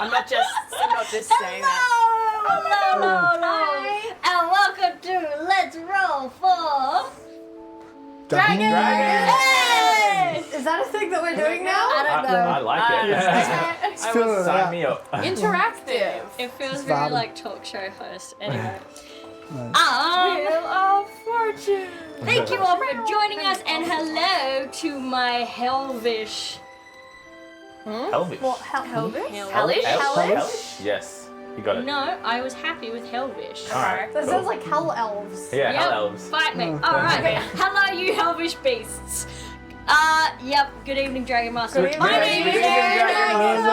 I'm not just saying that. Hello, and welcome to Let's Roll for Dragon! Hey! Is that a thing that we're doing now? I don't know. I like it. Sign me up. Interactive. It feels It's very valid. like talk show host. Anyway. Wheel of Fortune. Thank you all for joining us, and hello to my Helvish. Elvish. Hellish? Hellish? Yes. You got it. No, I was happy with Helvish. Alright. That cool. sounds like hell elves. Yeah, Yep, hell elves. fight me. Alright, hello you Helvish beasts. Yep, good evening Dragon Master. Good My evening. name is Good Aaron. evening.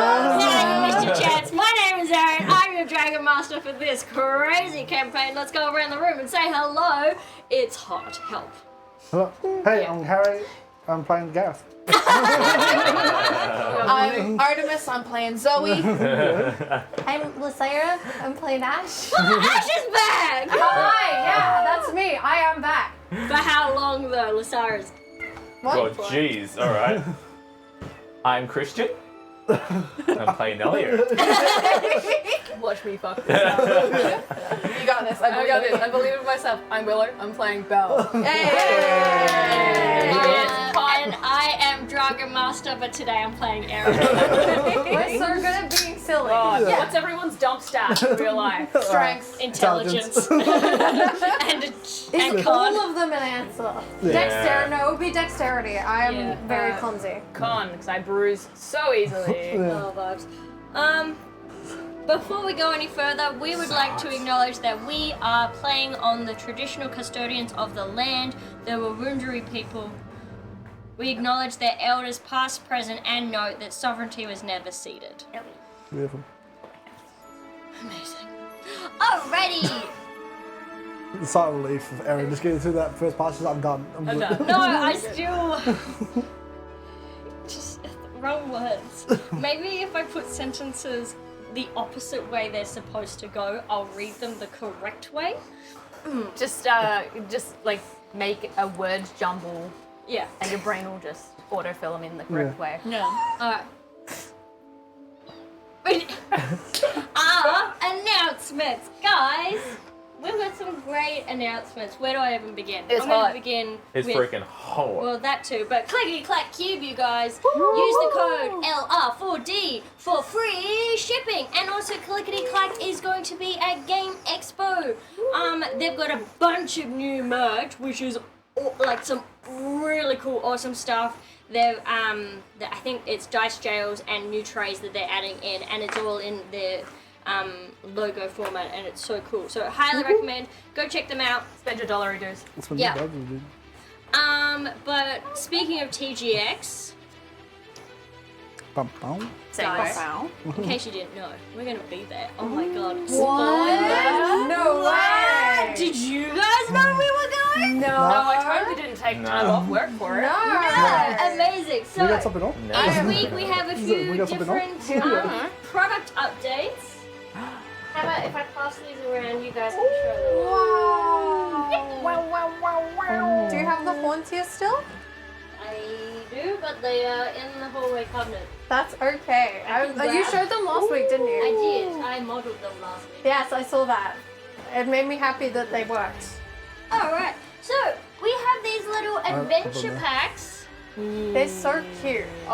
Yeah, Mr. Chance. My name is Aaron. I'm your Dragon Master for this crazy campaign. Let's go around the room and say hello. It's hot. Help. Hello. Hey, I'm Harry. I'm playing Gareth. I'm Artemis. I'm playing Zoe. I'm Lysaira. I'm playing Ash. Ash is back! Hi, yeah, that's me. I am back. For how long though, Lasara's? Oh, jeez. Alright. I'm Christian. I'm playing Elliot. Watch me fuck this up. You got this. I got this. I believe in myself. I'm Willard. I'm playing Belle. Hey! And I am Dragon Master, but today I'm playing Aaron. We're so good at being silly. God, what's everyone's dump stat in real life? Strengths. Intelligence. and Is con. all of them an answer? Yeah. Dexterity. No, it would be dexterity. I am very clumsy. Con, because I bruise so easily. Oh, vibes. Before we go any further, we would like to acknowledge that we are playing on the traditional custodians of the land, the Wurundjeri people. We acknowledge their elders past, present, and note that sovereignty was never ceded. Beautiful. Amazing. Alrighty! The sigh of relief of Aaron just getting through that first part. She's like, I'm done. I'm good. done. No, I still... Just wrong words. Maybe if I put sentences the opposite way they're supposed to go, I'll read them the correct way. Just like make a word jumble, Yeah. and your brain will just autofill them in the correct way. Alright. Announcements, guys! We've got some great announcements. Where do I even begin? It's I'm going hot. to begin It's with... freaking hot. Well, that too, but clickety clack cube, you guys. Use the code LR4D for free shipping, and also clickety clack is going to be at Game Expo. They've got a bunch of new merch, which is like some really cool, awesome stuff. They've I think it's dice jails and new trays that they're adding in, and it's all in the logo format, and it's so cool. So highly recommend. Go check them out. Spend your dollar dues. That's what Yeah. the dogs do. But speaking of TGX, Bum, bum. guys, in case you didn't know, we're gonna be there. Oh my god. What? No way. Did you guys know we were going? No. No, I totally didn't take time off work for it. No. Yeah, amazing. We got So something on? each week we have a few We got something different on? product updates. How about if I pass these around, you guys can show them. Wow. Do you have the horns here still? I do, but they are in the hallway cabinet. That's okay. You showed them last week, didn't you? I did. I modelled them last week. Yes, I saw that. It made me happy that they worked. Alright, so we have these little adventure know. packs. They're so cute. So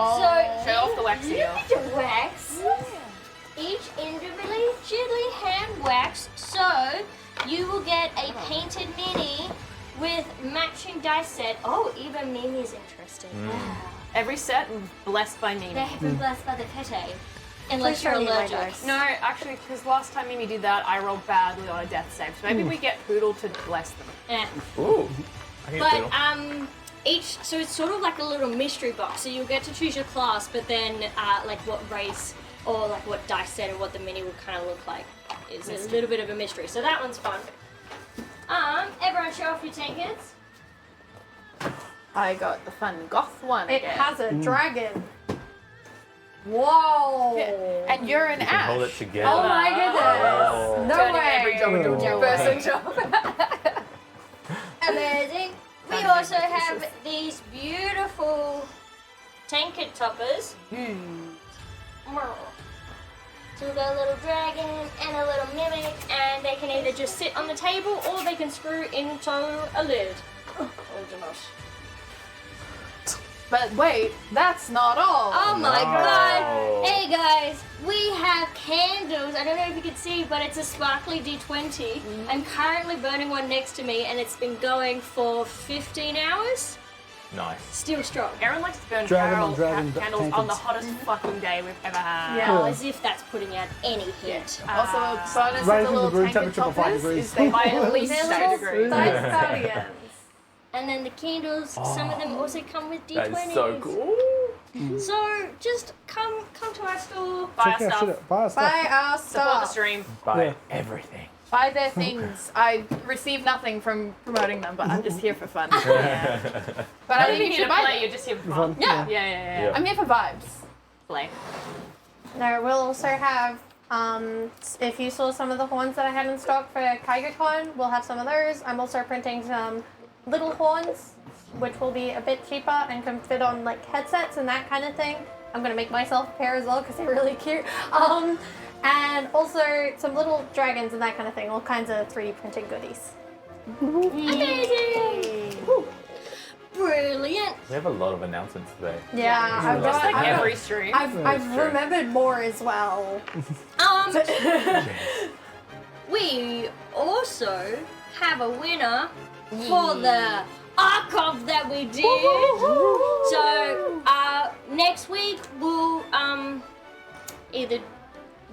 Show off the wax seal. look at the wax. Each individually hand waxed, so you will get a painted Mini with matching dice set. Oh, even Mimi's interesting. Wow. Every set blessed by Mimi. They have been blessed by the Pete. Unless Please you're show me my allergic. dice. No, actually, because last time Mimi did that, I rolled badly on a death save. So maybe we get Poodle to bless them. Yeah. Ooh. I can feel. But so it's sort of like a little mystery box. So you'll get to choose your class, but then like what race or like what dice set or what the mini would kind of look like is a little bit of a mystery. So that one's fun. Everyone show off your tankards. I got the fun goth one It again. has a dragon. Whoa. And you're an You can hold it ash. together. Oh my goodness. No Turning way. every job into a two-person job. Amazing. We also have these beautiful tankard toppers. So we've got a little dragon and a little mimic, and they can either just sit on the table or they can screw into a lid. Oh gosh. But wait, that's not all. Oh my god! Hey guys, we have candles. I don't know if you can see, but it's a sparkly D20. I'm currently burning one next to me, and it's been going for 15 hours. Nice. Still strong. Aaron likes to burn Dragon barrel on dragon candles on the pancakes. hottest fucking day we've ever had. Yeah. Oh, as if that's putting out any heat. Also, a bonus of Raising the the little room tank temperature by 5 toppers degrees. is they buy at least They're 2 little degrees. dice guardians. And then the candles, some of them also come with D20s. That is so cool. So just come to our store. Buy Check our out stuff. shit. Buy our stuff. Buy our Support the stuff. stream. Buy Yeah. everything. Buy their things. I receive nothing from promoting them, but I'm just here for fun. Yeah. But I don't think you need should to buy play, them. you're just here for Fun. fun. Yeah. Yeah. I'm here for vibes. Play. No, we'll also have, if you saw some of the horns that I had in stock for KaigaCon, we'll have some of those. I'm also printing some little horns, which will be a bit cheaper and can fit on like headsets and that kind of thing. I'm gonna make myself a pair as well because they're really cute. And also some little dragons and that kind of thing, all kinds of 3D printed goodies. Amazing! Brilliant! We have a lot of announcements today. Yeah, I've Just got, like I've, Every stream. I've true. remembered more as well. We also have a winner for the archive that we did. So next week we'll either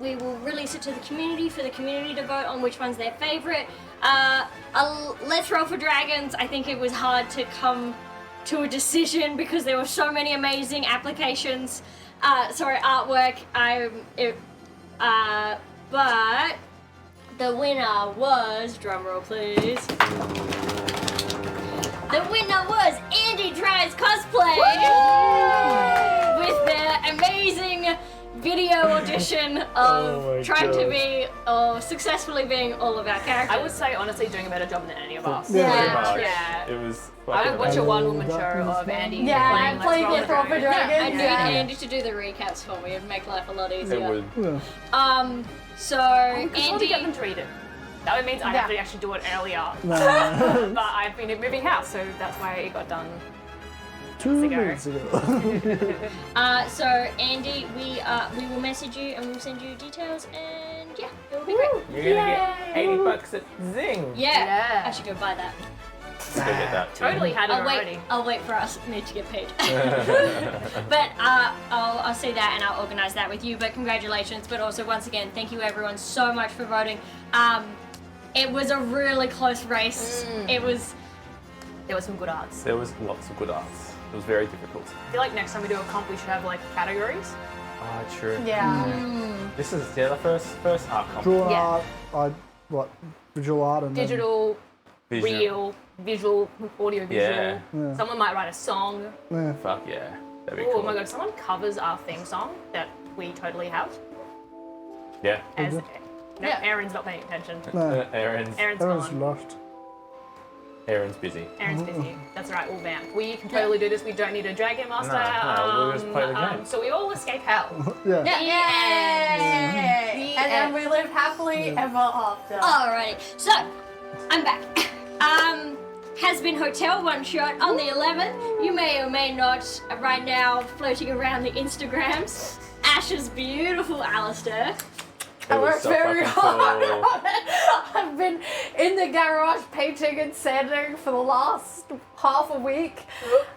we will release it to the community for the community to vote on which one's their favorite. Let's Roll for Dragons. I think it was hard to come to a decision because there were so many amazing applications. Artwork. But the winner was, drumroll please. The winner was Andy Tries Cosplay with their amazing video audition of trying to be successfully being all of our characters. I would say honestly doing a better job than any of us. Yeah. Pretty much. Yeah. It was I fucking would watch a amazing. one-woman show of Andy Yeah, playing playing Let's Roll Let's Roll for Dragons. I Dragons. need Yeah. Andy to do the recaps for me and make life a lot It easier. would. Yeah. So Because I want to get them Andy, to read it. That means I have to actually do it earlier. Nah. But I've been moving house, so that's why it got done. 2 ago. minutes ago. so Andy, we will message you and we'll send you details and yeah, it will be great. You're gonna get $80 at Zing. Yeah, I should go buy that. Go get that. too. Totally had it I'll already. wait. I'll wait for us need to get paid. But I'll see that and I'll organise that with you. But congratulations. But also once again, thank you everyone so much for voting. It was a really close race. There was some good arts. There was lots of good arts. It was very difficult. I feel like next time we do a comp, we should have like categories. Ah, true. Yeah. This is the first art comp. Drawn Yeah. art, visual art and Digital, Vision. real, visual, audio visual. Yeah. Yeah. Someone might write a song. Then, yeah. Fuck yeah. That'd be Oh cool. my god, if someone covers our theme song that we totally have. Yeah. As Mm-hmm. no, Yeah. Aaron's not paying attention. Nah. Aaron's Everyone's gone. lost. busy. Aaron's busy. That's right, we'll vamp. We can totally do this. We don't need a Dragon Master. No, we'll just play the game. So we all escape hell. Yeah. Yay! And then we live happily ever after. alrighty. So I'm back. Has been Hotel One Shot on the 11th. You may or may not right now floating around the Instagrams. Ash's beautiful Alistair. I It was worked so very fucking hard cool. on it. I've been in the garage painting and sanding for the last half a week.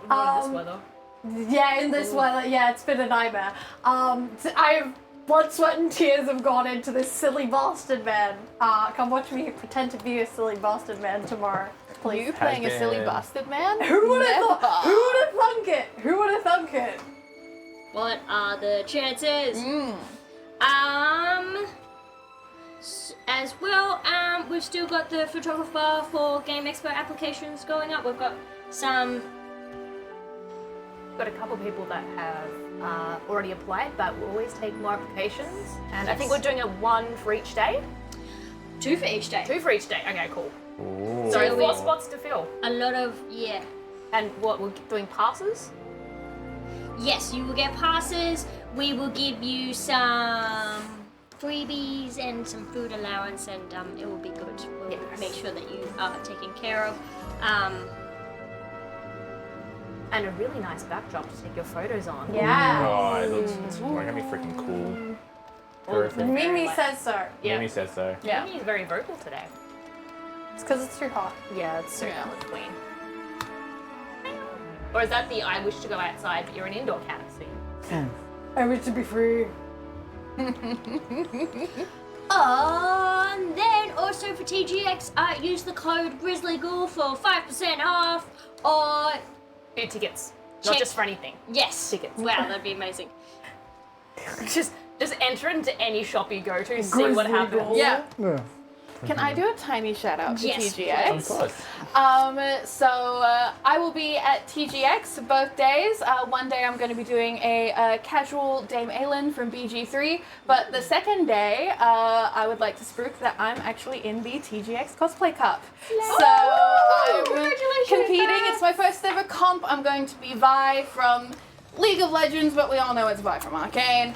Not in this weather. Yeah, in this weather, yeah, it's been a nightmare. Blood, sweat, and tears have gone into this silly bastard man. Come watch me pretend to be a silly bastard man tomorrow, please. You playing a silly been. bastard man? Who would have Never. thought? Who would have thunk it? Who would have thunk it? What are the chances? As well, we've still got the photographer for Game Expo applications going up. We've got some. Got a couple people that have already applied, but we'll always take more applications. And I think we're doing a 1 for each day. 2 for each day. 2 for each day. Okay, cool. Ooh. So So 4 we- spots to fill. A lot of And what, we're doing passes? Yes, you will get passes. We will give you some freebies and some food allowance, and it will be good. We'll make sure that you are taken care of. And a really nice backdrop to take your photos on. Yeah. Oh, it looks it's gonna be freaking cool. Terrific. Mimi says so. Yeah. Mimi says so. Yeah. Mimi's very vocal today. It's because it's too hot. Yeah, it's so Yeah. queen. Or is that the I wish to go outside, but you're an indoor cat, so you... I wish to be free. And then also for TGX, use the code GrizzlyGhoul for 5% off, or tickets. Check- Not just for anything. yes, Tickets. Wow, that'd be amazing. Just enter into any shop you go to, see what happens. Yeah. Yeah. Can I do a tiny shout out to Yes, TGX? Of course. So I will be at TGX both days. One day I'm going to be doing a casual Dame Aylin from BG3, but the second day I would like to spruik that I'm actually in the TGX Cosplay Cup. So I'm competing. It's my first ever comp. I'm going to be Vi from League of Legends, but we all know it's Vi from Arcane.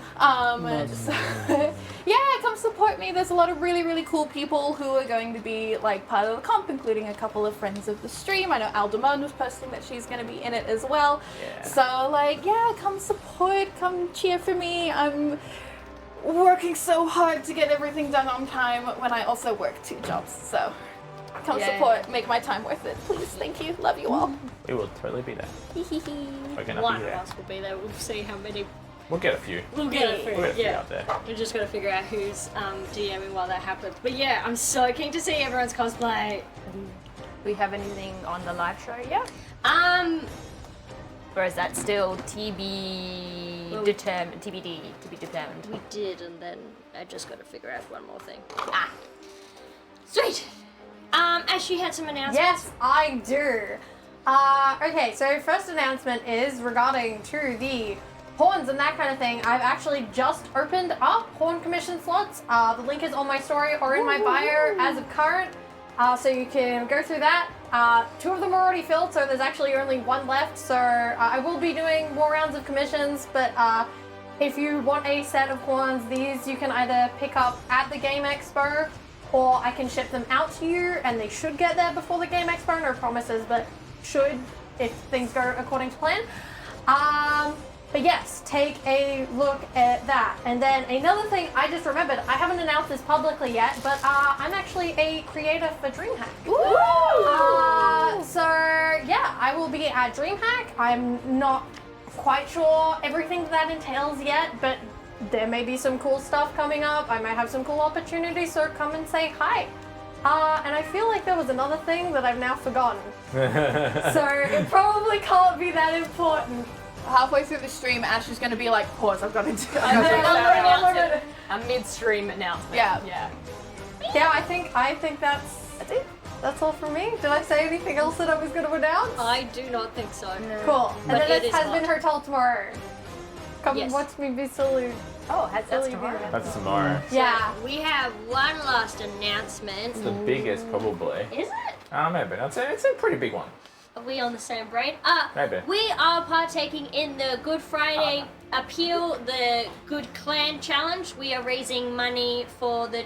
So yeah, come support me. There's a lot of really, really cool people who are going to be like part of the comp, including a couple of friends of the stream. I know Aldemone was posting that she's going to be in it as well. Yeah. So like, yeah, come support, come cheer for me. I'm working so hard to get everything done on time when I also work 2 jobs. So come support, make my time worth it, please. Thank you. Love you all. We will totally be there. We're gonna One be of there. us will be there. We'll see how many. We'll get a few. We'll get it We'll get a few yeah. out there. We're just gonna figure out who's DMing while that happens. But yeah, I'm so keen to see everyone's cosplay. Do we have anything on the live show yet? Or is that still TBD, to be determined? We did, and then I just gotta figure out one more thing. Sweet. Ash, you had some announcements. Yes, I do. Okay, so first announcement is regarding to the horns and that kind of thing. I've actually just opened up horn commission slots. The link is on my story or in my bio as of current, so you can go through that. 2 of them are already filled, so there's actually only 1 left. So I will be doing more rounds of commissions, but if you want a set of horns, these you can either pick up at the Game Expo, or I can ship them out to you, and they should get there before the Game Expo. No promises, but should if things go according to plan. But yes, take a look at that. And then another thing I just remembered, I haven't announced this publicly yet, but I'm actually a creator for DreamHack. So yeah, I will be at DreamHack. I'm not quite sure everything that entails yet, but there may be some cool stuff coming up. I might have some cool opportunities, so come and say hi. And I feel like there was another thing that I've now forgotten. So it probably can't be that important. Halfway through the stream, Ash is going to be like, pause, I've got to do A midstream announcement. Yeah. Yeah, I think that's it. That's all from me. Did I say anything else that I was going to announce? I do not think so. Cool. And But then it this is has not. been her tell tomorrow. Come Yes. watch me be silly. Oh, that's Silly tomorrow. video. That's tomorrow. Yeah. We have one last announcement. It's the biggest, probably. Is it? Maybe. It's a pretty big one. Are we on the same brain? Maybe. We are partaking in the Good Friday appeal, the Good Clan Challenge. We are raising money for the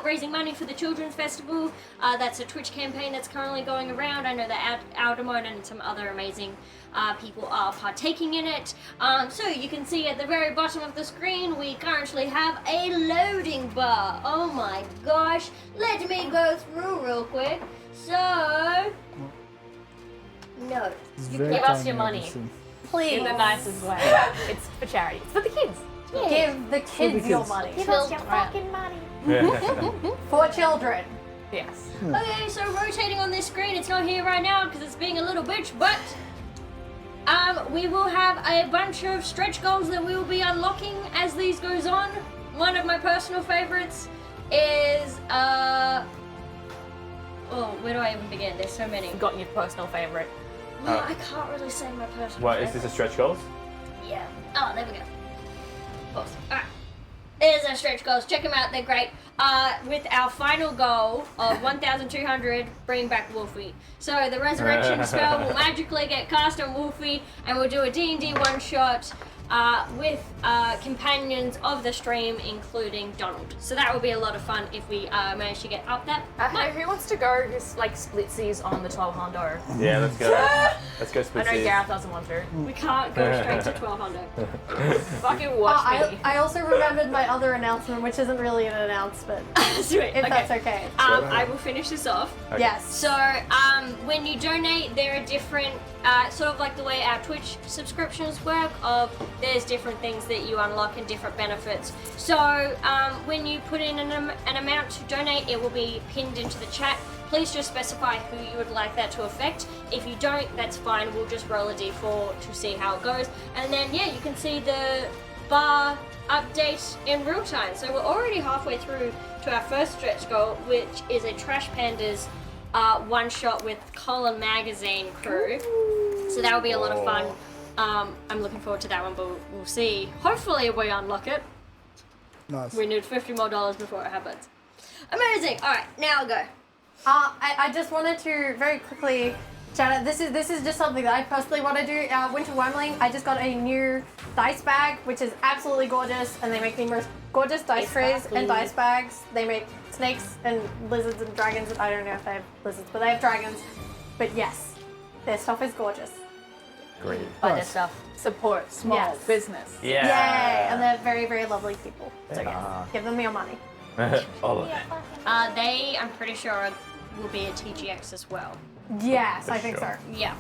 raising money for the Children's Festival. That's a Twitch campaign that's currently going around. I know that Aldemone and some other amazing people are partaking in it. So you can see at the very bottom of the screen, we currently have a loading bar. Oh my gosh! Let me go through real quick. So. No. It's You very give us time your money. consuming. Please. In the nicest way. It's for charity. It's for the kids. Give the kids your kids. money. Give us your fucking money. For children. Yes. Okay, so rotating on this screen, it's not here right now because it's being a little bitch, but we will have a bunch of stretch goals that we will be unlocking as these goes on. One of my personal favorites is where do I even begin? There's so many. Forgotten your personal favorite. Well, I can't really say my personal What, favorite. is this a stretch goals? Yeah. Oh, there we go. Awesome. Alright. There's our stretch goals. Check them out. They're great. With our final goal of 1,200, bring back Wolfie. So the resurrection spell will magically get cast on Wolfie, and we'll do a D&D one-shot with companions of the stream, including Donald. So that will be a lot of fun if we manage to get up that. Hey, who wants to go just like splitsies on the 12 Hondo? Yeah, let's go. Let's go I split know seas. Gareth doesn't want to. We can't go straight to 12 Hondo. Fucking watch me. I also remembered my other announcement, which isn't really an announcement, Sweet. if that's okay. I will finish this off. Okay. Yes. So, when you donate, there are different, sort of like the way our Twitch subscriptions work, there's different things that you unlock and different benefits. So, when you put in an amount to donate, it will be pinned into the chat. Please just specify who you would like that to affect. If you don't, that's fine. We'll just roll a d4 to see how it goes. And then, yeah, you can see the bar update in real time. So we're already halfway through to our first stretch goal, which is a Trash Pandas one shot with Colin Magazine crew. So that will be a lot of fun. I'm looking forward to that one, but we'll see. Hopefully we unlock it. Nice. We need $50 more before it happens. Amazing. All right, now I'll go. I just wanted to very quickly shout out. This is just something that I personally want to do. Winter Wormling. I just got a new dice bag, which is absolutely gorgeous, and they make the most gorgeous dice trays and dice bags. They make snakes and lizards and dragons. I don't know if they have lizards, but they have dragons. But yes, their stuff is gorgeous. Great. Buy their Nice. stuff. Support small Yes. business. Yeah. Yay! And they're very, very lovely people. So yes, Yeah. give them your money. All of it. They, I'm pretty sure, will be a TGX as well. Yes, For I think sure. so. Yeah.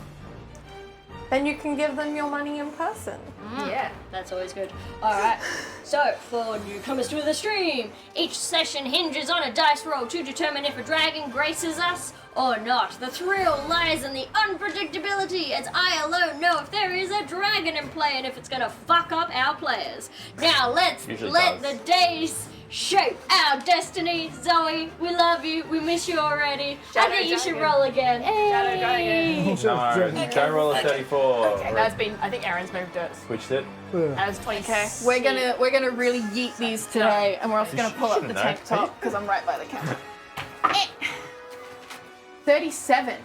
Then you can give them your money in person. Yeah. That's always good. Alright, so for newcomers to the stream, each session hinges on a dice roll to determine if a dragon graces us or not. The thrill lies in the unpredictability, as I alone know if there is a dragon in play and if it's gonna fuck up our players. Now let's Usually let does. the days shape our destiny. Zoe, we love you. We miss you already. I Shadow think you should dragon. roll again. Shadow dragon. No, don't roll a 34. Okay, that's been. I think Aaron's moved it. Switched it. That was 20. Okay, we're gonna really yeet these today, and we're also gonna pull up the shouldn't tank know. top because I'm right by the counter. 37.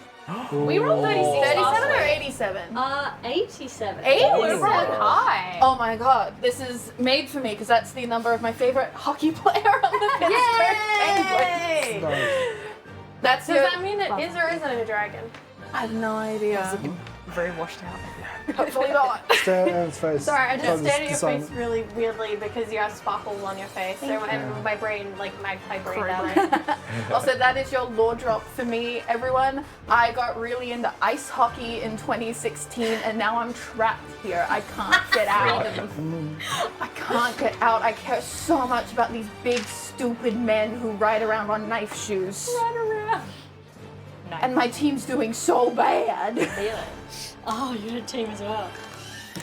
We rolled 36. 37 or 87? 87. 87. We're rolling high. Oh my god, this is made for me because that's the number of my favorite hockey player on the Pittsburgh Penguins. Nice. That's Does your, that mean it is or isn't a dragon? I have no idea. Very washed out. Hopefully not. Stare at Aaron's face. Sorry, I Try just to stared at your decide. face really weirdly because you have sparkles on your face. So and my brain, like magpie brain down there. Also, that is your lore drop for me, everyone. I got really into ice hockey in 2016, and now I'm trapped here. I can't get out. I can't get out. I care so much about these big, stupid men who ride around on knife shoes. Nice. And my team's doing so bad. Oh, you're a team as well.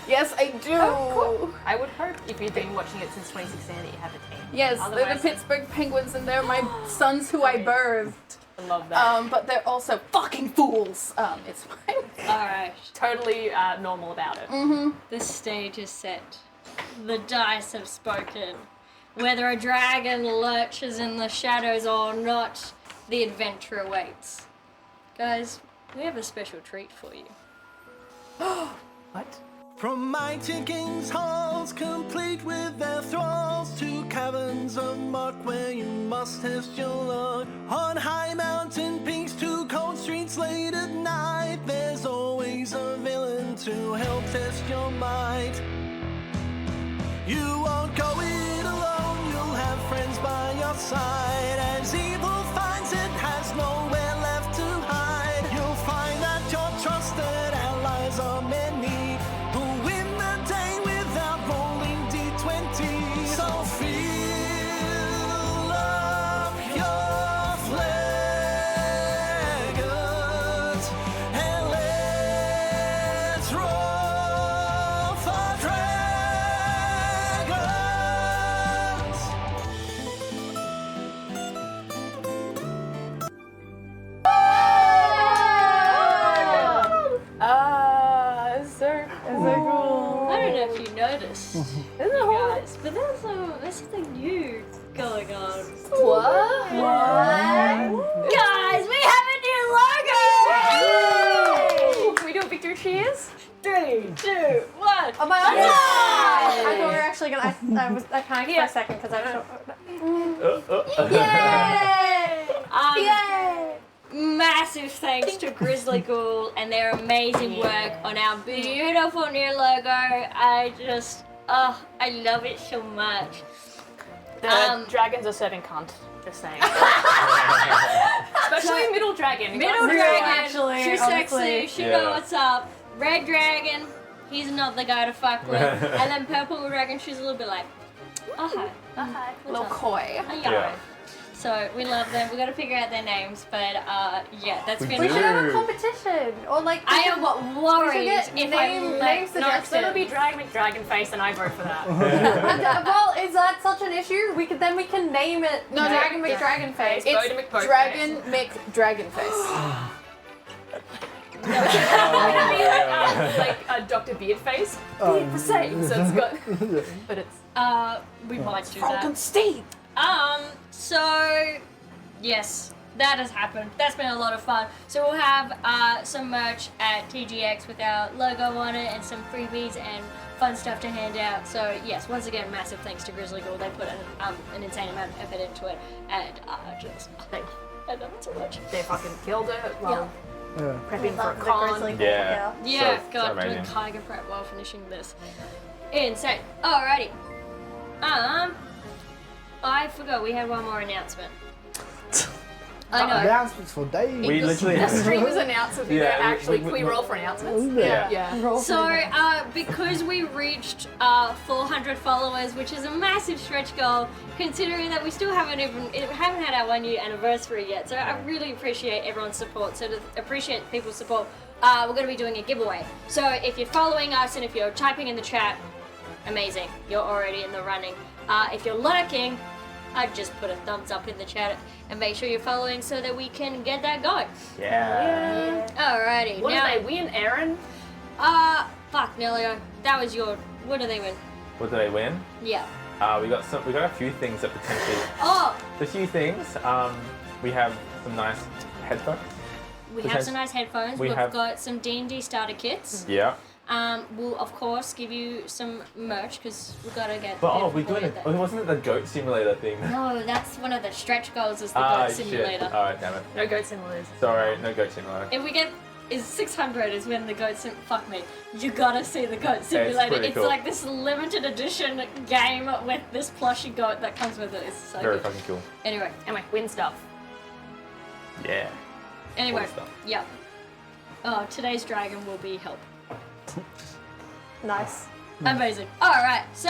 Yes, I do. I would hope if you've been watching it since 2016 that you have a team. Yes, they're the Otherwise- Pittsburgh Penguins, and they're my sons who I birthed. I love that. But they're also fucking fools. It's fine. Alright, Totally normal about it. the stage is set. The dice have spoken. Whether a dragon lurches in the shadows or not, the adventure awaits. Guys, we have a special treat for you. What? From mighty kings' halls, complete with their thralls, to caverns of muck where you must test your luck. On high mountain peaks to cold streets late at night, there's always a villain to help test your might. You won't go it alone, you'll have friends by your side. As evil finds it has nowhere left to hide, you'll find that your trusted allies are many, who win the day without rolling d20. So fill up your flagons and let's roll for dragons. Is there cool? I don't know if you noticed, you guys, but there's something I panicked for a second because I was. Yay! Massive thanks to Grizzly Ghoul and their amazing work on our beautiful new logo. I love it so much. The dragons are serving cunt. Just saying. Especially middle dragon. Middle dragon, actually, she's honestly. sexy, she Yeah. know what's up. Red dragon, he's not the guy to fuck with. And then purple dragon, she's a little bit like, oh hi, Hi. Little coy. oh, Yeah. yeah. So we love them. We got to figure out their names, but yeah, that's We been. We should have a Dude. competition, or like. I am worried get if name I No, so it'll be Dragon Face, and I vote for that. Well, is that such an issue? We can name it. No, Dragon no, McDragon Face. It's It's Boda McBoatface. Dragon Dragon Face. It could be like a Dr. Beard Face. Beard the same, so it's got. But it's. we might do Falcon that. Steve. So yes, that has happened. That's been a lot of fun. So we'll have some merch at TGX with our logo on it and some freebies and fun stuff to hand out. So yes, once again, massive thanks to Grizzly Ghoul. They put an insane amount of effort into it, and I love it so much. They fucking killed it while Yeah. prepping for a Love the con. Grizzly Ghoul, Yeah. Yeah, So God, doing amazing. Kyger prep while finishing this. Insane. Alrighty. I forgot we had one more announcement. I know. Announcements for days. We literally The stream was announced, we Yeah, don't actually. we- Can we roll for announcements? Yeah. Yeah. So, because we reached 400 followers, which is a massive stretch goal, considering that we still haven't had our 1 year anniversary yet. So I really appreciate everyone's support. So to appreciate people's support, we're going to be doing a giveaway. So if you're following us and if you're typing in the chat, amazing, you're already in the running. If you're lurking, I'd just put a thumbs up in the chat and make sure you're following so that we can get that going. Yeah. Alrighty. What now, did they win, Aaron? fuck, Nelio. That was your. What do they win? What did they win? Yeah. We got a few things that potentially. Oh, The few things. We have some nice headphones. we have some nice headphones. We We've have- got some D&D starter kits. Yeah. We'll of course give you some merch because we gotta get. But everybody we're doing it. there. Oh, wasn't it the goat simulator thing? No, that's one of the stretch goals. Is the Ah, goat simulator. shit. Alright, damn it. No goat similars. Sorry, no goat simulator. If we get 600 is when the goat sim. Fuck me. You gotta see the goat simulator. pretty It's cool. like this limited edition game with this plushy goat that comes with it. It's so Very good. fucking cool. Anyway. Anyway, win stuff. Yeah. Anyway. Cool stuff. Yeah. Oh, today's dragon will be help. Nice. Amazing. Alright, so.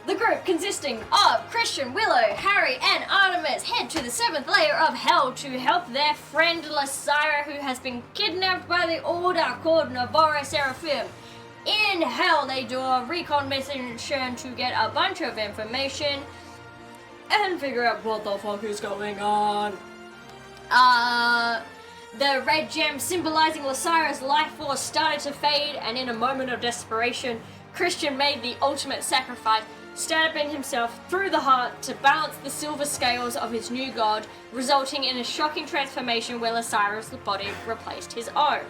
The group consisting of Christian, Willow, Harry, and Artemis head to the 7th layer of hell to help their friend Lysira, who has been kidnapped by the Order called Navarra Seraphim. In hell, they do a recon mission to get a bunch of information and figure out what the fuck is going on. The red gem symbolizing Lysira's life force started to fade, and in a moment of desperation, Christian made the ultimate sacrifice, stabbing himself through the heart to balance the silver scales of his new god, resulting in a shocking transformation where Lysira's body replaced his own.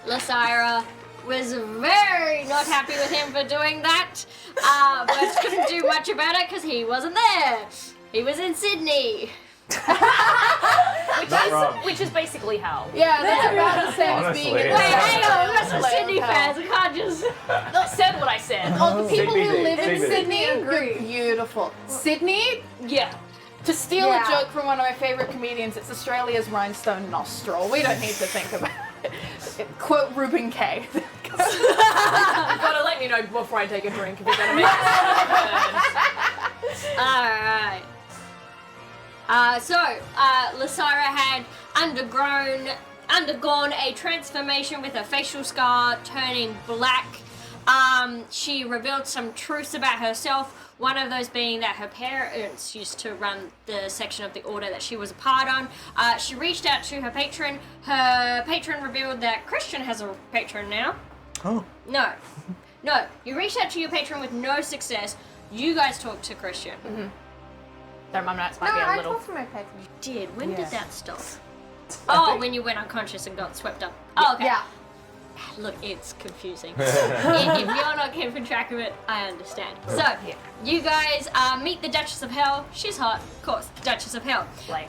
Lysira was very not happy with him for doing that, but couldn't do much about it because he wasn't there. He was in Sydney. Not wrong. Which is basically hell. Yeah, that's about the same as being in Honestly. the Wait, hang on, we've got some Layer of Sydney hell. fans. I can't just. I said what I said. Oh, the people who CBD, live in CBD. Sydney are Agree. beautiful. Sydney, Yeah. to steal Yeah. a joke from one of my favorite comedians, it's Australia's rhinestone nostril. We don't need to think about it. Quote Ruben K. You gotta let me know before I take a drink if you're gonna make it. Alright. Lysira had undergone a transformation with a facial scar turning black. She revealed some truths about herself, one of those being that her parents used to run the section of the order that she was a part on. She reached out to her patron. Her patron revealed that Christian has a patron now. Oh. No, you reached out to your patron with no success. You guys talked to Christian. Their mum notes No, might be a I little. talked to my patron. Did. When Yeah. did that stop? Oh, when you went unconscious and got swept up. Oh, okay. Yeah. Look, it's confusing. If you're not keeping track of it, I understand. So, you guys meet the Duchess of Hell. She's hot, of course, Duchess of Hell. Like.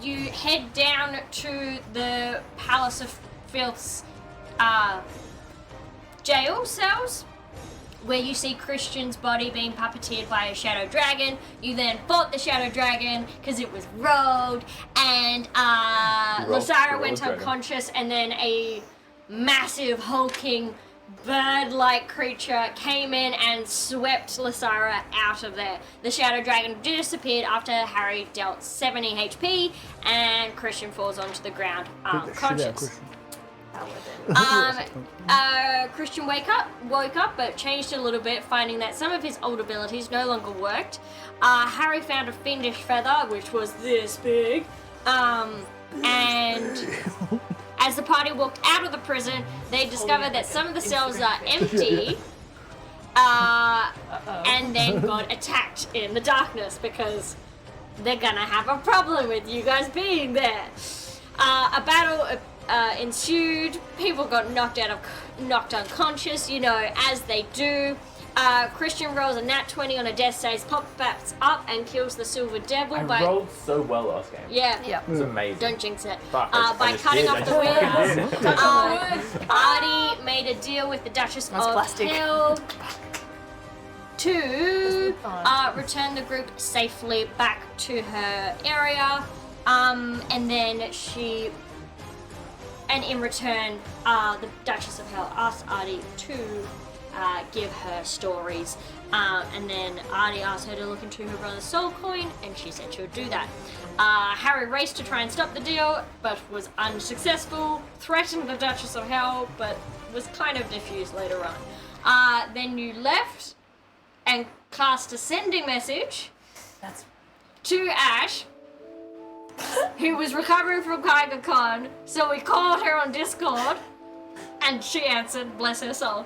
You head down to the Palace of Filth's jail cells, where you see Christian's body being puppeteered by a shadow dragon. You then fought the shadow dragon because it was rolled, and Lysara went dragon. unconscious, and then a massive hulking bird-like creature came in and swept Lysara out of there. The shadow dragon disappeared after Harry dealt 70 HP, and Christian falls onto the ground Beat the shit out of unconscious. Christian. Christian woke up, but changed a little bit, finding that some of his old abilities no longer worked. Harry found a fiendish feather, which was this big, and as the party walked out of the prison, they discovered that some of the cells are empty, and then got attacked in the darkness because they're gonna have a problem with you guys being there. A battle ensued. People got knocked unconscious, as they do. Christian rolls a nat 20 on a death save, pops up and kills the Silver Devil. I rolled so well last game. Yeah. Yep. It was amazing. Don't jinx it. Fuck, I By just cutting did. off I the just wings, Artie made a deal with the Duchess That's of plastic. Hell to fun. return the group safely back to her area, and then in return, the Duchess of Hell asked Artie to give her stories, and then Artie asked her to look into her brother's soul coin, and she said she would do that. Harry raced to try and stop the deal, but was unsuccessful, threatened the Duchess of Hell, but was kind of diffused later on. Then you left and cast a sending message That's to Ash, who was recovering from KaigaCon, so we called her on Discord, and she answered, bless her soul.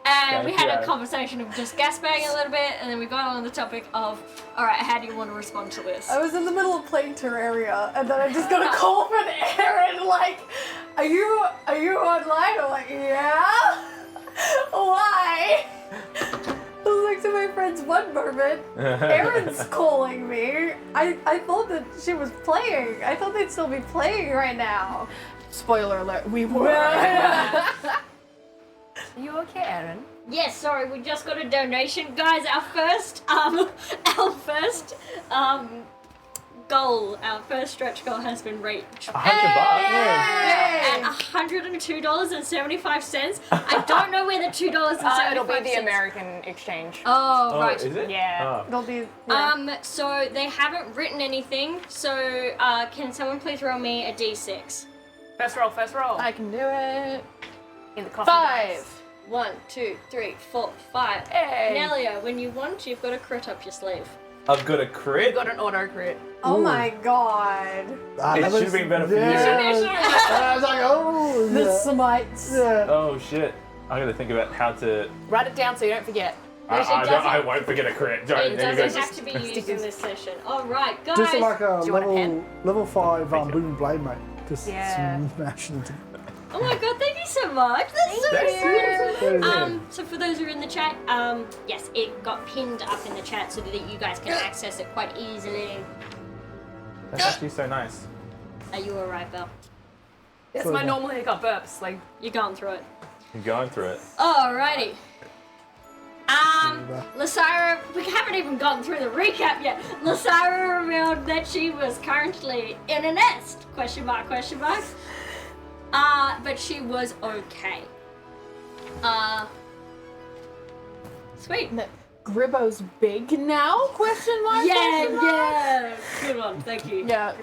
And we had a conversation of just gasbagging a little bit, and then we got on the topic of, alright, how do you want to respond to this? I was in the middle of playing Terraria, and then I just got a call from Aaron, like, are you online? I'm like, yeah? Why? I was like, to my friends, one moment, Aaron's calling me. I thought that she was playing. I thought they'd still be playing right now. Spoiler alert, we were. Are you okay, Aaron? Yes, sorry, we just got a donation, guys. Our first goal, our first stretch goal has been reached. $100 bucks. At $102.75. I don't know where the $2.75. It'll be the American exchange. Oh, right. Is it? Yeah. Oh. It'll be. So they haven't written anything. So can someone please roll me a d6? First roll. I can do it. In the coffee. 5. 1, 2, 3, 4, 5. Hey. Nelia, when you want, you've got a crit up your sleeve. I've got a crit. Got an auto crit. Oh my god. It should have been better for you. I was like, oh, The yeah. smites. Yeah. Oh shit. I gotta think about how to. Write it down so you don't forget. I won't forget a crit. Don't, It there you doesn't go. have to be used in this session. Alright, guys. Just like a Do you want a pen? level 5 Thank you. boom blade, mate. Just Yeah. smashing into. Oh my god, thank you so much. That's so Thank cute. you. So for those who are in the chat, yes, it got pinned up in the chat so that you guys can access it quite easily. That's actually so nice. Are you alright, Belle? That's my normal hiccup burps. Like, You're going through it. I'm going through it. Alrighty. Lysara, we haven't even gone through the recap yet. Lysara revealed that she was currently in a nest. Question mark, question mark. But she was okay. Sweet. Gribbo's big now? Question mark? Yeah. Good one, thank you. Yeah.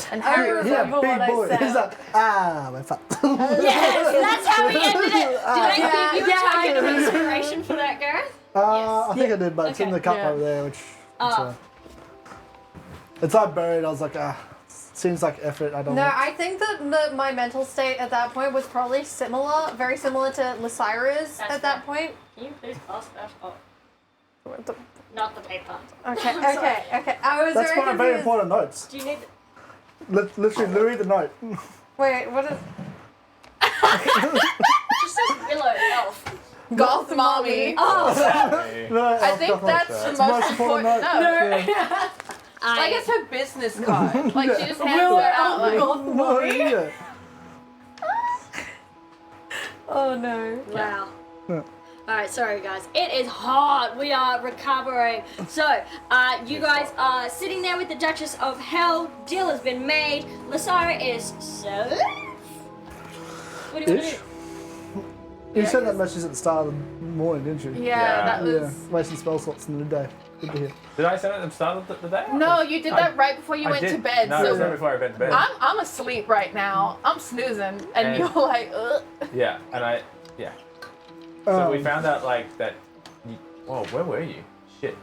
And I Harry was Yeah, remember big what I boy. said. He's like, my fuck. Yes, that's how we ended it. Did I give you a yeah, token of inspiration for that, Gareth? I think I did, but it's in Okay. the cup Yeah. over there, which Oh. it's like buried. I was like, seems like effort. I don't No, know. I think that my mental state at that point was probably similar, very similar to Lysira's That's at that point. Can you please pass that up? Not the paper. Okay, I'm sorry. okay. I was That's very one of confused. very important notes. Do you need... Literally, Louis the note. Wait, what is? Just Goth mommy. Oh, No, I think that's the most important note. Like it's her business card. Like she just hands it out like. No, yeah. Oh no. wow. Yeah. Alright, sorry guys. It is hot. We are recovering. So, you guys are sitting there with the Duchess of Hell. Deal has been made. Lasara is safe. What do you want to Ish. do? You sent that message at the start of the morning, didn't you? Yeah, that Yeah. was. Wasting spell slots in the day. Good to hear. Did I send it at the start of the day? No, you did that right before you I went did. to bed. No, it was so right before I went to bed. I'm asleep right now. I'm snoozing, and And- you're like, ugh. Yeah, and yeah. So we Um, found out like that. Whoa, where were you? Shit.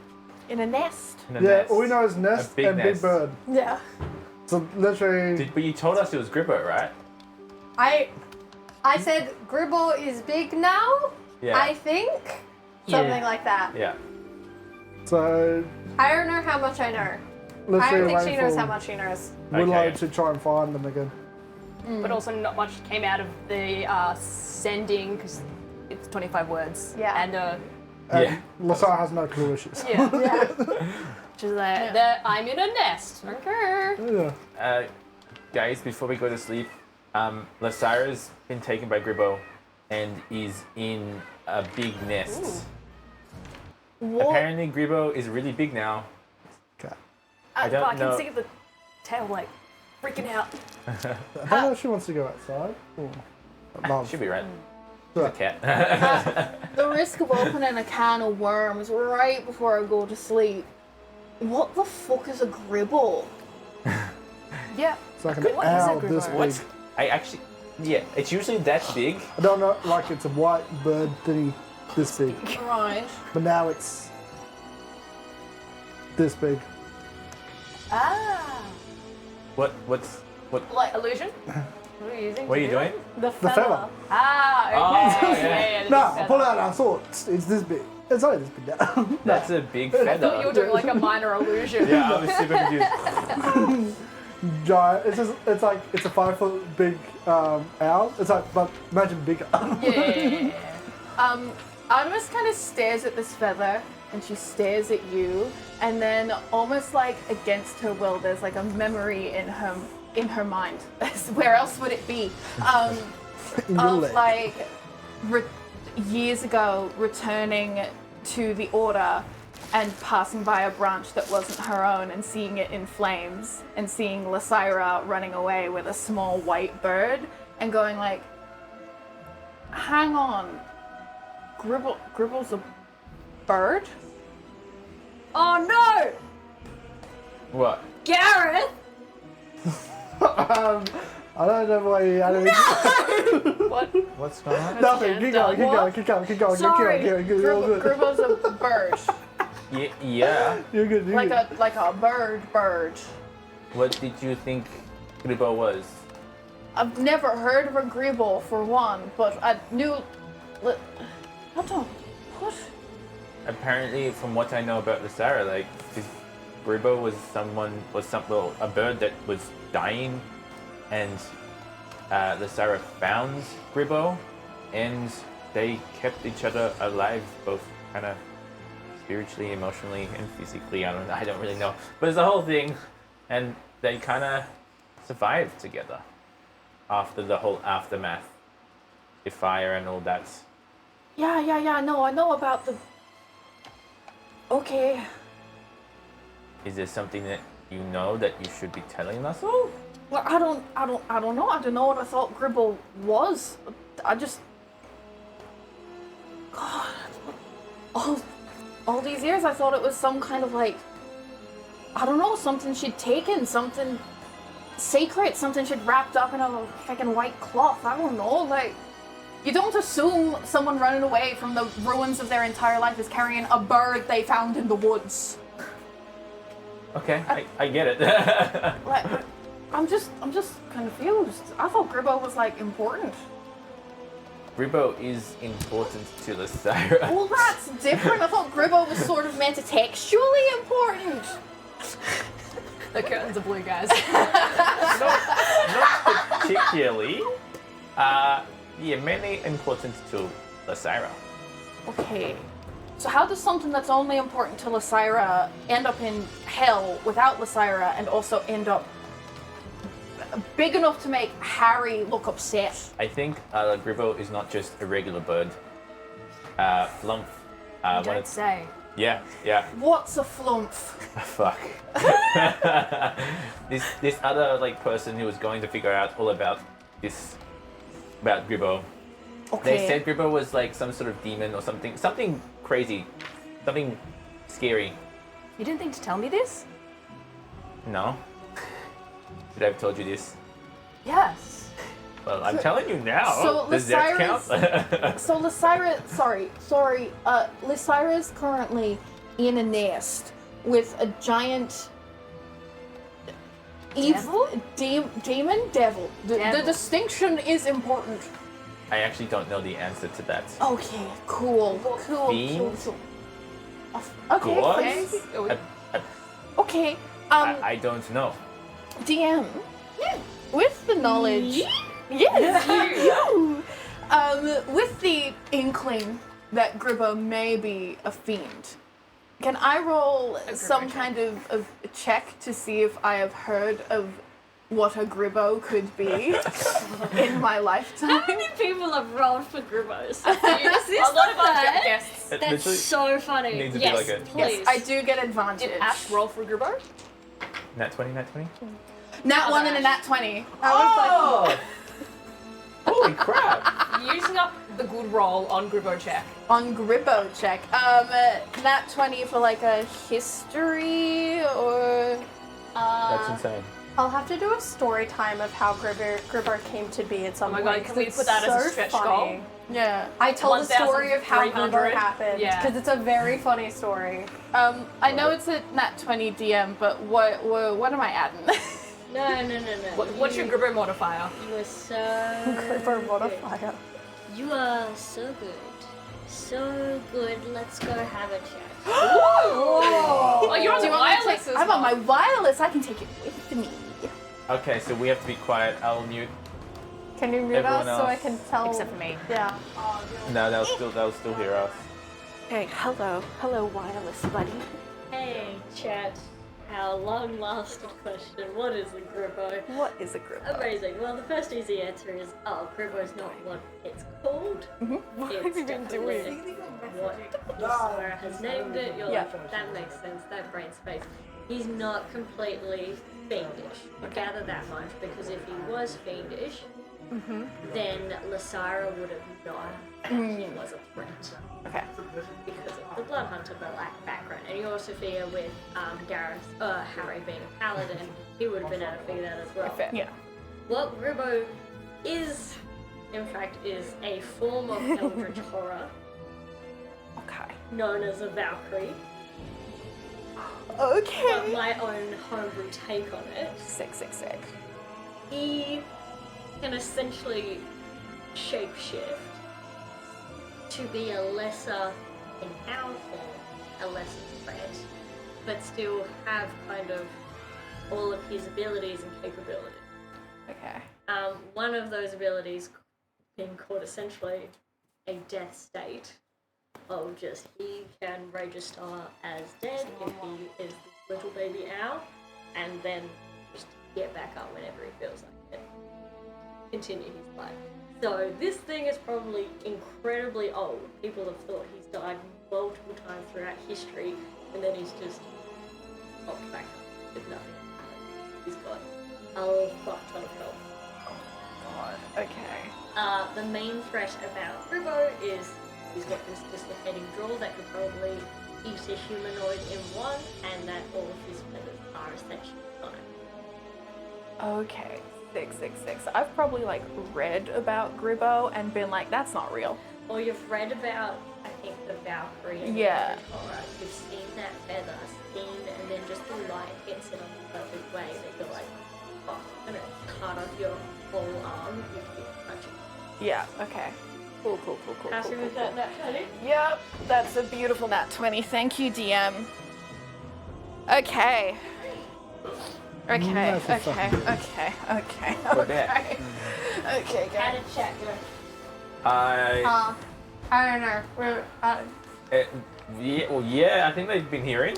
In a nest. In a Yeah, nest. all we know is Nest big and Big nest. Bird. Yeah. So literally, But you told us it was Gribbo, right? I said Gribble is big now. Yeah. I think something like that. Yeah. so I don't know how much I know. I literally don't think she waiting knows for how much she knows. Willow Okay. to try and find them again. But also not much came out of the sending because it's 25 words. Yeah. And And Lasar has no clue where she is. yeah. Yeah. She's like, I'm in a nest. Okay. Yeah. Guys, before we go to sleep, Lasara's been taken by Gribbo and is in a big nest. What? Apparently, Gribbo is really big now. Okay. I don't I know. can see the tail like freaking out. I don't know if she wants to go outside. Or love. Should be right. Yeah. It's a cat. The risk of opening a can of worms right before I go to sleep. What the fuck is a gribble? Yeah. It's like an What is a owl this gribble? big. What? I actually, yeah, it's usually that big. I don't know, like it's a white bird thingy this big. Right. But now it's this big. Ah. What? Like illusion? What are you using? What are you doing? The The feather. Ah, Oh, okay. yeah. the No, big I pull feather. out, I saw it's this big. It's only this big now. That's a big I thought you were feather. doing like a minor illusion. Yeah, I was super confused. Giant. It's like it's a 5 foot big owl. It's like, but imagine bigger. Yeah. Artemis kind of stares at this feather, and she stares at you, and then almost like against her will, there's like a memory in her mind. Where else would it be? In your Of leg. like years ago returning to the order and passing by a branch that wasn't her own and seeing it in flames and seeing Lasira running away with a small white bird and going like, hang on, Gribble's a bird? Oh no! What? Gareth! I don't know why you added What's going on? nothing. Keep going, keep going. Sorry. You're good. Gribble's a bird. Yeah. You're good. You're like good. a bird. What did you think Gribbo was? I've never heard of a gribble for one, but I knew. What? Apparently, from what I know about Lasara, like this Gribbo was a bird that was dying, and Lasara found Gribbo, and they kept each other alive, both kind of spiritually, emotionally, and physically. I don't really know, but it's a whole thing, and they kind of survived together after the whole aftermath, the fire and all that. Yeah. No, I know about the. Okay. Is there something that you know that you should be telling us? Well, I don't know. I don't know what I thought Gribble was. I just. God. All these years I thought it was some kind of like. I don't know, something she'd taken, something sacred, something she'd wrapped up in a fucking white cloth. I don't know, like. You don't assume someone running away from the ruins of their entire life is carrying a bird they found in the woods. Okay, I get it. Like, I'm just confused. I thought Gribbo was like important. Gribbo is important to Lasara. Well, that's different. I thought Gribbo was sort of metatextually important. The curtains are blue, guys. Not particularly. Yeah, mainly important to Lasara. Okay. So how does something that's only important to Lysira end up in hell without Lysira and also end up big enough to make Harry look upset? I think Gribbo is not just a regular bird. Flump. Don't say. Yeah. What's a flump? Fuck. this other like person who was going to figure out all about Gribbo. Okay. They said Gribbo was like some sort of demon or something crazy, something scary. You didn't think to tell me this? No. Should I have told you this? Yes. Well, I'm telling you now. So Does that count? So Lysira's currently in a nest with a giant demon devil. The distinction is important. I actually don't know the answer to that. Okay, cool. Fiend? Okay, Gods? thanks. Okay, I don't know. DM, with the knowledge, yes, you, with the inkling that Gribbo may be a fiend, can I roll some kind of check to see if I have heard of what a Gribbo could be in my lifetime? How many people have rolled for Gribbos? A lot of our guests. It That's literally so funny. needs to be Yes, like a- please. Yes, I do get advantage. Did Ash roll for Gribbo? Nat 20, Nat 20? Nat 1 and a nat 20. Oh! Holy crap! Using up the good roll on Gribbo check. On Gribbo check. Nat 20 for like a history or... That's insane. I'll have to do a story time of how Gribber came to be at some Oh my point. god, can we 'cause put that it's as a so stretch funny. goal? Yeah. I told the story of how Gribber 1,300. happened Yeah. because it's a very funny story. I know it's a nat 20 DM, but what am I adding? No. What's your Gribbo modifier? You are so Gribber modifier. You are so good. So good. Let's go have a chat. Oh, you're on Do the you want me to wireless take- as I'm on well. my wireless. I can take it with me. Okay, so we have to be quiet. I'll mute. Can you mute Everyone us so I else. can tell? Except for me. Yeah. No, they'll still hear us. Hey, hello, wireless buddy. Hey, chat. Our long-lasted question. What is a Gribbo? What is a Gribbo? Amazing. Well, the first easy answer is, Gribbo's not what it's called. What It's have you been doing? What Sarah has named it. You're Yeah. like, that makes sense. That brain space. He's not completely fiendish. You gather that much because if he was fiendish, then Lysira would have known that he was a threat. Okay. Because of the Blood Hunter background. And you also figure with Harry being a paladin, he would have been able to figure that as well. Yeah. What Gribbo is, in fact, is a form of eldritch horror Okay. known as a Valkyrie. Okay. But my own homebrew take on it. Sick. He can essentially shapeshift to be a lesser, in our form, a lesser threat, but still have kind of all of his abilities and capabilities. Okay. One of those abilities being called essentially a death state of just he can register as dead if he is this little baby owl, and then just get back up whenever he feels like it. Continue his life. So this thing is probably incredibly old. People have thought he's died multiple times throughout history, and then he's just popped back up with nothing. He's got a fuck ton of health. God. Okay. The main threat about Gribbo is he's got this dislocating jaw that could probably eat a humanoid in one, and that all of his feathers are essentially gone. Okay. Sick. I've probably like read about Gribbo and been like, that's not real. Or you've read about, I think, the Valkyrie. and Yeah. the horror. You've seen that feather, and then just the light hits it on the perfect way that you're like, oh, I'm gonna cut off your whole arm if you touch it. Yeah. Okay. Cool. Happy with that, Natalie? Yep. That's a beautiful nat 20. Thank you, DM. Okay. That's a fucking- Okay, We're back. Okay, Had guys. a chat, go. I I don't know. Yeah, I think they've been hearing.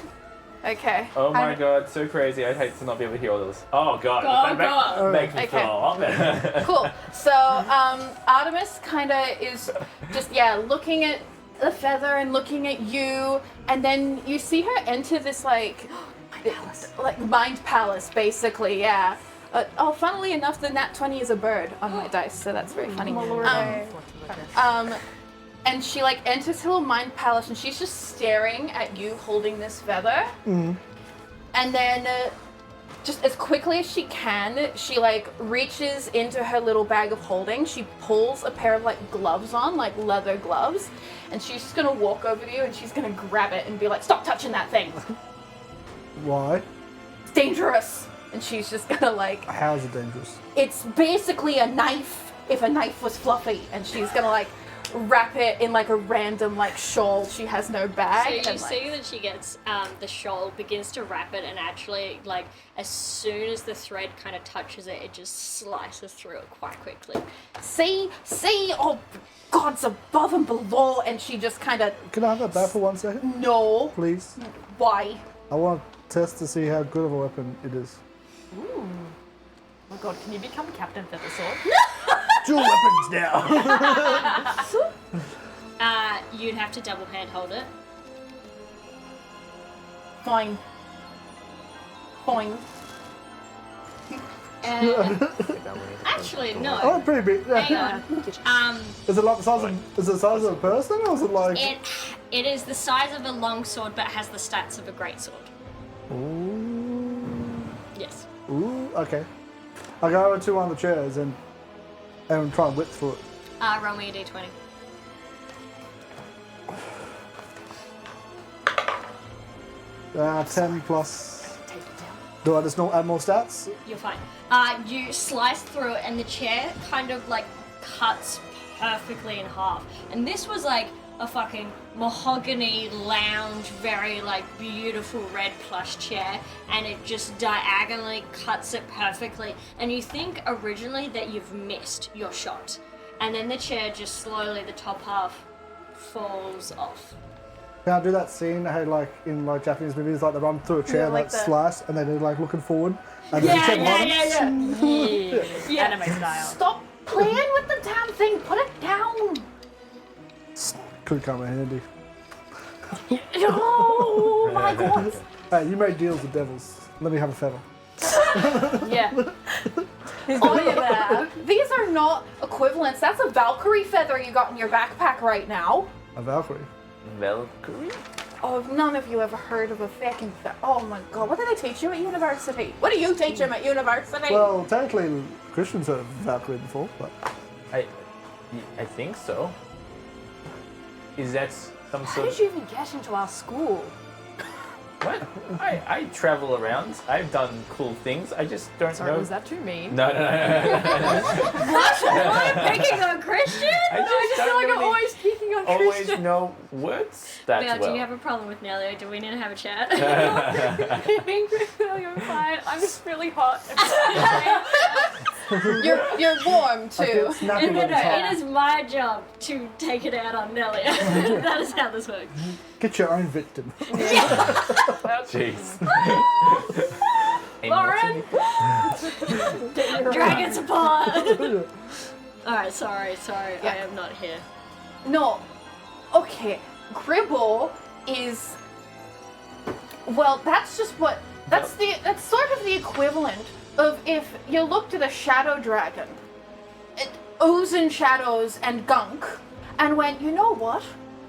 Okay. Oh my I'm- god, so crazy. I'd hate to not be able to hear all this. Oh god, God. makes me Okay. throw up. Cool. So, Artemis kind of is just, looking at the feather and looking at you, and then you see her enter this, like mind palace, basically, yeah. Funnily enough, the nat 20 is a bird on my dice, so that's very funny. And she, like, enters her little mind palace, and she's just staring at you holding this feather. And then, just as quickly as she can, she, like, reaches into her little bag of holding. She pulls a pair of, like, gloves on, like leather gloves, and she's just gonna walk over to you, and she's gonna grab it and be like, "Stop touching that thing! Why? It's dangerous!" And she's just gonna, like, How is it dangerous? it's basically a knife if a knife was fluffy, and she's gonna, like, wrap it in, like, a random, like, shawl. She has no bag. So you and, like, see that she gets the shawl, begins to wrap it, and actually, like, as soon as the thread kind of touches it, it just slices through it quite quickly. see, oh, God's above and below, and she just kind of, Can I have that back for 1 second, no, please? why? I want to test to see how good of a weapon it is. Ooh. Oh my god, can you become Captain Feathersword? Dual weapons now. You'd have to double hand hold it. Fine. Actually, no. Oh, pretty big. Hang on. Is it like the size of? Is it the size of a person, or is it like? It is the size of a long sword, but has the stats of a great sword. Ooh. Yes. Ooh. Okay. I go over to one of the chairs and try and whip through it. Roll me a d20. Uh, 10 plus. Do I just not add more stats? You're fine. You slice through it, and the chair kind of like cuts perfectly in half. And this was like a fucking mahogany lounge, very like beautiful red plush chair, and it just diagonally cuts it perfectly. And you think originally that you've missed your shot, and then the chair just slowly, the top half falls off. Can I do that scene I had like in like Japanese movies, like they run through a chair, like like the- slice, and then they're like looking forward, and then the chair behind them? Yeah. Anime style. Stop playing with the damn thing. Put it down. Could come in handy. Oh my God. Hey, you made deals with devils. Let me have a feather. Yeah. Oh yeah. These are not equivalents. That's a Valkyrie feather you got in your backpack right now. A Valkyrie. Valkyrie? Oh, have none of you ever heard of a fucking oh my God, what did they teach you at university? What do you teach them at university? Well, technically, Christians heard of Valkyrie before, but I think so. Is that some How sort did of... you even get into our school? What? I travel around. I've done cool things. I just don't Sorry, know. was that too mean? No. Picking on Christian? I just I feel like I'm really always speaking on always Christian. know words that Mel, well. do you have a problem with Nelly, or do we need to have a chat? I'm fine. I'm just really hot. You're warm I too. get snappy No, at the top. it is my job to take it out on Nelly. That is how this works. Get your own victim. Jeez. Lauren! Dragons apart! Alright, sorry, I am not here. No. Okay. Gribble is well, that's just what that's sort of the equivalent of if you looked at a shadow dragon, oozing shadows and gunk, and went, you know what?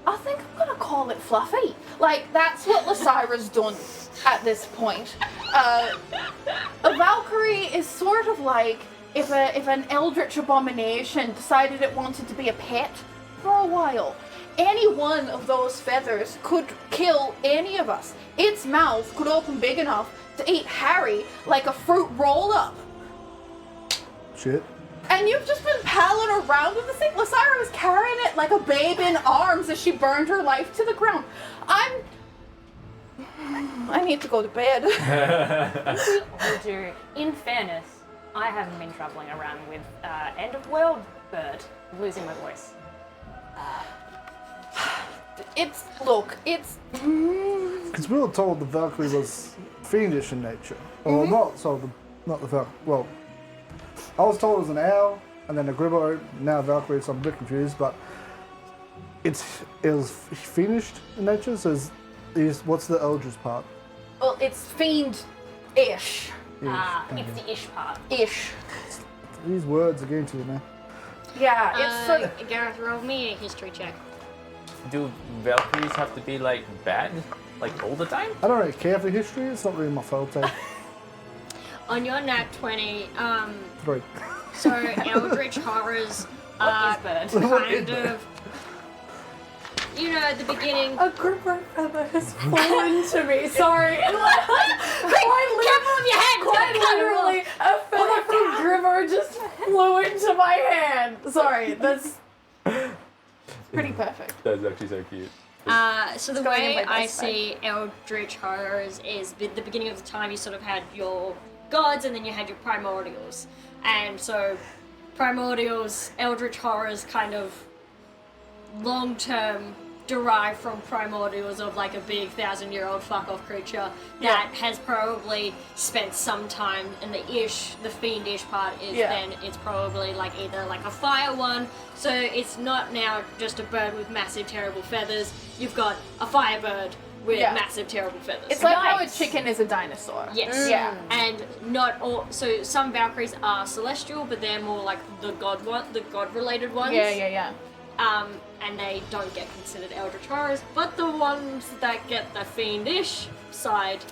I think I'm gonna call it Fluffy. Like, that's what Lysira's done at this point. A Valkyrie is sort of like if an eldritch abomination decided it wanted to be a pet for a while. Any one of those feathers could kill any of us. Its mouth could open big enough to eat Harry like a fruit roll-up. Shit. And you've just been palling around with this thing. Lysira was carrying it like a babe in arms as she burned her life to the ground. I need to go to bed. In fairness, I haven't been traveling around with end of world bird, losing my voice. Because we were told the Valkyrie was fiendish in nature. Or not told, not the Valkyrie. Well, I was told it was an owl, and then a Gribbo, now a Valkyrie, so I'm a bit confused, but it was fiendish in nature, so what's the Eldritch part? Well, it's fiend-ish. It's the ish part. Ish. These words are getting to you now. Yeah, it's so... Gareth, roll me a history check. Do Valkyries have to be like bad, like all the time? I don't really care for history, it's not really my forte. On your nat 20, 3. so Eldritch Horrors are Bird? kind of, you know, at the beginning. A gripper feather has fallen to me. Sorry. Careful with your hand! Quite literally, a feather from Grimmer just flew into my hand. Sorry, that's pretty perfect. That's actually so cute. So the going in way my I best see Eldritch Horrors is at the beginning of the time you sort of had your gods and then you had your primordials. And so primordials, Eldritch Horrors kind of long-term derived from primordials of like a big 1,000-year-old fuck-off creature that has probably spent some time in the fiendish part is then it's probably like either like a fire one, so it's not now just a bird with massive terrible feathers, you've got a firebird with massive terrible feathers. It's like how a chicken is a dinosaur. Yes. Yeah. And not all. So some Valkyries are celestial, but they're more like the god-related ones. Yeah. And they don't get considered Eldritch Horrors, but the ones that get the fiendish side,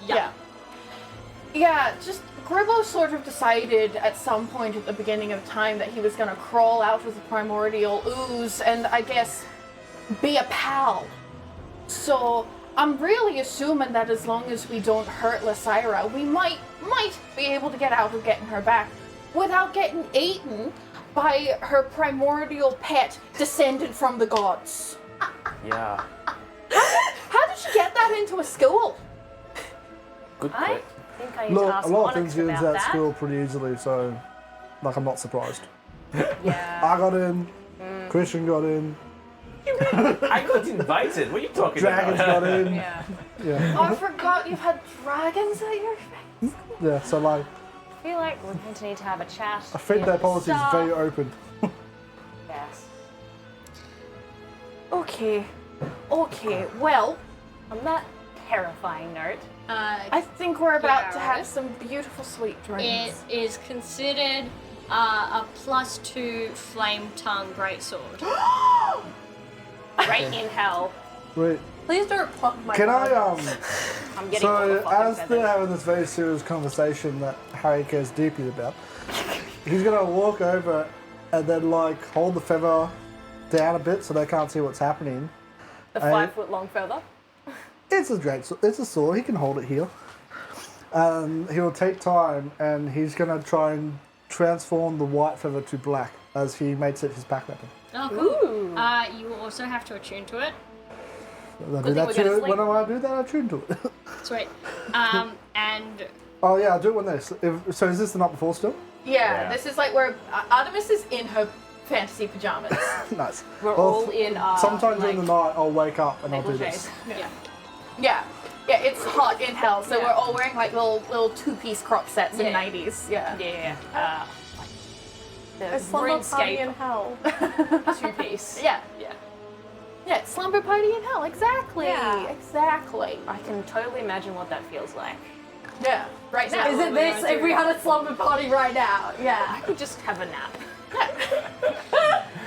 Yeah, just Gribbo sort of decided at some point at the beginning of time that he was going to crawl out of the primordial ooze and I guess be a pal. So I'm really assuming that as long as we don't hurt Lysira, we might be able to get out of getting her back without getting eaten by her primordial pet descended from the gods. Yeah. How did she get that into a school? Good I point. think I need to Look, ask a lot of Onyx things get about into that that. school pretty easily, so like I'm not surprised. Yeah. I got in, Christian got in, I got invited. What are you talking Dragons about? got in. Yeah. Yeah. Oh, I forgot you've had dragons at your face. Yeah, so like I feel like we're going to need to have a chat. I think their policy is very open. Yes. Okay, well, On that terrifying note, I think we're about to have Gareth. some beautiful sweet it dreams. is considered a +2 flame tongue greatsword. right in hell. Wait, Please don't pluck my can I I'm getting all the So fucking as feathers. they're having this very serious conversation that Harry cares deeply about, he's gonna walk over and then like hold the feather down a bit so they can't see what's happening. The 5-foot-long feather. It's a sword. He can hold it here. He'll take time and he's gonna try and transform the white feather to black as he makes it his pack weapon. Oh, cool. You will also have to attune to it. I do thing that we're gonna too. sleep. When I do that, I tune to it. Sweet. And Oh yeah, I'll do it when this. So is this the night before still? Yeah, this is like where Artemis is in her fantasy pajamas. Nice. We're Well, all in our Sometime during the night, I'll wake up and I'll do this. negligees. yeah. Yeah, it's hot in hell, so Yeah. we're all wearing like little two-piece crop sets and Yeah. 90s. Yeah. Yeah. A The slumber party in RuneScape hell. 2-piece. Yeah. Yeah. Yeah, it's slumber party in hell. Exactly. Yeah. Exactly. I can totally imagine what that feels like. Yeah. Right now. Is it this if we had a slumber party right now? Yeah. I could just have a nap.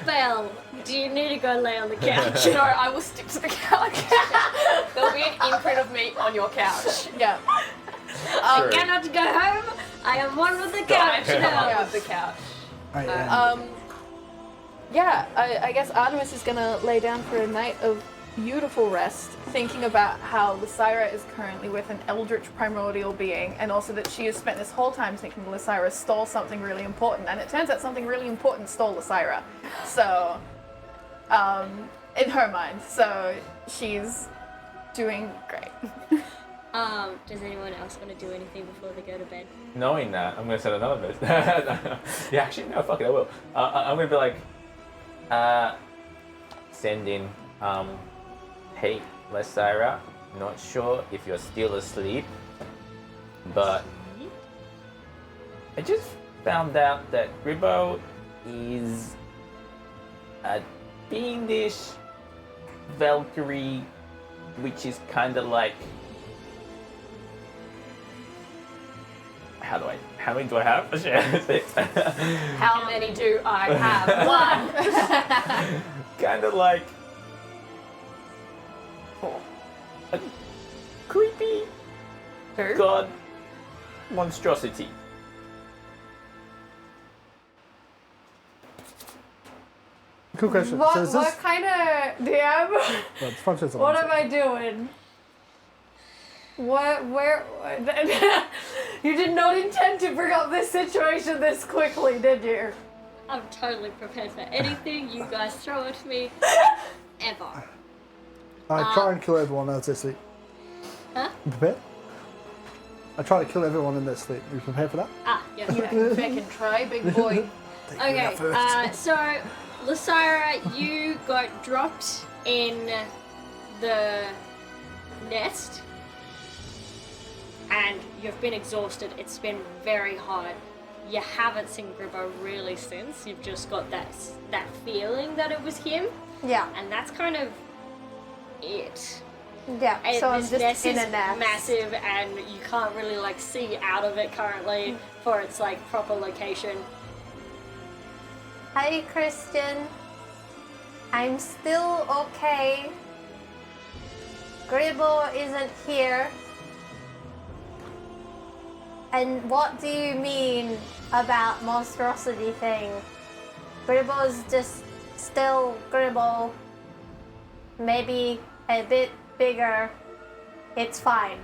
Belle, do you need to go lay on the couch? No, I will stick to the couch. There'll be an imprint of me on your couch. Yeah. I cannot go home. I am one with the couch I'm now. with the couch. I am. Yeah, I guess Artemis is gonna lay down for a night of beautiful rest, thinking about how Lysira is currently with an eldritch primordial being, and also that she has spent this whole time thinking Lysira stole something really important, and it turns out something really important stole Lysira. So, in her mind, so she's doing great. Does anyone else want to do anything before they go to bed? Knowing that, I'm gonna set another bit. Yeah, actually, no, fuck it, I will. I'm gonna be like, send in Hey, Lysira, not sure if you're still asleep, but I just found out that Gribbo is a fiendish Valkyrie, which is kind of like. How many do I have? How many do I have? One. Kind of like a creepy god monstrosity. Cool question. What, So is this? what kind of DM? Well, it's functions of What answer. am I doing? Where? You did not intend to bring up this situation this quickly, did you? I'm totally prepared for anything you guys throw at me. Ever. I try and kill everyone as they sleep. Huh? You prepared? I try to kill everyone in their sleep. Are you prepared for that? Ah, yes. Make and try, big boy. Okay, so Lysira, you got dropped in the nest and you've been exhausted. It's been very hard. You haven't seen Gribbo really since. You've just got that feeling that it was him, Yeah. and that's kind of it. Yeah. And So I'm this just nest in is a nest. massive, and you can't really like see out of it currently for its like proper location. Hi, Christian. I'm still okay. Gribble isn't here. And what do you mean about monstrosity thing? Gribble's just still Gribble. Maybe a bit bigger. It's fine.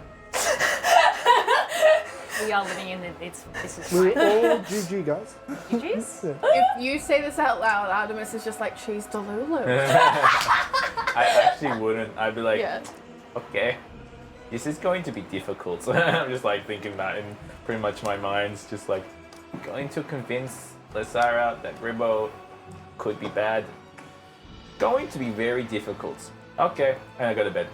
We are living in this is We're fine. all GG, guys. GG's? Yeah. If you say this out loud, Artemis is just like, cheese Delulu. I actually wouldn't. I'd be like, Yeah. okay, this is going to be difficult. I'm just like thinking that in pretty much my mind's just like going to convince Lysira that Gribbo could be bad. Going to be very difficult. Okay, and I go to bed.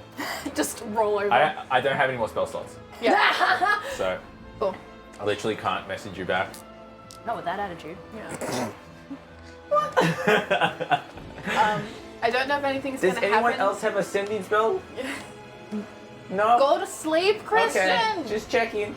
Just roll over. I don't have any more spell slots, Yeah. so Cool. I literally can't message you back. Not with that attitude. Yeah. I don't know if anything's Does gonna anyone happen. else have a sending spell? No? Go to sleep, Christian. Okay, just checking.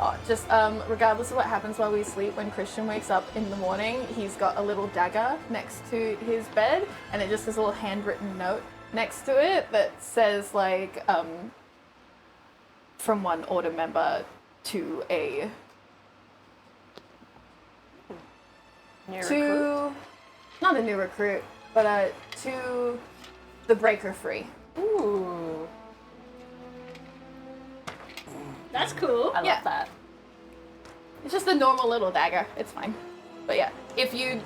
Oh, just regardless of what happens while we sleep, when Christian wakes up in the morning, he's got a little dagger next to his bed, and it just has a little handwritten note next to it that says like from one order member to a New to recruit. not a new recruit, but to the Breaker Free. Ooh. That's cool. I love Yeah. that. It's just a normal little dagger. It's fine. But yeah, if you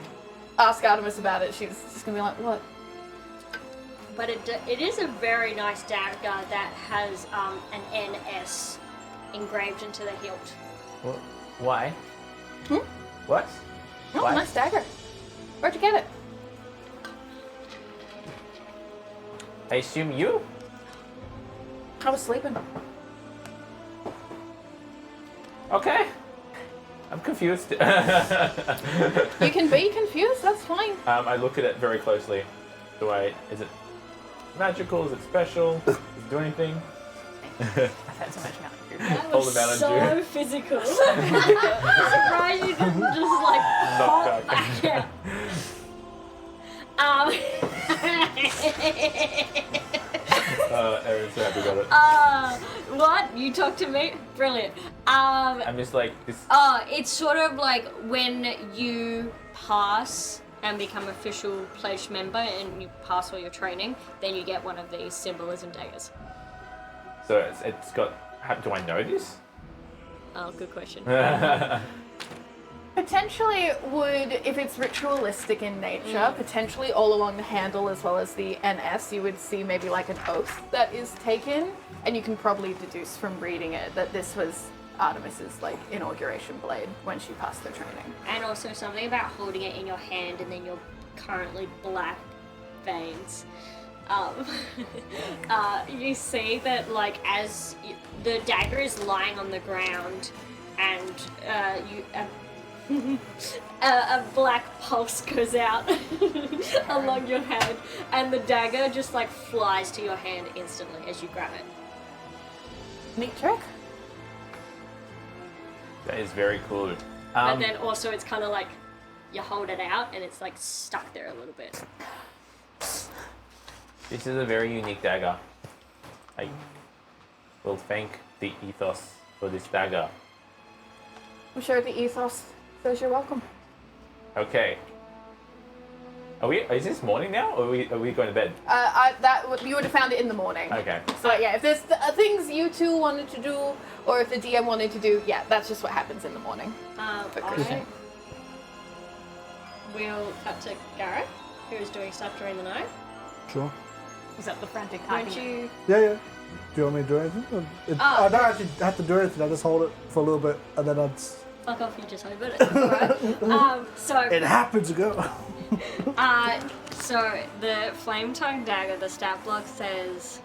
ask Artemis about it, she's just gonna be like, "What?" But it is a very nice dagger that has an NS engraved into the hilt. Why? Hmm? What? Oh, Why? nice dagger. Where'd you get it? I assume you? I was sleeping. Okay. I'm confused. You can be confused. That's fine. I look at it very closely. Is it magical? Is it special? Does it do anything? I've had so much Mountain Dew. That All was the Mountain so Dew. physical. I'm surprised you didn't just like Knock pop back. back out. Erin's so happy about it. What? You talk to me? Brilliant. I'm just like this. It's sort of like when you pass and become official pledged member and you pass all your training, then you get one of these symbolism daggers. So it's got. Do I know this? Oh, good question. Potentially would, if it's ritualistic in nature, potentially all along the handle as well as the NS, you would see maybe like an oath that is taken, and you can probably deduce from reading it that this was Artemis's like inauguration blade when she passed the training. And also something about holding it in your hand and then you're currently black veins. You see that, like, as the dagger is lying on the ground, and a black pulse goes out along your head, and the dagger just like flies to your hand instantly as you grab it. Neat trick. That is very cool. But then also it's kind of like you hold it out and it's like stuck there a little bit. This is a very unique dagger. I will thank the ethos for this dagger. I'm sure the ethos says you're welcome. Okay. Is this morning now, or are we going to bed? You would have found it in the morning. Okay. So yeah, if there's things you two wanted to do, or if the DM wanted to do, yeah, that's just what happens in the morning. I will cut to Gareth, who is doing stuff during the night. Sure. Is that the frantic Won't typing? you? Yeah, yeah. Do you want me to do anything? I don't actually have to do anything. I just hold it for a little bit and then I'd. Fuck off! You just open it. Alright. So. It happens to go. So the flame tongue dagger, the stat block says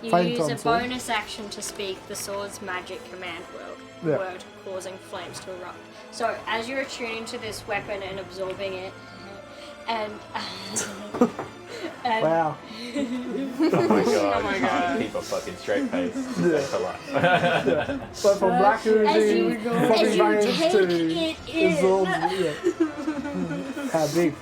you Flame use tongue a sword. bonus action to speak the sword's magic command Yeah. word, causing flames to erupt. So as you're attuning to this weapon and absorbing it, and Wow. Oh my god. You can't keep a fucking straight face. That's a lot. So from black oozing, as flopping you veins take to it in. absorb. Yeah. How deep?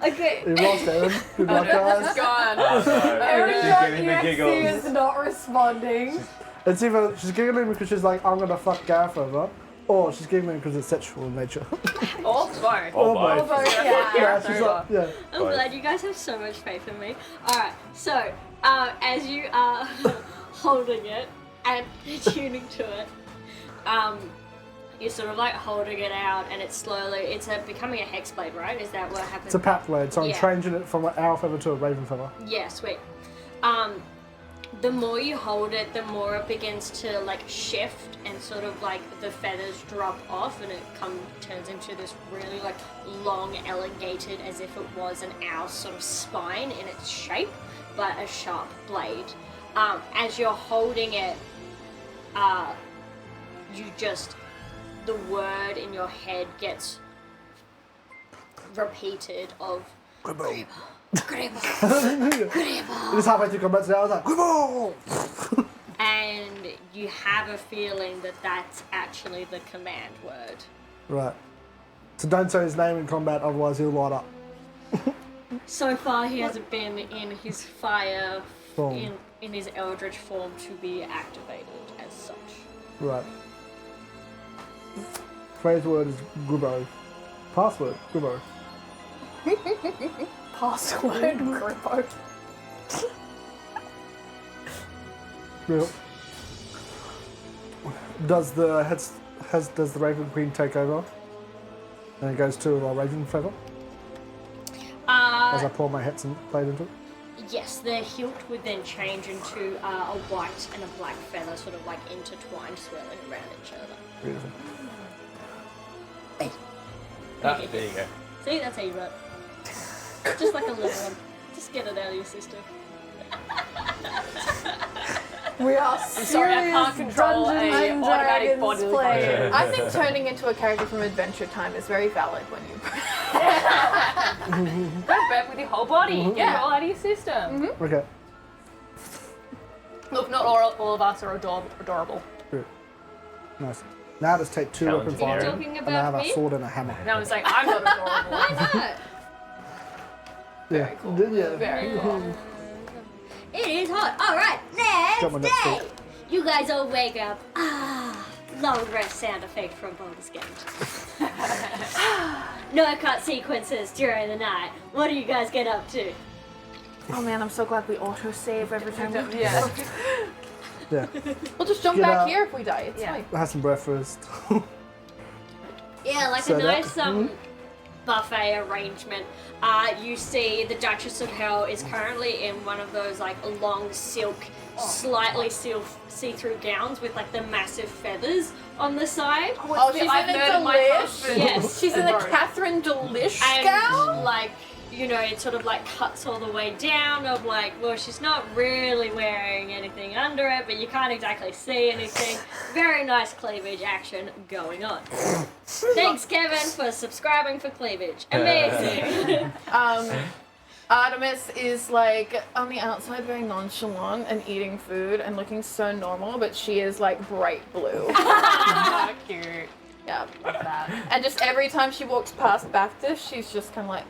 Okay. You lost Aaron. Good luck, guys. Gone. Oh no. She's getting the giggles. not responding. It's either she's giggling because she's like, I'm gonna fuck Gareth over, or she's giggling because it's sexual in nature. Or both. Oh both. boy. Yeah, she's like, yeah. I'm Right. glad you guys have so much faith in me. Alright, so as you are holding it and tuning to it, you're sort of like holding it out and it's becoming a hex blade, right? Is that what happens? It's a pack blade, so I'm Yeah. changing it from an owl feather to a raven feather. Yeah, sweet. The more you hold it, the more it begins to like shift and sort of like the feathers drop off and it turns into this really like long, elongated, as if it was an owl's sort of spine in its shape, but a sharp blade. As you're holding it, the word in your head gets repeated of Gribble. Gribble. This halfway through combat today, I was like, Gribble! And you have a feeling that that's actually the command word. Right. So don't say his name in combat, otherwise he'll light up. So far, he hasn't been in his fire, Form. in his eldritch form to be activated as such. Right. Phrase word is Gribbo. Password, Gribbo. Password Grippo. Real. Does the Raven Queen take over? And it goes to a Raven feather as I pour my hats and blade into it. Yes, the hilt would then change into a white and a black feather, sort of like intertwined, swirling around each other. Beautiful. Ah, there you go. See, that's how you run. Just like a little one. Just get it out of your system. We are Sorry, I can't serious control Dungeons a and automatic Dragons bodily players. I think turning into a character from Adventure Time is very valid when you. Go back with your whole body. Get it all out of your system. Okay. Look, not all of us are adorable. Good. Nice. Now just take two Challenging weapon fire area. Talking and I have about a me? sword and a hammer. Now I'm saying I'm not adorable. Why not? Yeah. cool. Yeah. Very cool. It is hot. Alright, Got my next next day. feet. You guys all wake up. Long rest sound effect from Baldur's Gate. No cut sequences during the night. What do you guys get up to? Oh man, I'm so glad we auto save every time. Yeah. Yeah. We'll just jump Get back out. here if we die. It's Yeah. fine. Have some breakfast. Yeah, like So a that- nice buffet arrangement. You see the Duchess of Hell is currently in one of those like long silk, slightly see-through gowns with like the massive feathers on the side. Oh, she's in I've a murdered my delish. husband. Yes. She's in a Robe. Catherine Delish And gown. like, you know, it sort of like cuts all the way down of like, well, she's not really wearing anything under it, but you can't exactly see anything. Very nice cleavage action going on. Thanks, Kevin, for subscribing for cleavage. Amazing. Artemis is like on the outside very nonchalant and eating food and looking so normal, but she is like bright blue. Ah, cute. Yeah. Love that. And just every time she walks past Baptist, she's just kind of like,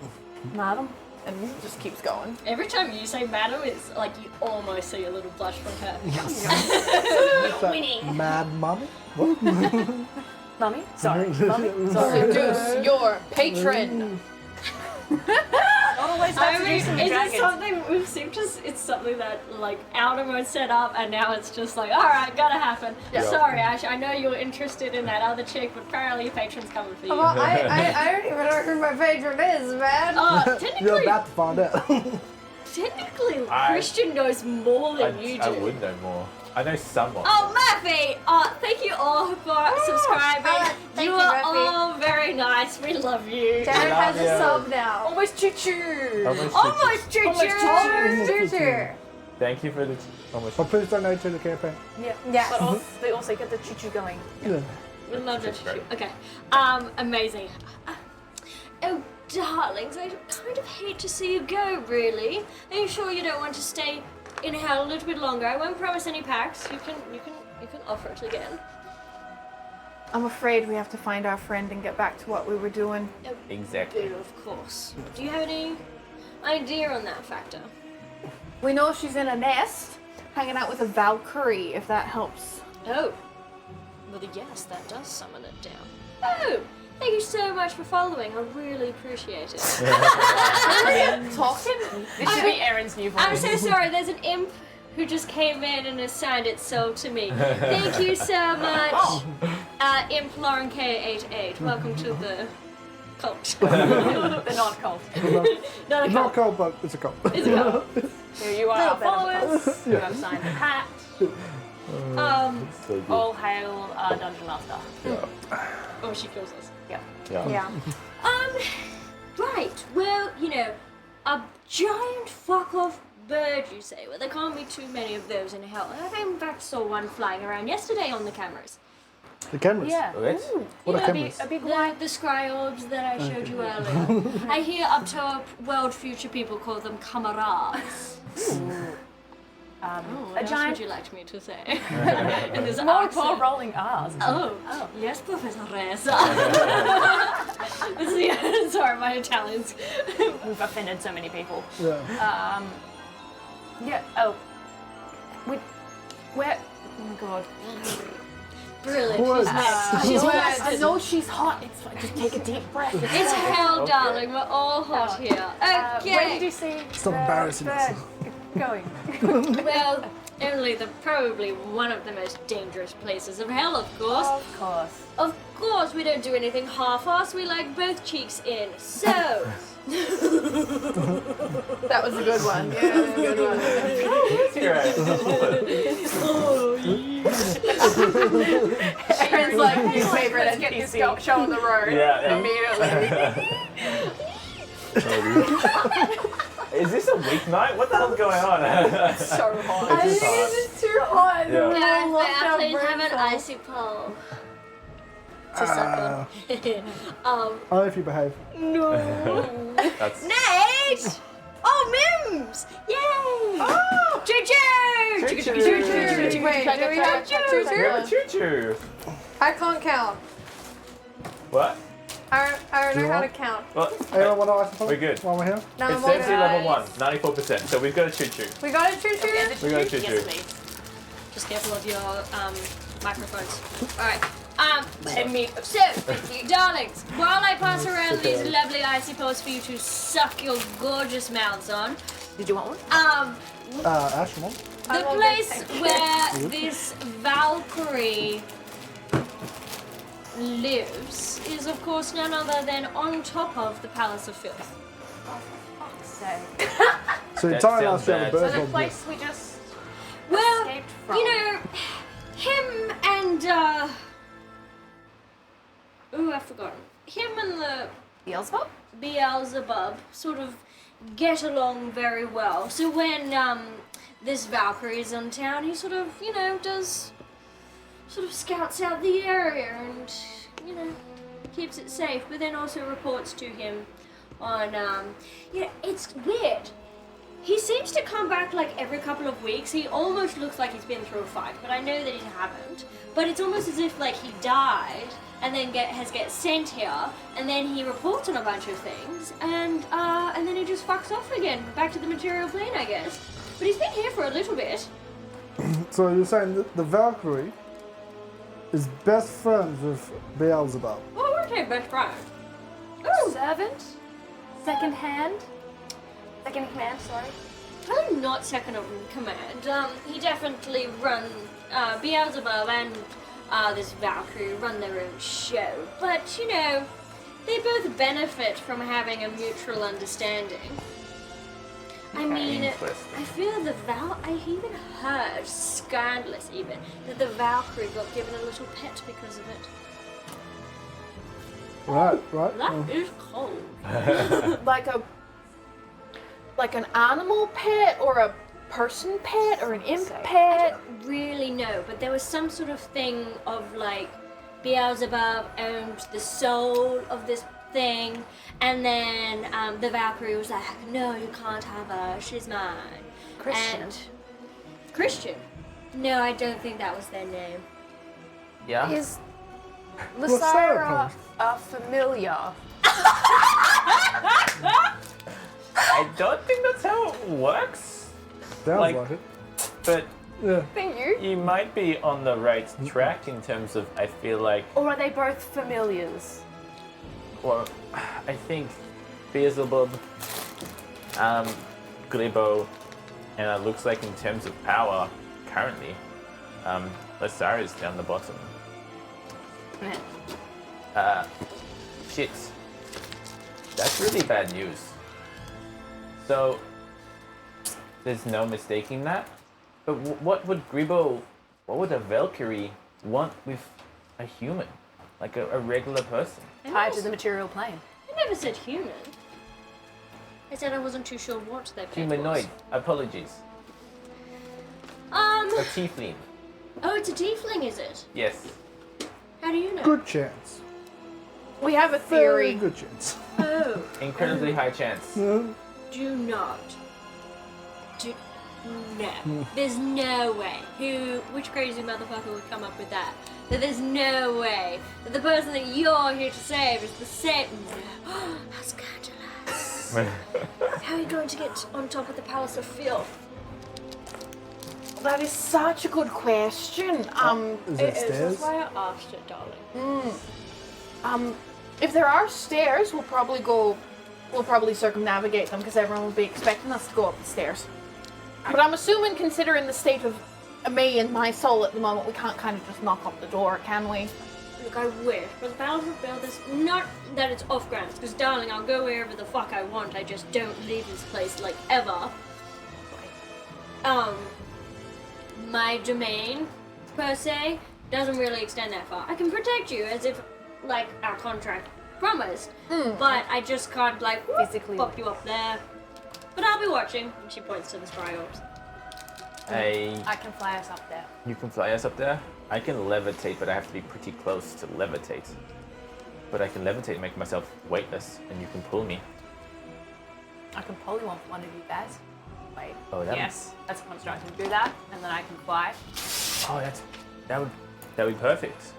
madam, and just keeps going. Every time you say madam, it's like you almost see a little blush from her. Winning. Mad Mummy? What? Mummy? Sorry. Mummy? Sorry. Seduce your patron. Not always I about mean, seducing the is it dragons. something we've seen? Just it's something that like Aldermo set up, and now it's just like, all right, gotta happen. Yeah. Sorry, Ash. I know you're interested in that other chick, but apparently your patron's coming for you. Well, I don't even know who my patron is, man. You're Technically, about to find out. Christian knows more than you do. I would know more. I know somewhat. Oh, Murphy! Thank you all for subscribing. thank You you, are Murphy. all very nice. We love you. Jared has love a you. sub now. Almost choo-choo. Almost choo Almost choo-choo. Thank you for the almost. But please donate to the campaign. Yeah. Yes. But also, they also get the choo-choo going. Yeah. We love that Great. choo. Okay. Amazing. Oh, darlings, I kind of hate to see you go, really. Are you sure you don't want to stay in hell a little bit longer? I won't promise any packs. You can offer it again. I'm afraid we have to find our friend and get back to what we were doing. Exactly. Of course. Do you have any idea on that factor? We know she's in a nest, hanging out with a Valkyrie, if that helps. Oh. Well, yes, that does summon it down. Oh! Thank you so much for following. I really appreciate it. Talking? This should be Erin's new voice. I'm so sorry. There's an imp who just came in and assigned its soul to me. Thank you so much, Imp Lauren K88. Welcome to the cult. The non-cult. Not a It's not cult. cold, but it's a cold. It's a cult. Here you are, our followers. You have signed the pact. So good. All hail Dungeon Master. Oh, she kills us. Yeah. Right. Well, you know, a giant fuck-off bird, you say? Well, there can't be too many of those in hell. I in fact saw one flying around yesterday on the cameras. The cameras. Yeah. What? What Yeah, are cameras? A big white. The scry-orbs that I showed you earlier. I hear up top world future people call them comrades. What a else giant. would you like me to say? And there's More accent. rolling R's. Oh, yes, Professor Reza. Sorry, my Italian's. We've offended so many people. Yeah. Yeah. Oh. Where? Oh my god. Brilliant. What? She's next. She's I next. know she's hot. It's fine. Just take a deep breath. It's hell, darling. We're all hot here. Okay. Where did you see? Stop embarrassing bird us. going? Well, only probably one of the most dangerous places of hell, of course. Of course. Of course, we don't do anything half-assed. We like both cheeks in. So, That was a good one. Yeah, that was a good one. You're right. Erin's like new favorite Let's get NPC. this Show on the road. Yeah. Immediately. Is this a weeknight? What the hell's going on? So hot. I It's think hot. it's just too hot. Yeah. We're guys, all may locked I out please have an brain icy pole to suck on? Only if you behave. No. That's Nate! Oh, Mims! Yay! Oh! Choo-choo! Choo-choo. Wait, do we have we have a choo-choo. I can't count. What? I don't Do you know how to want? count. What? Anyone want to ice support? We're good. While we're here? No, It's I'm all CMC good. level 1, 94%. So we've got a choo-choo. We got a choo-choo? We got a choo-choo. Yes, please. Just careful of your microphones. Alright. And me. So, darlings, while I pass around these lovely icy poles for you to suck your gorgeous mouths on, Did you want one? Ash, you want? the place where this Valkyrie lives is, of course, none other than on top of the Palace of Filth. Fuck's sake. So you're That telling sounds us you have a bad. So bird the on place we just Well, escaped from. you know, him and, ooh, I've forgotten. Him and the Beelzebub? Beelzebub sort of get along very well. So when this Valkyrie is in town, he sort of, you know, scouts out the area and, you know, keeps it safe, but then also reports to him on, you know, it's weird. He seems to come back like every couple of weeks. He almost looks like he's been through a fight, but I know that he haven't. But it's almost as if like he died and then get sent here, and then he reports on a bunch of things, and then he just fucks off again, back to the material plane, I guess. But he's been here for a little bit. So you're saying that the Valkyrie is best friends with Beelzebub. Oh, okay, best friend. Ooh, Servant? Second hand? Second command, sorry. probably not second in command. He definitely run Beelzebub and this Valkyrie run their own show. But you know, they both benefit from having a mutual understanding. I mean, Interesting. I feel I even heard, scandalous even, that the Valkyrie got given a little pet because of it. Right. That is cold. Like an animal pet or a person pet or an imp I pet? don't really know, but there was some sort of thing of like Beelzebub owned the soul of this thing, and then the Valkyrie was like, no, you can't have her, she's mine. Christian. And Christian? No, I don't think that was their name. Yeah. Is What's that Lysara a familiar? I don't think that's how it works. Sounds Like- like it. But Yeah. Thank you. you might be on the right track in terms of, I feel like, Or are they both familiars? well, I think Beelzebub, Glibbo, and it looks like in terms of power, currently, Lysara's down the bottom. Shit. That's really bad news. So, there's no mistaking that. But what would a Valkyrie want with a human? Like a regular person? Tied to the material plane. I never said human. I said I wasn't too sure what their pet Humanoid. was. Apologies. A tiefling. Oh, it's a tiefling, is it? Yes. How do you know? Good chance. We have a Very theory. good chance. Oh, Incredibly high chance. No. do not. No. There's no way. Which crazy motherfucker would come up with that? That there's no way that the person that you're here to save is the same. No. How scandalous. How are you going to get on top of the Palace of Filth? That is such a good question. Is there stairs? That's why I asked it, darling. If there are stairs, we'll probably circumnavigate them because everyone will be expecting us to go up the stairs. But I'm assuming, considering the state of me and my soul at the moment, we can't kind of just knock up the door, can we? Look, I wish, but the Palace of Filth is not that it's off grounds, because darling, I'll go wherever the fuck I want. I just don't leave this place like ever. My domain, per se, doesn't really extend that far. I can protect you as if, like, our contract promised, but I just can't, like, Physically. pop you up there. But I'll be watching. And she points to the spy orbs. I can fly us up there. You can fly us up there. I can levitate, but I have to be pretty close to levitate. But I can levitate and make myself weightless, and you can pull me. I can pull you off one of you guys. Wait. Oh, that Yes, that's a construct. I can do that, and then I can fly. Oh, that would be perfect.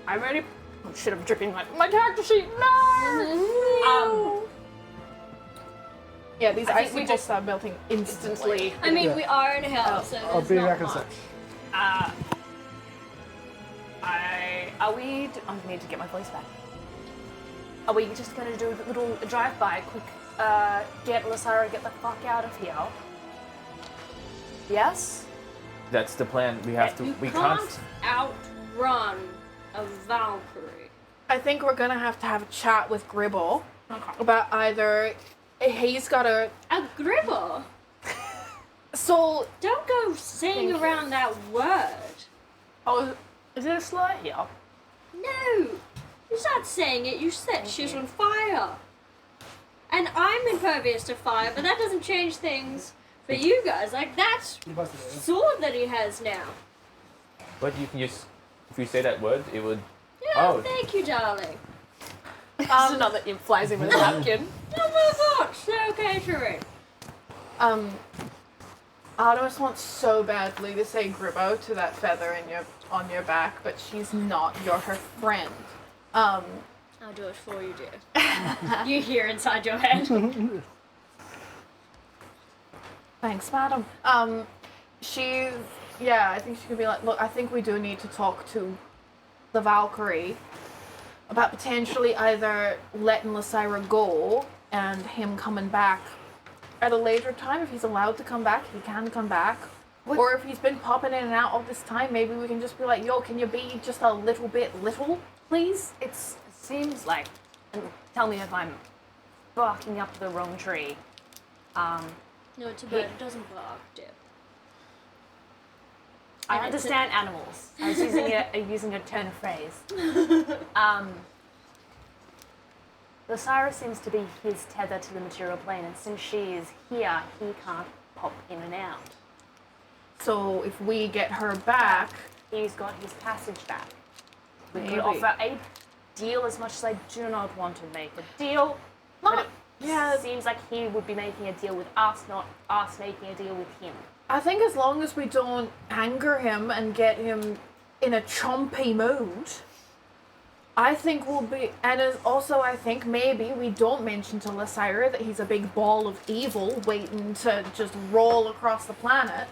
I'm ready. Oh, shit, I'm dripping my character sheet. No! Yeah, these I think ice we will just start melting instantly. Instantly. I mean, Yeah. we are in hell, so I'll there's be not back in a much. sec. Are we? I need to get my voice back. Are we just gonna do a little drive-by, quick, get Lysara, get the fuck out of here? Yes? That's the plan. We have to. You We can't can't. outrun a Valkyrie? I think we're gonna have to have a chat with Gribble about either he's got a A gribble? so Don't go saying around that word. Oh, is it a slur here? No! You start saying it, you set shit on fire. And I'm impervious to fire, but that doesn't change things for you guys. Like, that's sword that he has now. But you can just, if you say that word, it would. Yeah, Oh. thank you, darling. There's another imp flies in with a napkin. Oh my god, so catering. Artemis wants so badly to say Gribbo to that feather on your back, but she's not. You're her friend. I'll do it for you, dear. You hear inside your head. Thanks, madam. I think she could be like, look, I think we do need to talk to the Valkyrie about potentially either letting Lysira go and him coming back at a later time. If he's allowed to come back, he can come back. Or if he's been popping in and out all this time, maybe we can just be like, yo, can you be just a little bit little, please? It seems like, and tell me if I'm barking up the wrong tree. No, it's a bird. It doesn't bark, dear. I And it's understand animals. I was using a turn of phrase. Lysira seems to be his tether to the material plane, and since she is here, he can't pop in and out. So if we get her back, He's got his passage back. We Maybe. could offer a deal, as much as I do not want to make a deal. Not- But it seems like he would be making a deal with us, not us making a deal with him. I think as long as we don't anger him and get him in a chompy mood, I think we'll be. And also, I think maybe we don't mention to Lysira that he's a big ball of evil waiting to just roll across the planet.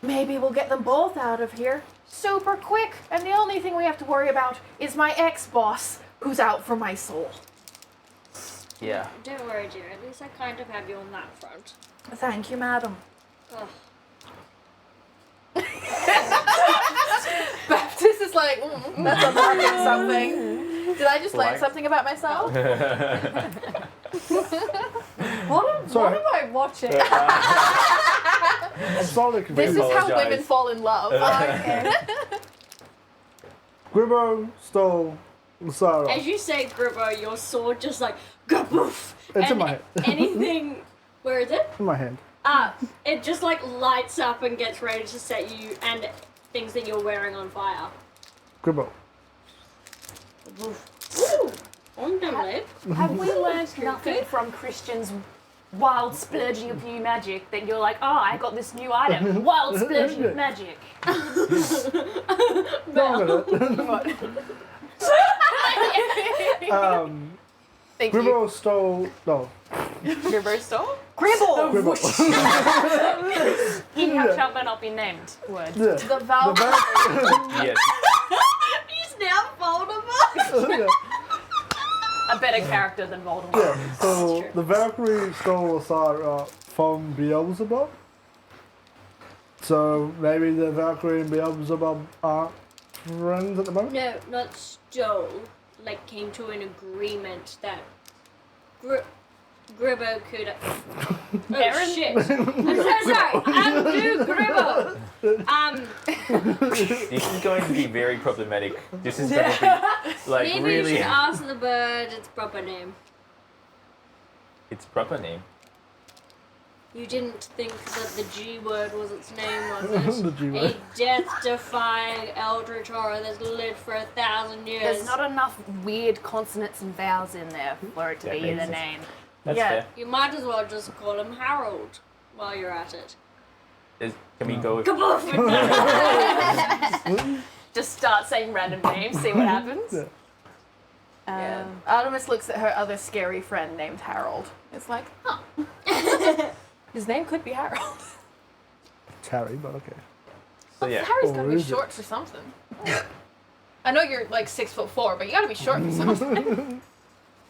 Maybe we'll get them both out of here super quick, and the only thing we have to worry about is my ex-boss, who's out for my soul. Yeah. Don't worry, dear. At least I kind of have you on that front. Thank you, madam. Ugh. Baptist is like, that's unlocking something. Did I just learn Like- something about myself? What am I watching? I'm sorry, This is how apologize. women fall in love. Okay. Gribbo stole Lysira. As you say, Gribbo, your sword just like gaboof. It's in and my head. anything. Where is it? In my hand. It just like lights up and gets ready to set you and things that you're wearing on fire. Gribbo. Ooh, on them lip. Have we learned nothing from Christian's wild splurging of new magic that you're like, oh, I got this new item, wild splurging of magic? No, I'm Thank you. Gribbo stole. No. Gribbo stole? Gribbo. He shall not be named. Word. Yeah. The Valkyrie. Yes. He's now Voldemort. Yeah. A better character than Voldemort. Yeah. So the Valkyrie stole Lysira from Beelzebub. So maybe the Valkyrie and Beelzebub aren't friends at the moment. No, not stole. Like came to an agreement that Gribbo could. Oh Aaron? shit! I'm so sorry. Undo Gribbo. This is going to be very problematic. This is going to be like Maybe you really. should ask the bird its proper name. Its proper name. You didn't think that the G word was its name, was it? The G word. A death-defying eldritch horror that's lived for 1,000 years. There's not enough weird consonants and vowels in there for it to That be makes the sense. name. That's Yeah. fair. You might as well just call him Harold while you're at it. Can we go with Kaboof! Just start saying random names, see what happens. Yeah. Yeah. Artemis looks at her other scary friend named Harold. It's like, huh. His name could be Harold. It's Harry, but okay. So yeah. Harry's Or gotta be is it? short for something. I know you're like 6'4", but you gotta be short for something.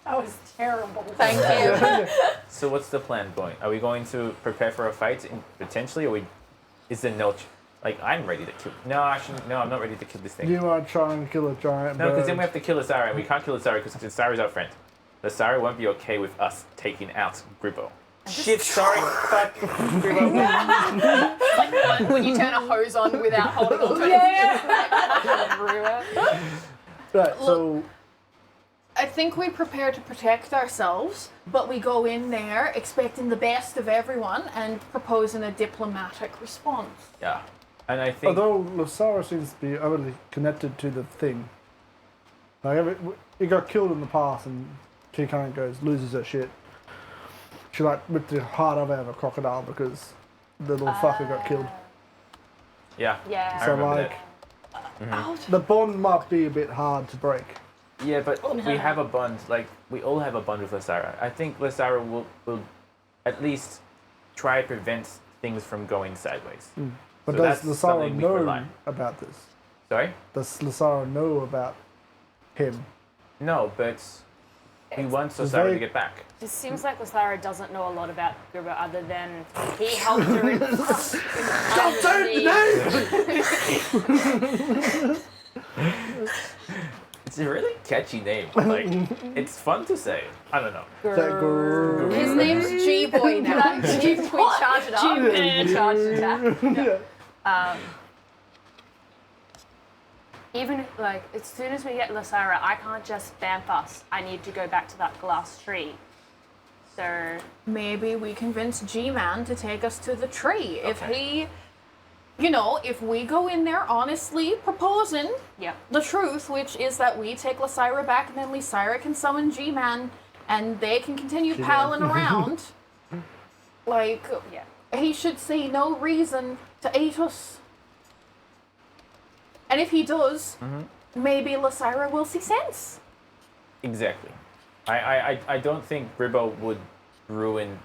That was terrible. Thank you. So what's the plan going? Are we going to prepare for a fight potentially, or is there no Like, I'm ready to kill. No, actually, no, I'm not ready to kill this thing. Do you want to try and kill a giant No, bird? because then we have to kill Lasara, and we can't kill Lasara because Lasara's our friend. Lasara won't be okay with us taking out Gribbo. Shit, sorry, fuck, Gribbo. Like when you turn a hose on without holding on to it. Everywhere. Right, so I think we prepare to protect ourselves, but we go in there expecting the best of everyone and proposing a diplomatic response. Yeah, and I think although Lasara seems to be overly connected to the thing, like he got killed in the past, and she kind of loses her shit. She like ripped the heart out of a crocodile because the little fucker got killed. yeah, Yeah. I So remember like, that. the bond might be a bit hard to break. Yeah, but we have a bond. Like we all have a bond with Lasara. I think Lasara will at least try to prevent things from going sideways. But So does that's Lasara something we know rely. about this? Sorry? Does Lasara know about him? No, but he wants It's Lasara very- to get back. It seems like Lasara doesn't know a lot about Gribbo other than he helped her in. Stop saying the name! It's a really catchy name. Like it's fun to say. I don't know. His name's G-Boy now. We charge it up. We charge it up. Even like as soon as we get Lasara, I can't just bamf us. I need to go back to that glass tree. So Maybe we convince G-Man to take us to the tree. If Okay. if we go in there honestly proposing yeah. the truth, which is that we take Lysira back and then Lysira can summon G-Man and they can continue palling around, like, Yeah. he should see no reason to eat us. And if he does, maybe Lysira will see sense. Exactly. I don't think Gribbo would ruin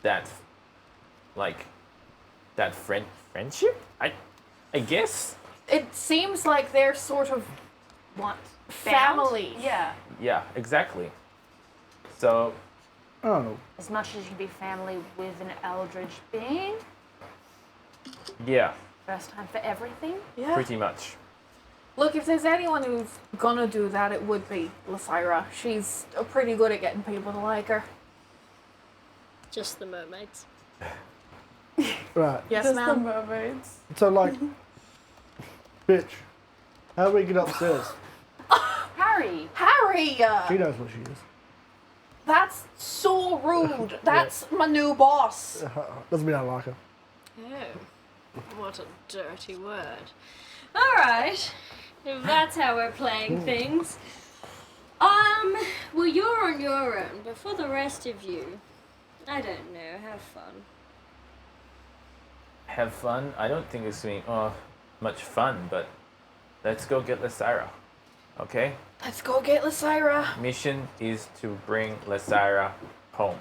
that that friendship? I guess? It seems like they're sort of Want family. Yeah. Yeah, exactly. So I don't know. As much as you can be family with an eldritch being. yeah, First time for everything. Yeah. pretty much. Look, if there's anyone who's gonna do that, it would be Lysira. She's pretty good at getting people to like her. Just the mermaids. Right. Yes, ma'am. mermaids. So like, bitch, how do we get upstairs? Harry. Harry! She knows what she is. That's so rude. That's my new boss. Doesn't mean I like her. Oh, what a dirty word. Alright, if that's how we're playing things. Well, you're on your own, but for the rest of you, I don't know, have fun. Have fun? I don't think it's going much fun, but let's go get Lasira. Okay? Let's go get Lysira. Mission is to bring Lasira home.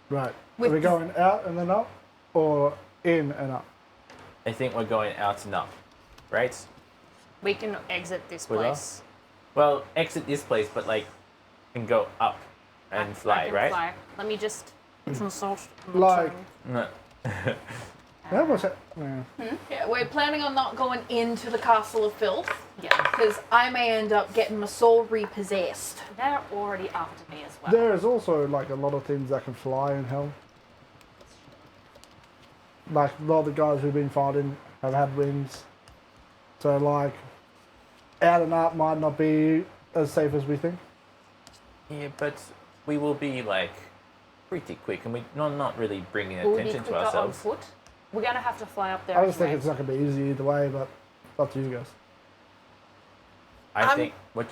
Right. With Are we going out and then up, or in and up? I think we're going out and up, right? We can exit this We will? place. Well, exit this place, but like, and go up and I fly, can right? fly. Let me just consult. Like- No. That was it. Yeah. Yeah, we're planning on not going into the Castle of Filth, Yeah. because I may end up getting my soul repossessed. They're already after me as well. There is also like a lot of things that can fly in hell. Like a lot of the guys who've been fighting have had wings. So like, out and up might not be as safe as we think. Yeah, but we will be like pretty quick, and we're not really bringing Will we be attention to quicker on ourselves. foot? We're gonna have to fly up there. I just think anyway. it's not going to be easy either way, but up to you guys. I I'm- think what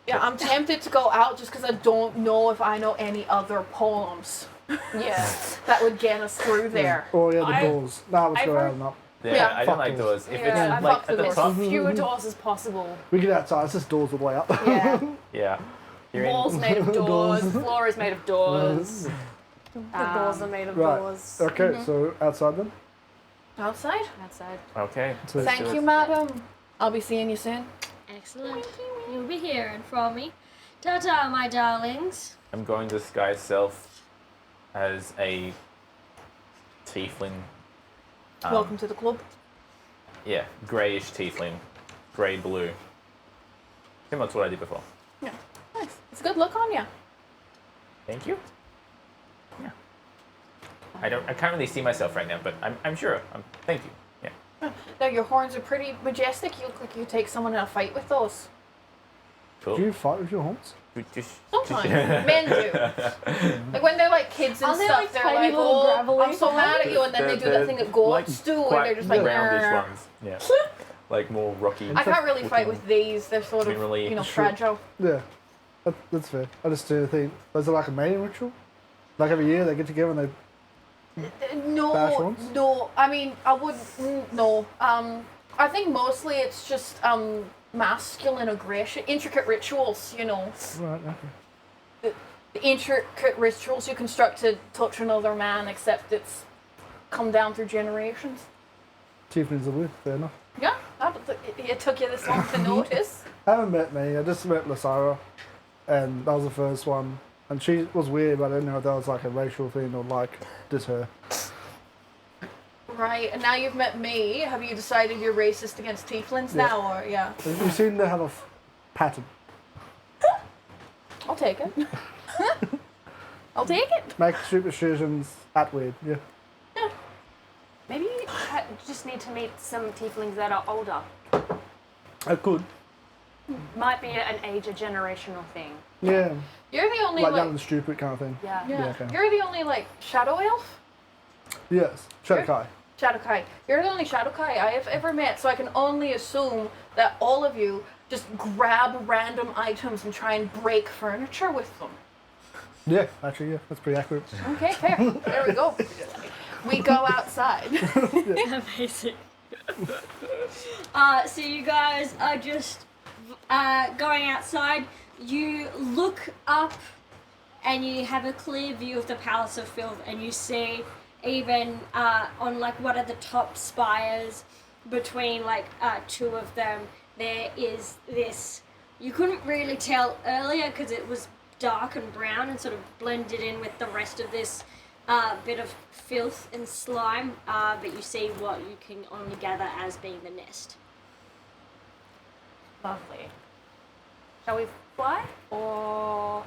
Yeah, I'm tempted to go out just because I don't know if I know any other poems Yeah. that would get us through there. Oh yeah, the I- doors. Nah, let's go I've out and up. yeah, Yeah, I don't fuck like doors. those. If Yeah, it's I like fuck at the with top, As fewer doors as possible. We get outside. It's just doors all the way up. Yeah. yeah. You're in, Walls made of doors. Doors. Floor is made of doors. The doors are made of Right. doors. Okay, so outside then. Outside? Outside. okay. So let's Thank do you, it. madam. I'll be seeing you soon. Excellent. You'll be hearing from me. Ta-ta, my darlings. I'm going to disguise self as a tiefling. Welcome to the club. yeah, greyish tiefling, grey blue. Similar to what I did before. Yeah. Nice. It's a good look on you. Thank you. Yeah. I can't really see myself right now, but I'm sure. Thank you. Yeah. No, your horns are pretty majestic. You look like you take someone in a fight with those. Cool. Do you fight with your horns? Sometimes men do. Like when they're like kids and Aren't they, stuff, like, they're tiny like, little "Oh, gravelly I'm so mad at you," and then they do that thing that goats do, and they're just like, roundish "Grr." ones. Yeah. Like more rocky. I can't really fight with these. They're sort of, Generally- you know, Sure. fragile. Yeah, that's fair. I just do think, is it like a mating ritual? Like every year they get together and they. Bash No, ones? no. I mean, I wouldn't. No. I think mostly it's just masculine aggression, intricate rituals. You know, Right, okay. the intricate rituals you construct to touch another man, except it's come down through generations. Tieflings are weird, fair enough. Yeah, it took you this long to notice. I haven't met me, I just met Lysara, and that was the first one. And she was weird, but I didn't know if that was like a racial thing or like just her. Right, and now you've met me. Have you decided you're racist against tieflings now, or yeah? You seem to have a pattern. I'll take it. I'll take it. Make superstitions, act weird, yeah. Maybe you just need to meet some tieflings that are older. I could. Might be an age, a generational thing. Yeah, You're the only like like, young and stupid kind of thing. Yeah. yeah. Yeah, okay. You're the only like shadow elf. Yes, Shadowkai. Shadowkai. You're the only Shadowkai I have ever met, so I can only assume that all of you just grab random items and try and break furniture with them. Yeah, actually, yeah, that's pretty accurate. Okay, fair. There we go. We go outside. Amazing. So you guys are just going outside. You look up and you have a clear view of the Palace of Filth, and you see even on like one of the top spires between like two of them, there is this, you couldn't really tell earlier because it was dark and brown and sort of blended in with the rest of this bit of filth and slime, but you see what you can only gather as being the nest. Lovely. Shall we fly? Or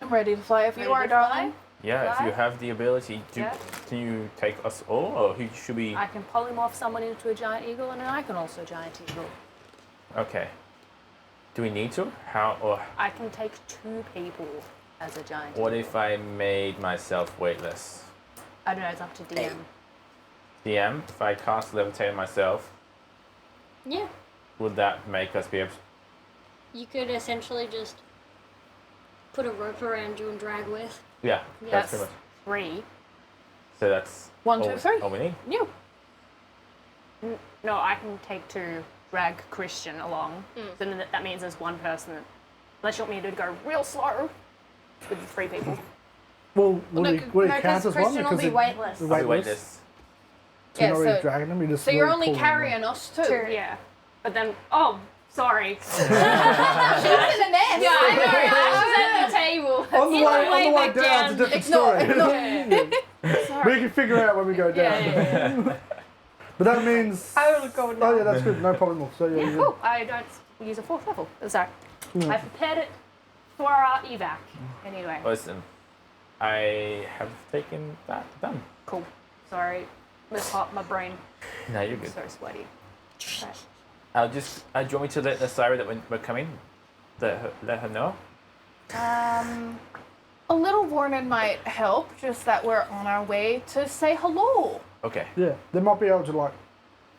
I'm ready to fly if you Ready are, to fly? darling. Yeah, if you Right? have the ability, Yeah. can you take us all, or who should we? I can polymorph someone into a giant eagle, and then I can also giant eagle. Okay. Do we need to? How or I can take 2 people as a giant what eagle. if I made myself weightless? I don't know, it's up to DM. DM, if I cast levitate on myself, Yeah, would that make us be able? you could essentially just put a rope around you and drag with. Yeah, that's That's pretty much. 3. So that's 1, all, 2, 3. all we need. You. No, I can take 2, drag Christian along. So then that means there's 1 person. Unless you want me to go real slow with the 3 people. Well, would No, he count because as one? Christian will be it- weightless. the I'll be weightless. weightless. So you're Yeah, not really so- dragging them, you just So you're really only pulling them carrying us too. Yeah. But then, oh, sorry. She was in the nest. Yeah, I know. I was at the table. On the Either way, way on the way back down, it's a down. different story. We can figure out when we go down. Yeah. But that means. I will go now. Oh yeah, that's good. No problem. So yeah, Yeah, cool. I don't use a 4th level. Sorry. I prepared it for our evac. Anyway, Listen, I have taken that done. cool. Sorry. This hot, my brain. No, you're good. So sweaty. Right. I'll just. Do you want me to let Nasira that we're coming? Let her know. A little warning might help, just that we're on our way to say hello. Okay. yeah, they might be able to like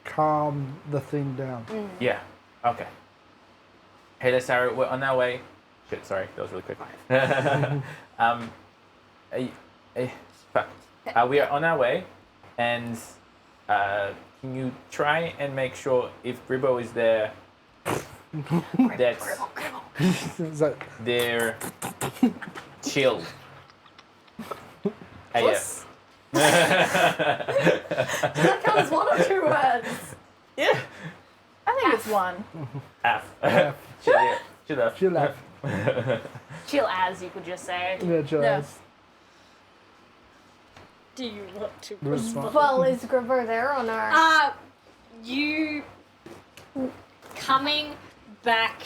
calm the thing down. Yeah. Okay. Hey, Nasira, we're on our way. Shit, sorry, that was really quick. Fuck. We are on our way, and can you try and make sure if Gribbo is there, that Is that they're chill. Puss? Does that count as 1 or 2 words? Yeah. I think it's 1. F. Chill. Yeah. Chill out. chill out? Chill as, you could just say. Yeah, chill Yeah. out. Do you want to The response. Well, is Gribber there on our? you coming back.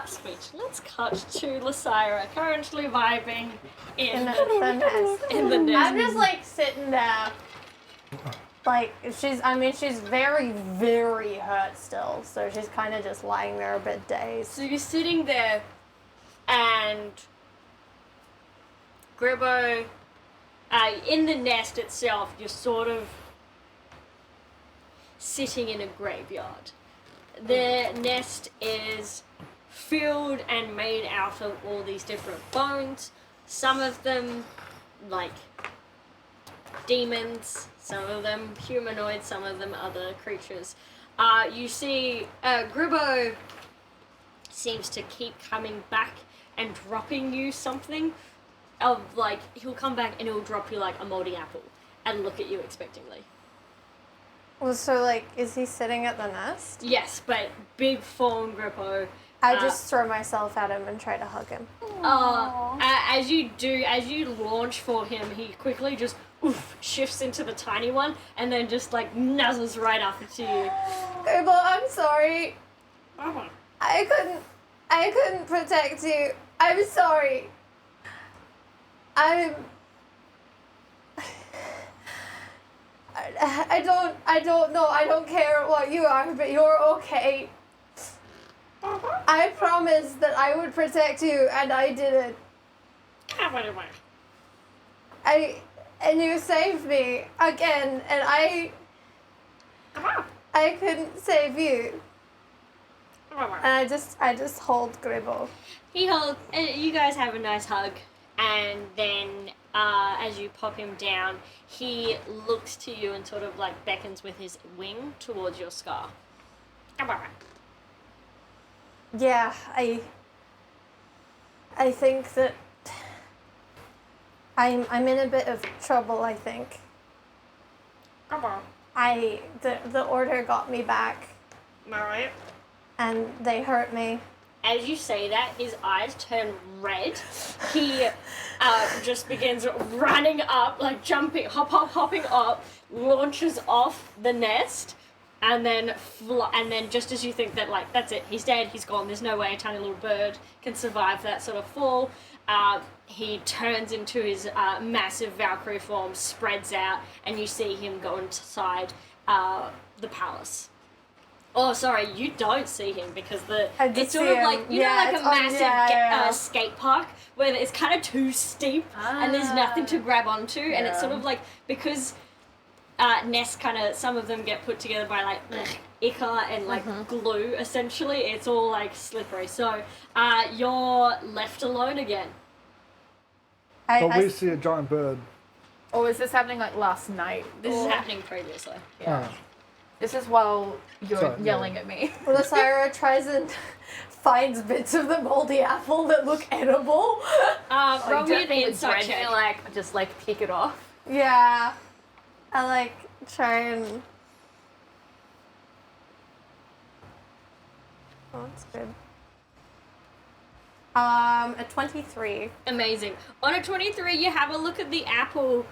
Speech. Let's cut to Lysira, currently vibing in the nest. in the nest. I'm just like sitting there. Like she's very, very hurt still, so she's kind of just lying there a bit dazed. So you're sitting there, and Gribbo, in the nest itself, you're sort of sitting in a graveyard. The nest is filled and made out of all these different bones. Some of them, like demons, some of them humanoid, some of them other creatures. You see Gribbo seems to keep coming back and dropping you something of like, he'll come back and he'll drop you like a moldy apple and look at you expectingly. Well, so like, is he sitting at the nest? Yes, but big phone Grippo. I just throw myself at him and try to hug him. As you launch for him, he quickly just shifts into the tiny one and then just like nuzzles right up into you. Gribble, I'm sorry. I couldn't protect you. I'm sorry. I don't know. I don't care what you are, but you're okay. I promised that I would protect you, and I didn't. And you saved me again, and I couldn't save you. And I just hold Gribble. He holds, you guys have a nice hug, and then as you pop him down, he looks to you and sort of like beckons with his wing towards your scar. Yeah, I think that I'm in a bit of trouble, I think. The order got me back. Alright. And they hurt me. As you say that, his eyes turn red. He just begins running up, like hopping up, launches off the nest, and then just as you think that like that's it, he's dead, he's gone. There's no way a tiny little bird can survive that sort of fall. He turns into his massive Valkyrie form, spreads out, and you see him go inside the palace. Oh, sorry, you don't see him because it's sort of like, you know, like a massive skate park where it's kind of too steep and there's nothing to grab onto, and it's sort of like, because nests kind of, some of them get put together by like ichor and like glue, essentially, it's all like slippery. So you're left alone again. But we see a giant bird. Or was this happening like last night? This is happening previously. Yeah. Oh. This is while you're Sorry, yelling at me. Lysira tries and finds bits of the moldy apple that look edible. Roll me an Dipping with insight bread, check. you like just like pick it off. Yeah. I like try and... Oh, that's good. A 23. Amazing. On a 23, you have a look at the apple,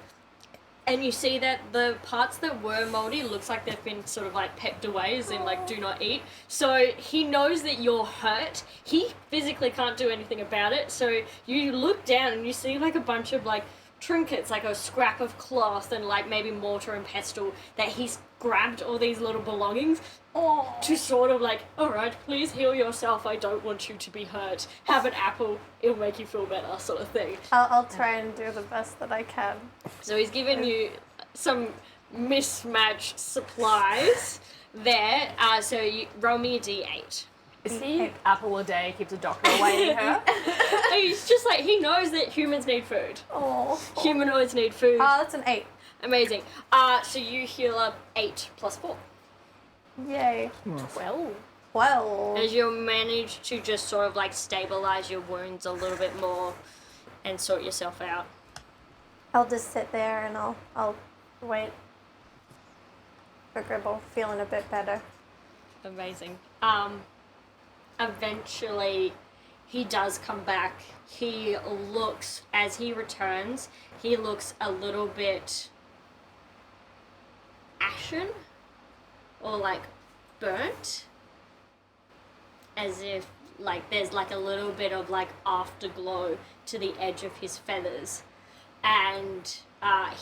and you see that the parts that were moldy looks like they've been sort of like pecked away, as in like do not eat. So he knows that you're hurt. He physically can't do anything about it. So you look down and you see like a bunch of like trinkets, like a scrap of cloth and like maybe mortar and pestle, that he's grabbed all these little belongings to sort of like, all right, please heal yourself. I don't want you to be hurt. Have an apple. It'll make you feel better, sort of thing. I'll try and do the best that I can. So he's given you some mismatched supplies there. So you roll me a d8. Is he apple a day keeps a doctor away in her? He's just like, he knows that humans need food. Oh. Humanoids need food. That's an 8. Amazing. So you heal up 8 plus 4. Yay. Well. As you manage to just sort of like stabilize your wounds a little bit more and sort yourself out. I'll just sit there and I'll wait for Gribble, feeling a bit better. Amazing. Eventually, he does come back. He looks, as he returns, he looks a little bit ashen. or like burnt, as if like there's like a little bit of like afterglow to the edge of his feathers, and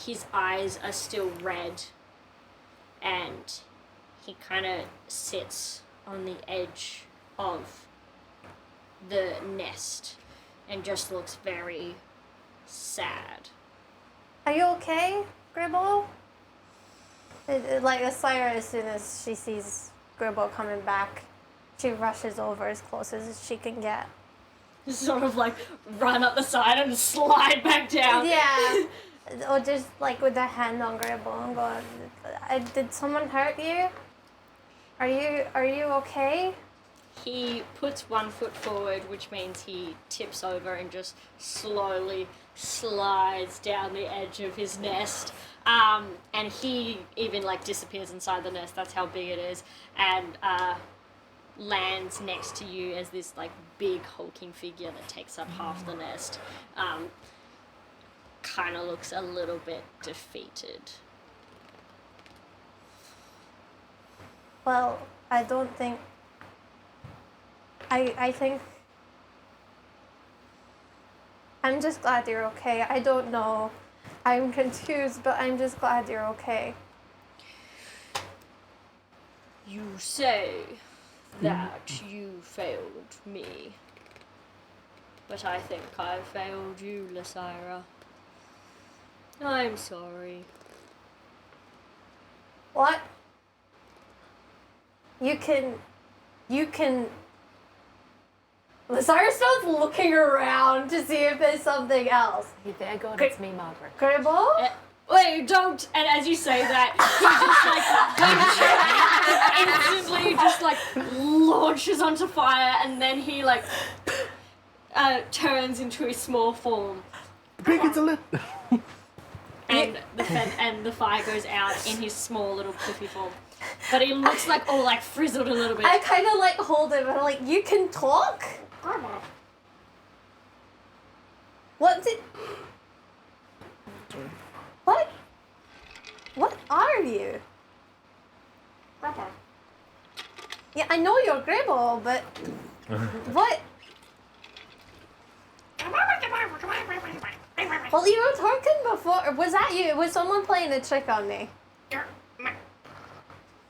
his eyes are still red, and he kind of sits on the edge of the nest and just looks very sad. Are you okay, Gribble? Like Asira, as soon as she sees Gribble coming back, she rushes over as close as she can get. Sort of like run up the side and slide back down. Yeah. Or just like with their hand on Gribble and go, did someone hurt you? Are you okay? He puts one foot forward, which means he tips over and just slowly slides down the edge of his nest. And he even like disappears inside the nest. That's how big it is. And lands next to you as this like big hulking figure that takes up half the nest. Kind of looks a little bit defeated. Well, I don't think... I think... I'm just glad you're okay. I don't know. I'm confused, but I'm just glad you're okay. You say that you failed me, but I think I failed you, Lysira. I'm sorry. What? You can... Lazar starts looking around to see if there's something else. Hey, there, God, it's me, Margaret. Gribble? Wait, don't! And as you say that, he just like instantly just like launches onto fire, and then he like turns into his small form, Big it's a lit. and the fire goes out in his small little puffy form. But he looks like all like frizzled a little bit. I kind of like hold him and I'm like, you can talk? What did... What? What are you? Yeah, I know you're Gribble, but... What? Well, you were talking before. Was that you? Was someone playing a trick on me?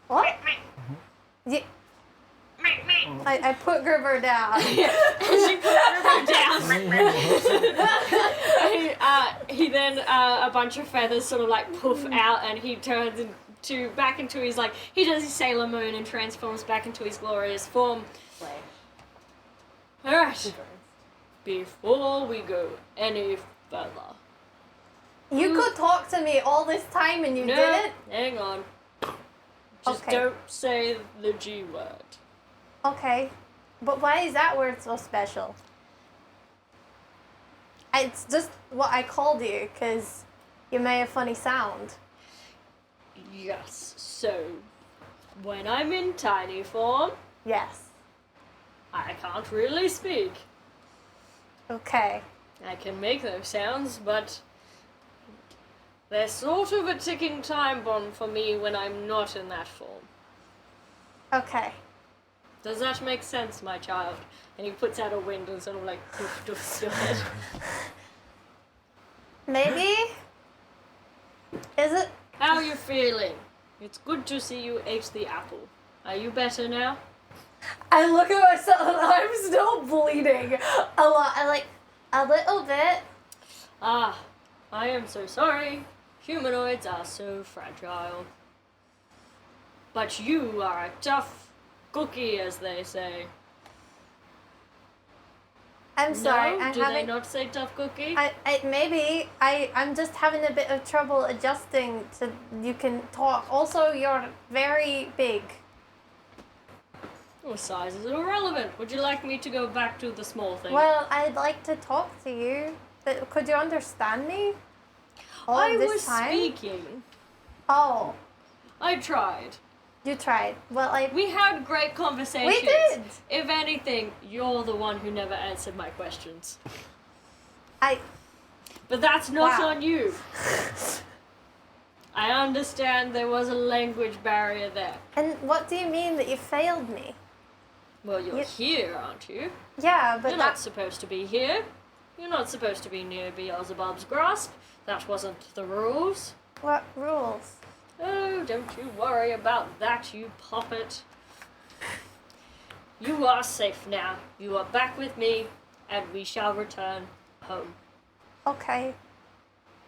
What? Yeah. I put Gerber down. She put everyone down. He then a bunch of feathers sort of like poof out, and he turns back into his like he does his Sailor Moon and transforms back into his glorious form. All right. Before we go any further, You could talk to me all this time and you no, didn't? hang on. Just Okay. don't say the G word. Okay. But why is that word so special? It's just what I called you, because you made a funny sound. Yes. So, when I'm in tiny form, Yes. I can't really speak. Okay. I can make those sounds, but they're sort of a ticking time bomb for me when I'm not in that form. Okay. Does that make sense, my child? And he puts out a wind and sort of like doof doof doof it. Maybe? Is it? How are you feeling? It's good to see you ate the apple. Are you better now? I look at myself and I'm still bleeding a lot. I like a little bit. Ah, I am so sorry. Humanoids are so fragile. But you are a tough cookie, as they say. I'm sorry. No? I'm Do having. they not say tough cookie? Maybe I'm just having a bit of trouble adjusting to you can talk. Also, you're very big. Well, size is irrelevant. Would you like me to go back to the small thing? Well, I'd like to talk to you, but could you understand me? All I of this was time? speaking. Oh, I tried. you tried. Well, We had great conversations. We did. If anything, you're the one who never answered my questions. I But that's not Wow. on you. I understand there was a language barrier there. And what do you mean that you failed me? Well, you're Ye- here, aren't you? Yeah, but You're not that's supposed to be here. You're not supposed to be near Beelzebub's grasp. That wasn't the rules. what rules? Oh, don't you worry about that, you puppet. You are safe now. You are back with me, and we shall return home. Okay.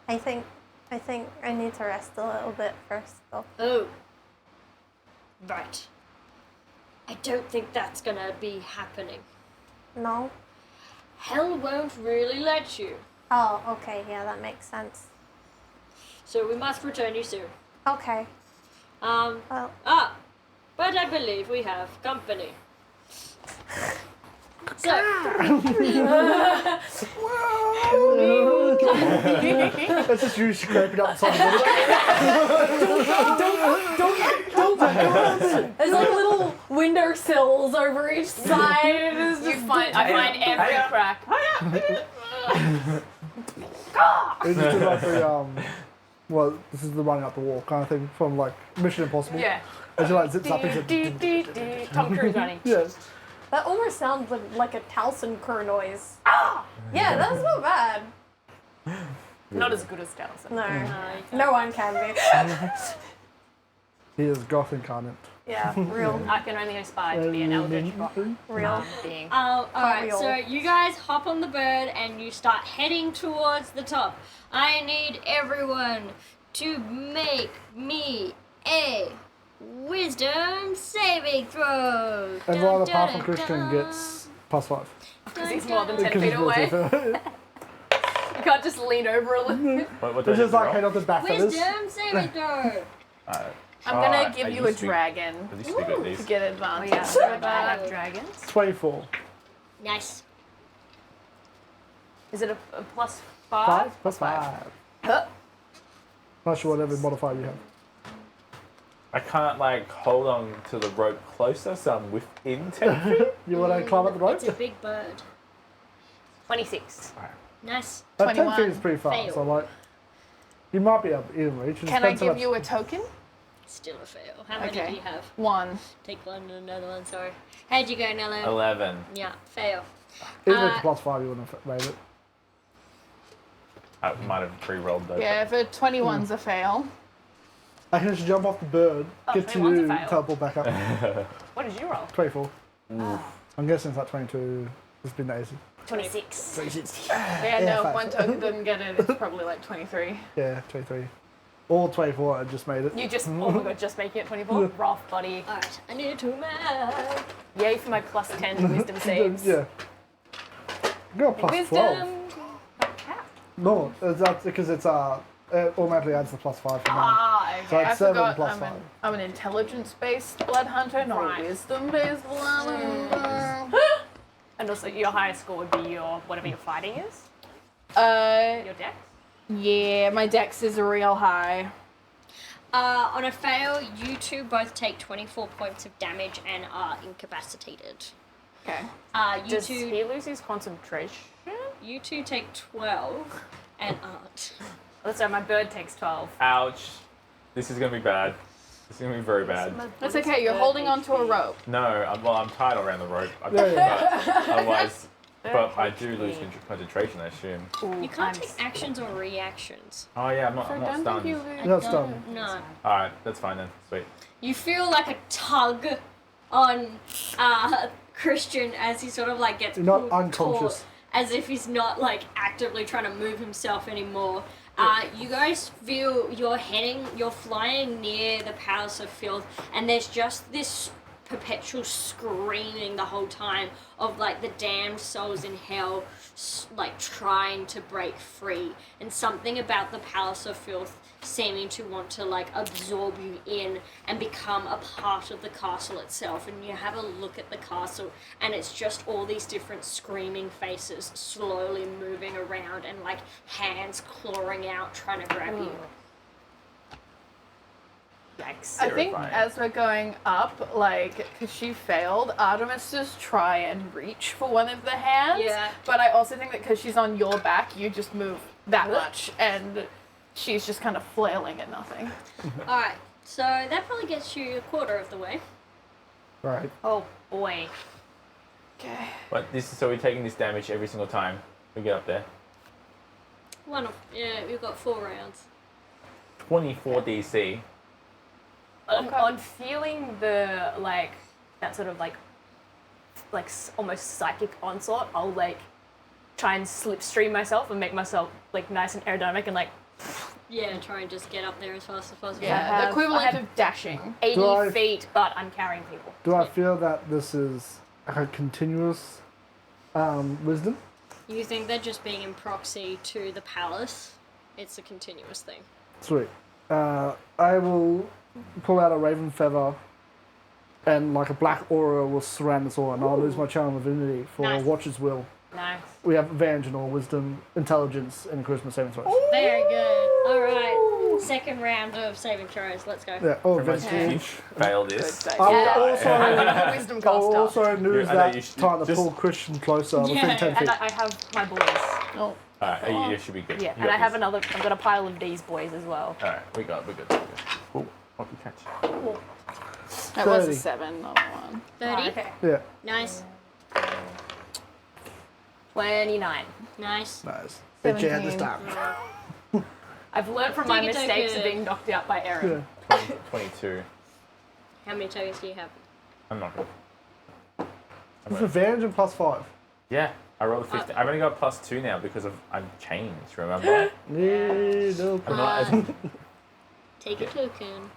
I think I need to rest a little bit first, though. Oh. Right. I don't think that's gonna be happening. No? Hell won't really let you. Oh, okay. Yeah, that makes sense. So we must return you soon. Okay. Well, But I believe we have company. So, That's just you scraping up something. There's like little windowsills over each side. It's You just find I find every crack. It's just like the well, this is the running up the wall kind of thing from like Mission Impossible. Yeah. As you like zips up into Tom Cruise running. yes. that almost sounds like a Towson cur noise. Yeah, that's not bad. Not as good as Dallas. No. No one can be. He is goth incarnate. Yeah, real. I can only aspire to be an eldritch Real. being. alright, Cartwheel. so you guys hop on the bird and you start heading towards the top. I need everyone to make me a wisdom saving throw. Everyone Dun, apart from dun, Christian dun. gets +5. Because he's more than 10 Because feet he's more away. safer. You can't just lean over a little. What do I It's have just to like roll? head on the back feathers. Wisdom saving throw. I'm Oh, gonna give I you a used to be- dragon I used to be good at to these. get advantage. yeah. I have dragons. 24. Nice. Is it a plus 5 5? plus 5. Huh. Not sure whatever modifier you have. I can't like hold on to the rope closer, so I'm within 10 feet. You want to climb up the rope? It's a big bird. 26. Nice. That 10 feet 21. is pretty far, Fail. so like, you might be able in reach. It Can I depends how give much- you a token? Still a fail. How many Okay. do you have? 1. Take one and another one, sorry. How'd you go, Nello? 11. Yeah, fail. Even with the +5, you wouldn't have made it. I might have pre-rolled though. Yeah, if a 21's a fail. I can just jump off the bird, get to 21's a you, fail. teleport back up. What did you roll? 24. I'm guessing it's like 22. It's been easy. 26. 26. Yeah, no, five. if one token didn't get it, it's probably like 23. Yeah, 23. Or 24, I just made it. You just, oh my god, just making it 24? Rough, buddy. Alright, I need to math. Yay for my plus 10 to wisdom saves. Yeah. You got +12. Wisdom. No, that's because it's it automatically adds the +5 for mine. Ah, okay. So it's I 7 forgot plus I'm 5. I'm an intelligence-based blood hunter, not Right. a wisdom-based blood hunter. And also, your highest score would be your whatever your fighting is. Your dex. Yeah, my dex is real high. On a fail, you two both take 24 points of damage and are incapacitated. Okay. You Does two, he lose his concentration? you two take 12 and aren't. Let's say my bird takes 12. Ouch. This is gonna be bad. This is gonna be very bad. That's okay, you're holding onto a rope. No, I'm tied around the rope. Yeah. But otherwise, but I do lose concentration, I assume. You can't take actions or reactions. Oh yeah, I'm not stunned. That's done. No. Alright, that's fine then. Sweet. You feel like a tug on Christian as he sort of like gets You're not pulled unconscious. taut, as if he's not like actively trying to move himself anymore. You guys feel you're flying near the Palace of Filth, and there's just this perpetual screaming the whole time of like the damned souls in hell like trying to break free, and something about the Palace of Filth seeming to want to like absorb you in and become a part of the castle itself. And you have a look at the castle and it's just all these different screaming faces slowly moving around and like hands clawing out trying to grab you. Yikes. I think Terrifying. as we're going up, like, because she failed, Artemis just try and reach for one of the hands. Yeah. But I also think that because she's on your back, you just move that much and she's just kind of flailing at nothing. Alright, so that probably gets you a quarter of the way. Right. Oh boy. Okay. But so we're taking this damage every single time we get up there. Yeah, we've got 4 rounds. 24 DC. On feeling the like that sort of like almost psychic onslaught, I'll like try and slipstream myself and make myself like nice and aerodynamic and like Yeah, try and just get up there as fast as possible. Yeah, the I equivalent have- of dashing. 80 Do I- feet, but I'm carrying people. Do I feel that this is a continuous wisdom? You think they're just being in proxy to the palace? It's a continuous thing. Sweet. I will pull out a raven feather, and like a black aura will surround us all, and I'll lose my charm of divinity for Nice. Watcher's Will. Nice. We have advantage in all wisdom, intelligence, and charisma saving throws. Very good. Alright, second round of saving throws. Let's go. Yeah. Oh, Pretty much advantage. if you fail this. Good. I will Yeah. also, I'm gonna have a wisdom I cost will up. also lose I know that you should time to just- pull Christian closer within Yeah, 10 feet. And I have my boys. Oh. Alright, you should be good. Yeah, You and got I have this. another. I've got a pile of these boys as well. Alright, we're good. Oh, lucky catch. That was 30. a 7, not a 1. 30. Oh, okay. Yeah. Nice. 29. Nice. Nice. Bet you had this 17. time. I've learned from my Take it, take mistakes it. of being knocked out by Aaron. Yeah. 22. How many tokens do you have? I'm not good. With advantage and +5. Yeah, I rolled a 15. I've only got +2 now because I'm changed, remember? Yeah, no I'm not as, Take a token.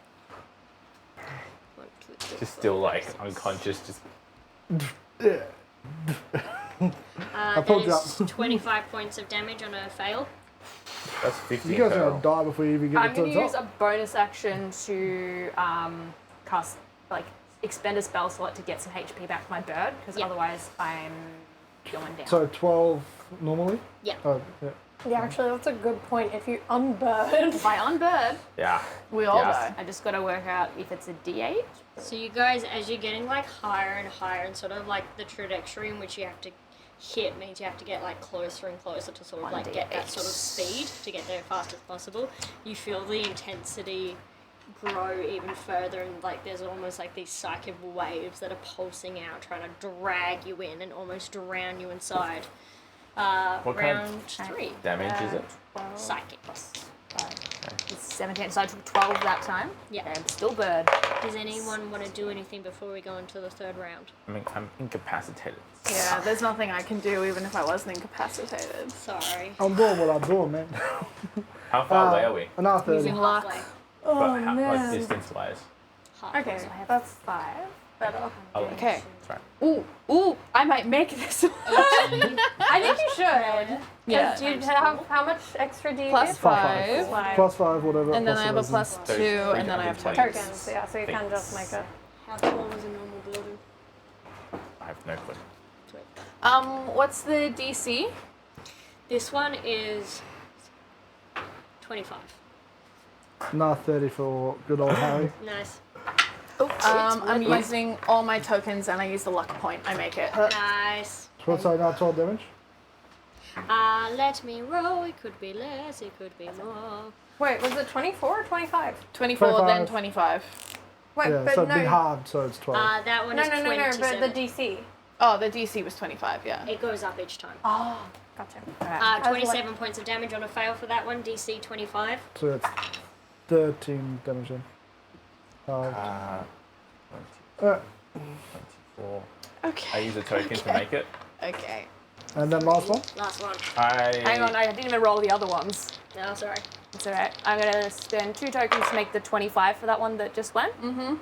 1, 2, 3, just 4, still like 5, 6. unconscious, just Yeah. That pulled you is up. 25 points of damage on a fail. that's 15 You guys are total. gonna die before you even get I'm to going the to use top. a bonus action to cast, like, expend a spell slot to get some HP back from my bird, because Yep. otherwise I'm going down. So 12 normally? Yeah. Oh, yeah. Yeah, actually, that's a good point. If you unburn, If I unbird, Yeah. We all Yeah. die. I just got to work out if it's a D8. So you guys, as you're getting like higher and higher, and sort of like the trajectory in which you have to hit means you have to get like closer and closer to sort of like get that sort of speed to get there as fast as possible. You feel the intensity grow even further, and like there's almost like these psychic waves that are pulsing out, trying to drag you in and almost drown you inside. What kind of Round 3, damage is it? psychic. It's 17, so I took 12 that time. Yeah. And still bird. Does anyone want to do anything before we go into the third round? I mean, I'm incapacitated. Yeah, there's nothing I can do even if I wasn't incapacitated. Sorry. I'm doing what I'm doing, man. How far away are we? Another 30. Using luck. Halfway. But how, like distance-wise? Halfway. Okay, So I have that's 5. better. Oh, Okay. That's right. Ooh, I might make this one. I think you should. Yeah. Do you have how much extra do you Plus get? 5. +5, whatever. And then I have a plus +2, and then I have 320. tokens. Tokens, yeah, so you can just make it. How tall is a normal building? I have no clue. What's the DC? This one is 25. Another 30 for good old Harry. Nice. I'm using all my tokens, and I use the luck point. I make it. Nice. What's that, not 12 damage? Let me roll. It could be less. It could be more. Wait, was it 24 or 25? 24, then 25. 25. Wait, Yeah, but so no. it'd be hard, so it's 12. That one No, is no, no, no, 27. but the DC. Oh, the DC was 25, yeah. It goes up each time. Oh, gotcha. Alright. 27 points of damage on a fail for that one. DC 25. So it's 13 damage then. 20, Uh, 24. I Okay. use a token to make it. Okay. and then last one? Last one. Hang on, I didn't even roll the other ones. No, sorry. It's alright. I'm gonna spend 2 tokens to make the 25 for that one that just went. Mm-hmm.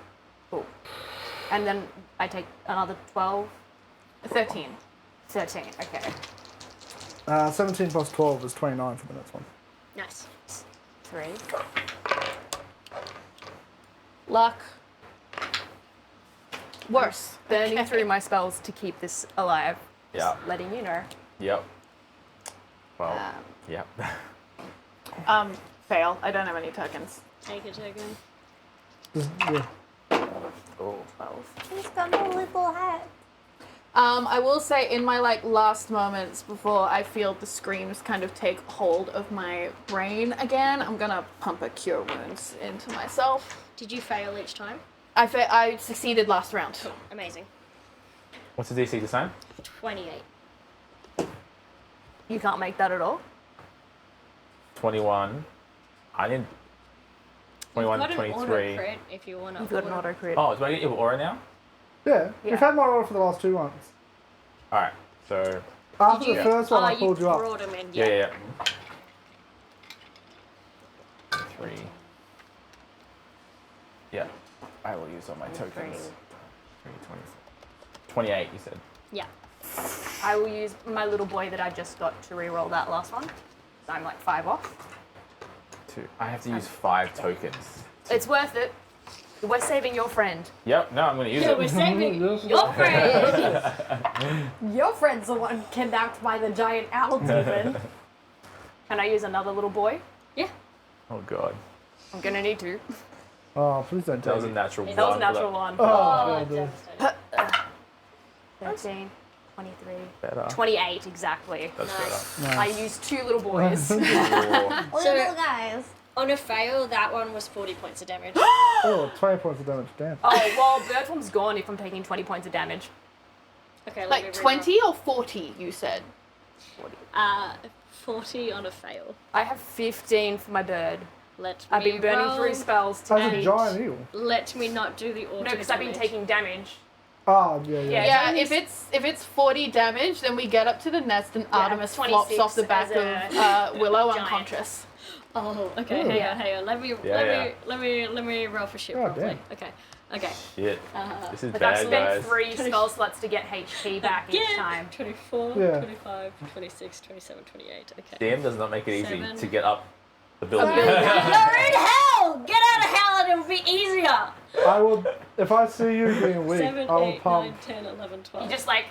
Cool. And then I take another 12, 13. 13. Okay. 17 plus 12 is 29 for the next one. Nice. 3. Luck. Worse. Burning through my spells to keep this alive. Yeah. Letting you know. Yep. Well, yep. Fail. I don't have any tokens. Take a token. Just, yeah. Oh. 12. He's got a little hat. I will say in my like last moments before I feel the screams kind of take hold of my brain again, I'm gonna pump a cure wounds into myself. Did you fail each time? I succeeded last round. Cool. Amazing. What's the DC this time? 28. You can't make that at all. 21. I didn't. 21, Got an 23. auto crit if you want to. You've got an auto crit. Oh, do I get your aura now? Yeah, Yeah. we've had my aura for the last 2 months. Alright, so. After the first one, I pulled you up. brought him in. Yeah. 3. Yeah. I will use all my tokens. 3, 24. 28, you said. Yeah. I will use my little boy that I just got to re-roll that last one. So I'm like 5 off. 2. I have to use 5 tokens. It's worth it. We're saving your friend. Yep, no, I'm going to use So it. we're saving your friend. Your friend's the one kidnapped by the giant owl demon. Can I use another little boy? Yeah. Oh, God. I'm gonna need to. Oh, please don't That tell was a me. natural one. That was a natural one. Oh, Oh, God. devastating. 13, 23, Better. 28 exactly. That's Nice. I used 2 little boys. better. Or- So- Little guys. On a fail, that one was 40 points of damage. Oh, 20 points of damage. Damn. Oh, well, bird form's gone if I'm taking 20 points of damage. Okay, let me Like reroll. 20 or 40, you said? 40 on a fail. I have 15 for my bird. Let I've me been burning roll. through spells to That's a teach. giant eel. Let me not do the auto. No, because I've been damage. taking damage. Oh, yeah. Yeah. Yeah, It's if it's 40 damage, then we get up to the nest and Artemis flops 26 off the back as of Willow giant. unconscious. Oh, okay. Ooh. Hang on. Let me roll for shit Oh, properly. damn. Okay. Shit. This is Like I've bad, spent guys. 3 spell slots to get HP back each Again. time. 24, Yeah. 25, 26, 27, 28. Okay. DM does not make it easy 7. to get up the building. You're in hell! Get out of hell and it'll be easier! I will, if I see you being weak, 7, I will 8, pump. 9, 10, 11, 12. You just like,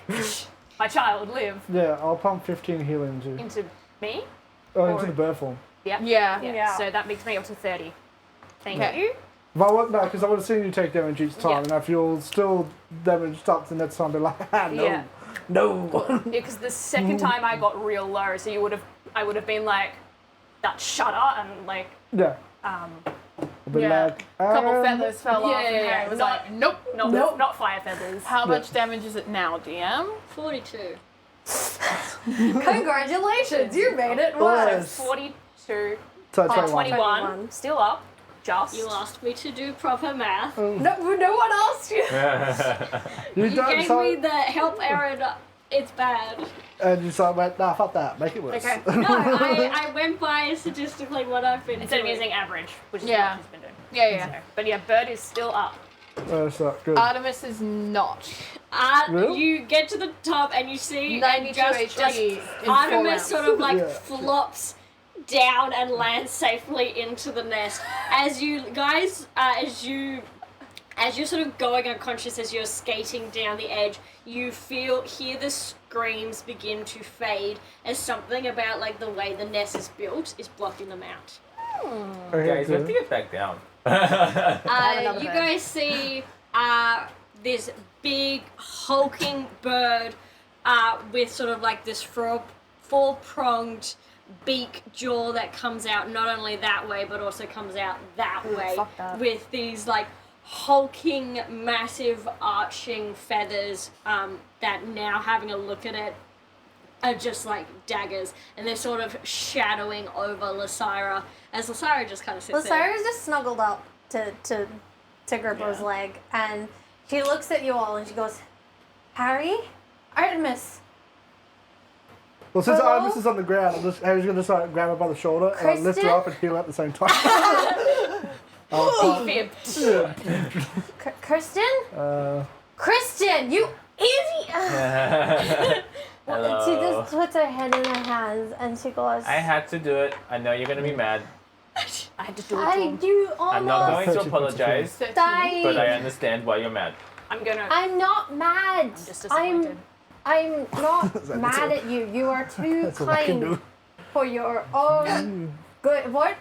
my child, live Yeah, I'll pump 15 healing into you. into me. Into the bird form. Yep. Yeah. Yeah. So that makes me up to 30. Thank Okay. you. If I would, no, because I would have seen you take damage each time, Yeah. and if you're still damaged up the next time, be like, ah, no, Yeah. no. Yeah, because the second time I got real low, so I would have been like, that shudder and like, Yeah. um, I'll be Yeah. like, A couple um, feathers fell off, and yeah, Harry was not- like, nope. not fire feathers. How much damage is it now, DM? 42. Congratulations, you made it Oh, work. yes. 42, So oh, 21. 21, still up, just. You asked me to do proper math. No one else. You You don't gave so, me the help error. It's bad. and you start like, nah, fuck that, make it worse. Okay. No, I went by statistically what I've been Instead of doing. using average, which is Yeah. what she's been doing. Yeah. So, but yeah, bird is still up. That's not good. Artemis is not. Really? You get to the top and you see 92 and HP in 4 Artemis rounds. sort of like Yeah. flops down and lands safely into the nest. As you guys, as you're sort of going unconscious as you're skating down the edge, you hear the screams begin to fade as something about like the way the nest is built is blocking them out. Okay, Guys, we have to good. get back down. another You bird. guys see this big hulking bird with sort of like this four-pronged beak jaw that comes out not only that way but also comes out that way fuck that. with these like hulking massive arching feathers that now having a look at it are just like daggers, and they're sort of shadowing over Lysira as Lysira just kind of sits there. Lysira's just snuggled up to Grippo's leg, and she looks at you all and she goes, Harry? Artemis? Well, since Hello? Artemis is on the ground, Harry's going to just like, grab her by the shoulder and like, lift her Kristen? up and heal her at the same time. I'll Fib. Kirsten? pump, Kristen, you idiot! Hello. She just puts her head in her hands and she goes, I had to do it. I know you're gonna be mad. I had to do it to I him. do I'm not almost going to apologize, 13. die. but I understand why you're mad. I'm gonna. I'm not mad. just disappointed. I'm not mad at you. You are too That's all I can kind do. for your own good. What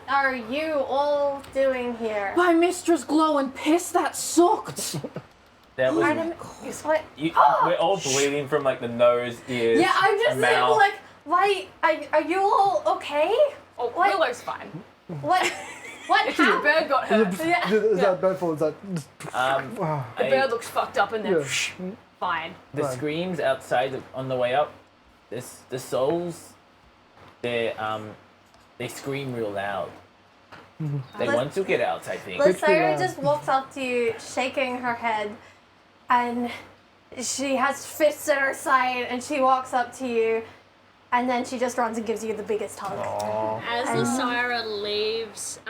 are you all doing here? My mistress glow and piss, that sucked. That was. Artemis, what? We're all bleeding from like the nose, ears, Yeah, I'm just mouth. like, why? Are you all okay? Oh, What? Willow's fine. What? What The happened? bird got hurt. Is that bad for? Is that? Um, The bird looks fucked up and then Yeah. fine. the Right. screams outside on the way up. The souls. They scream real loud. They Let's- want to get out, I think. Lysaira just walks up to you, shaking her head, and she has fists at her side, and she walks up to you, and then she just runs and gives you the biggest hug. As Lysaira leaves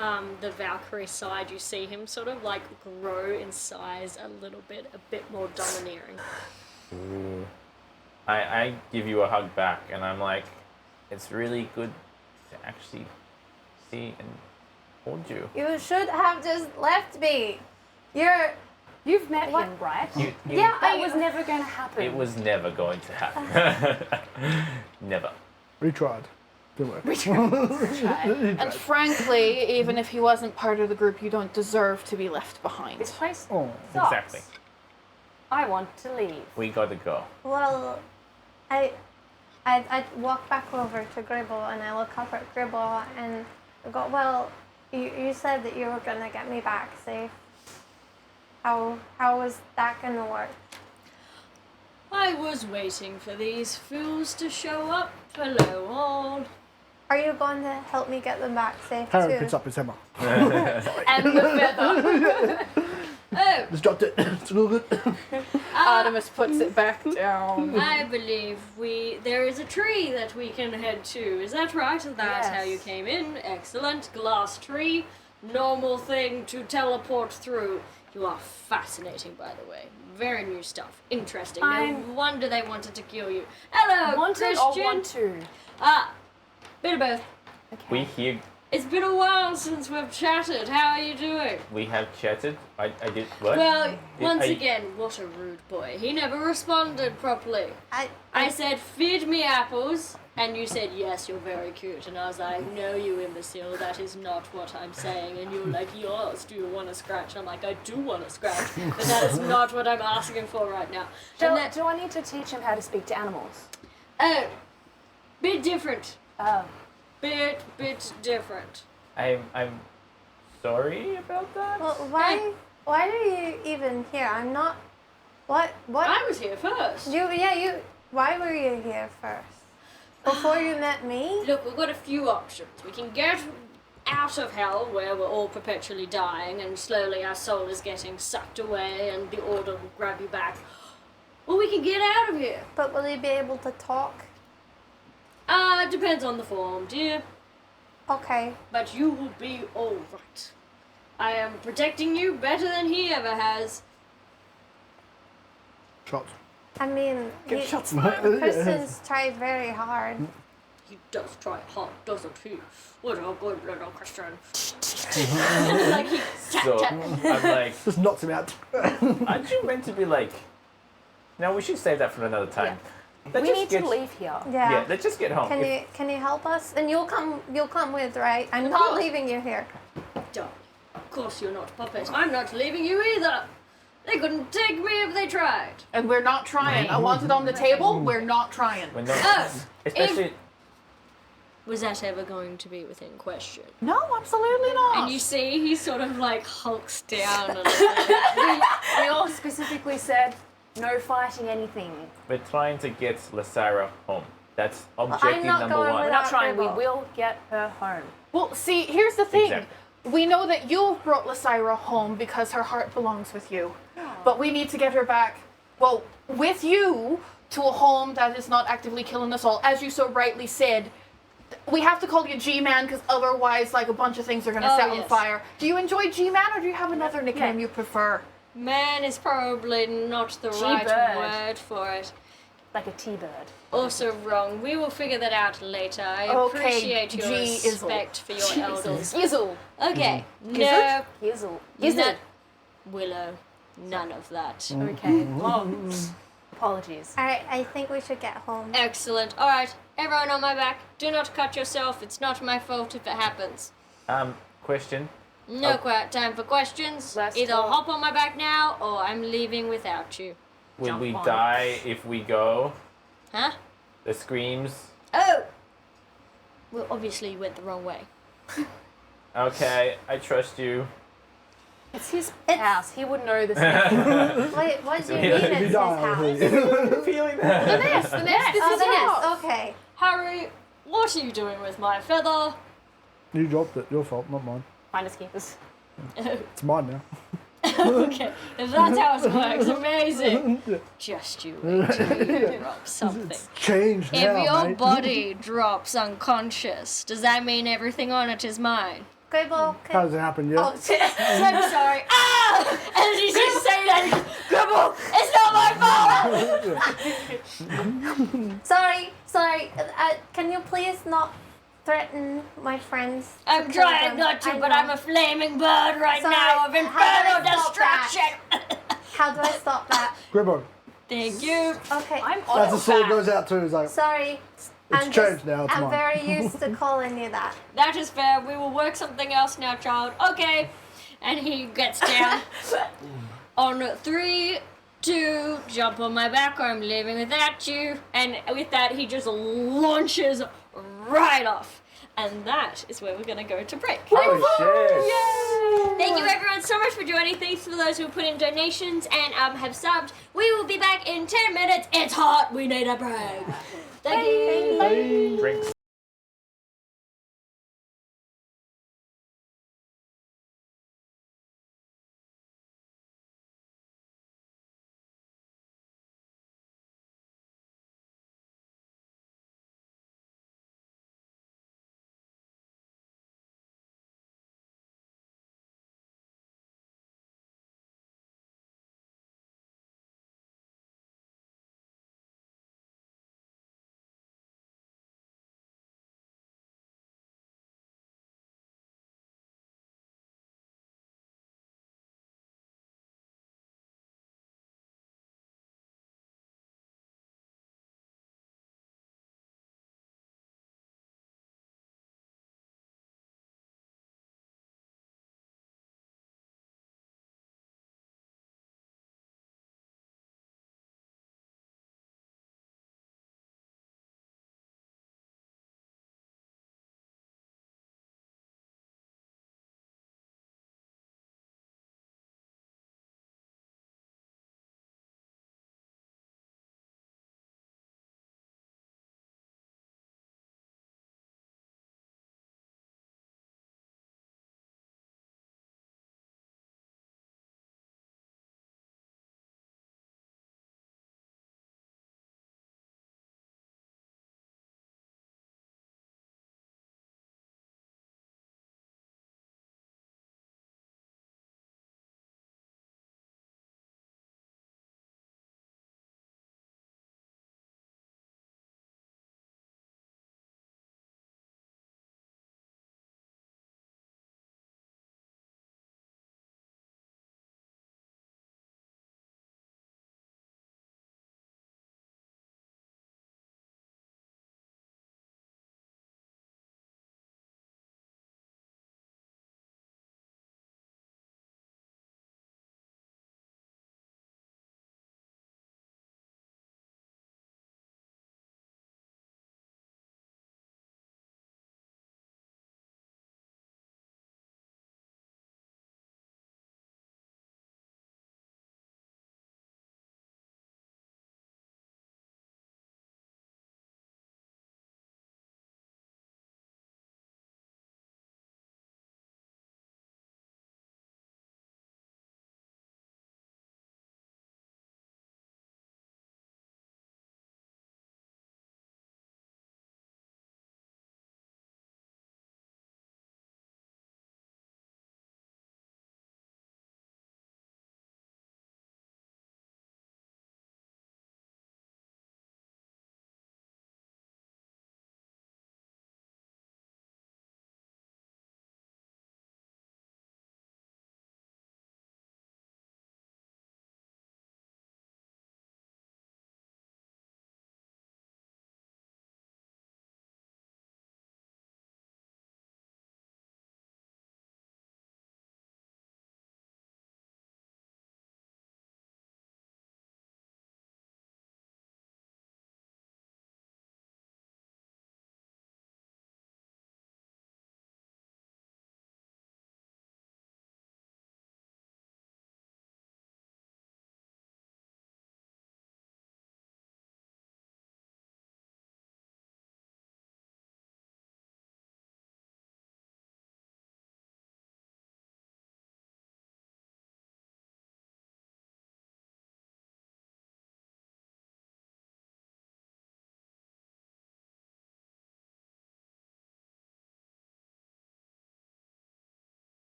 the Valkyrie side, you see him sort of like grow in size a little bit, a bit more domineering. Ooh. I give you a hug back, and I'm like, it's really good to actually see and hold you. You should have just left me. You've met What? him, right? You, Yeah, That was never going to happen. It was never going to happen. Never. We tried. Didn't work. And frankly, even if he wasn't part of the group, you don't deserve to be left behind. This place Oh. sucks. Exactly. I want to leave. We gotta go. Well, I walk back over to Gribble and I look up at Gribble and I go, well, you said that you were gonna get me back safe. How was that gonna work? I was waiting for these fools to show up. Hello, all. Are you going to help me get them back safe Harry too? picks up his hammer. And the feather. Oh, Just dropped it. It's all good. Artemis puts it back down. I believe there is a tree that we can head to. Is that right? That's how you Yes. came in. Excellent. Glass tree. Normal thing to teleport through. You are fascinating, by the way. Very new stuff. Interesting. I'm- No wonder they wanted to kill you. Hello, Wanted or Christian. want to? Bit of both. We hear. It's been a while since we've chatted. How are you doing? We have chatted. I did what? Well, once I- again, what a rude boy. He never responded properly. I said, feed me apples, and you said, yes, you're very cute. And I was like, no, you imbecile, that is not what I'm saying. And you were like, yes, do you want to scratch? I'm like, I do want to scratch, but that is not what I'm asking for right now. And that, Do I need to teach him how to speak to animals? oh, bit different. Oh. Bit different. I'm sorry about that. Well, why are you even here? I'm not. What? I was here first. Why were you here first? Before you met me? Look, we've got a few options. We can get out of hell, where we're all perpetually dying, and slowly our soul is getting sucked away, and the Order will grab you back. Or we can get out of here. But will you be able to talk? Depends on the form, dear. Okay. But you will be all right. I am protecting you better than he ever has. Shots. I mean, Good shots. Kristen's tried very hard. He does try hard, doesn't he? What a good little Christian. Like he So I'm like, Just knocks him out. aren't you meant to be like? No, we should save that for another time. Let's We just need get, to leave here. Yeah, let's just get home. Can you help us? And you'll come with, right? I'm not leaving you here. Darling, of course you're not, puppet. I'm not leaving you either. They couldn't take me if they tried. And we're not trying. I want it on the table. We're not trying. We're not, Oh, especially. was that ever going to be within question? No, absolutely not. And you see he sort of like hulks down a little bit. We all specifically said no fighting anything. We're trying to get Lysaira home. That's objective not number going one. We're not Without trying. We Gribble. will get her home. Well, see, here's the thing. Exactly. We know that you've brought Lysaira home because her heart belongs with you. But we need to get her back, well, with you, to a home that is not actively killing us all. As you so rightly said, we have to call you G-Man because otherwise, like, a bunch of things are going to Oh, set on yes. fire. Do you enjoy G-Man or do you have another nickname you prefer? Man is probably not the right G-bird. word for it. Like a T-bird. Also wrong. We will figure that out later. I Okay, appreciate your G-izzle. respect for your elders. Gizzle. Okay. No. Gizzard? Gizzle. None, Willow. None of that. Okay. Well, apologies. Alright, I think we should get home. Excellent. All right. Everyone on my back. Do not cut yourself. It's not my fault if it happens. Question. No quite time for questions. Let's Either go. hop on my back now, or I'm leaving without you. Will Jump we on. die if we go? Huh? The screams. Oh! Well, obviously you went the wrong way. Okay, I trust you. It's his It's- house. He would know this. Wait, what do you mean Yeah, it's You his die. house? Feeling that. The nest. This Oh, is the his nest. house. Okay. Harry, what are you doing with my feather? You dropped it. Your fault, not mine. Finders keepers. It's mine now. Okay, if that's how it works, amazing. Just you wait till you drop something. It's changed If now, your mate. body drops unconscious, does that mean everything on it is mine? Gribble, Hasn't happened yet. Oh, shit. I'm sorry. Ah! And as you say that, Gribble, it's not my fault! Sorry. Can you please not threaten my friends? I'm to kill trying them? not to, I but know. I'm a flaming bird right Sorry, now of how do infernal I stop destruction! How do I stop that? Gribbo. Thank you. Okay. I'm on As the sword goes out too, it's like, Sorry. It's changed now, it's I'm mine. very used to calling you that. That is fair. We will work something else now, child. Okay. And he gets down. On 3, 2, jump on my back or I'm leaving without you. And with that, he just launches right off. And that is where we're going to go to break. Oh shit. Thank you everyone so much for joining. Thanks for those who put in donations and have subbed. We will be back in 10 minutes. It's hot. We need a break. Thank you. Drinks.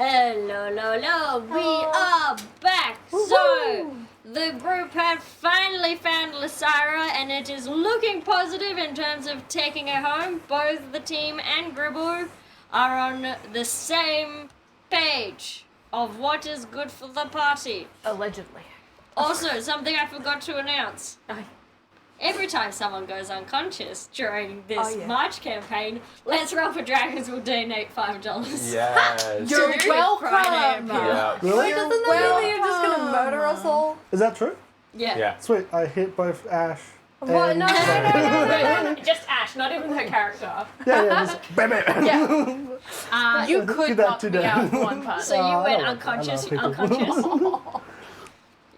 Hello, we are back. So, the group have finally found Lysira, and it is looking positive in terms of taking her home. Both the team and Gribble are on the same page of what is good for the party. Allegedly. Also, something I forgot to announce. Aye. Every time someone goes unconscious during this Oh, yeah. March campaign, Let's Roll for Dragons will donate $5. Yes. You're welcome. Yeah. Really? Wait, doesn't that mean you're just gonna murder us all? Is that true? Yeah. Yeah. Sweet. I hit both Ash. What? and No, Sarah. Just Ash, not even her character. Yeah, just bam, bam. Yeah. You could Give that knock to me them. out one punch. So you I went don't like unconscious, that. I love people. unconscious.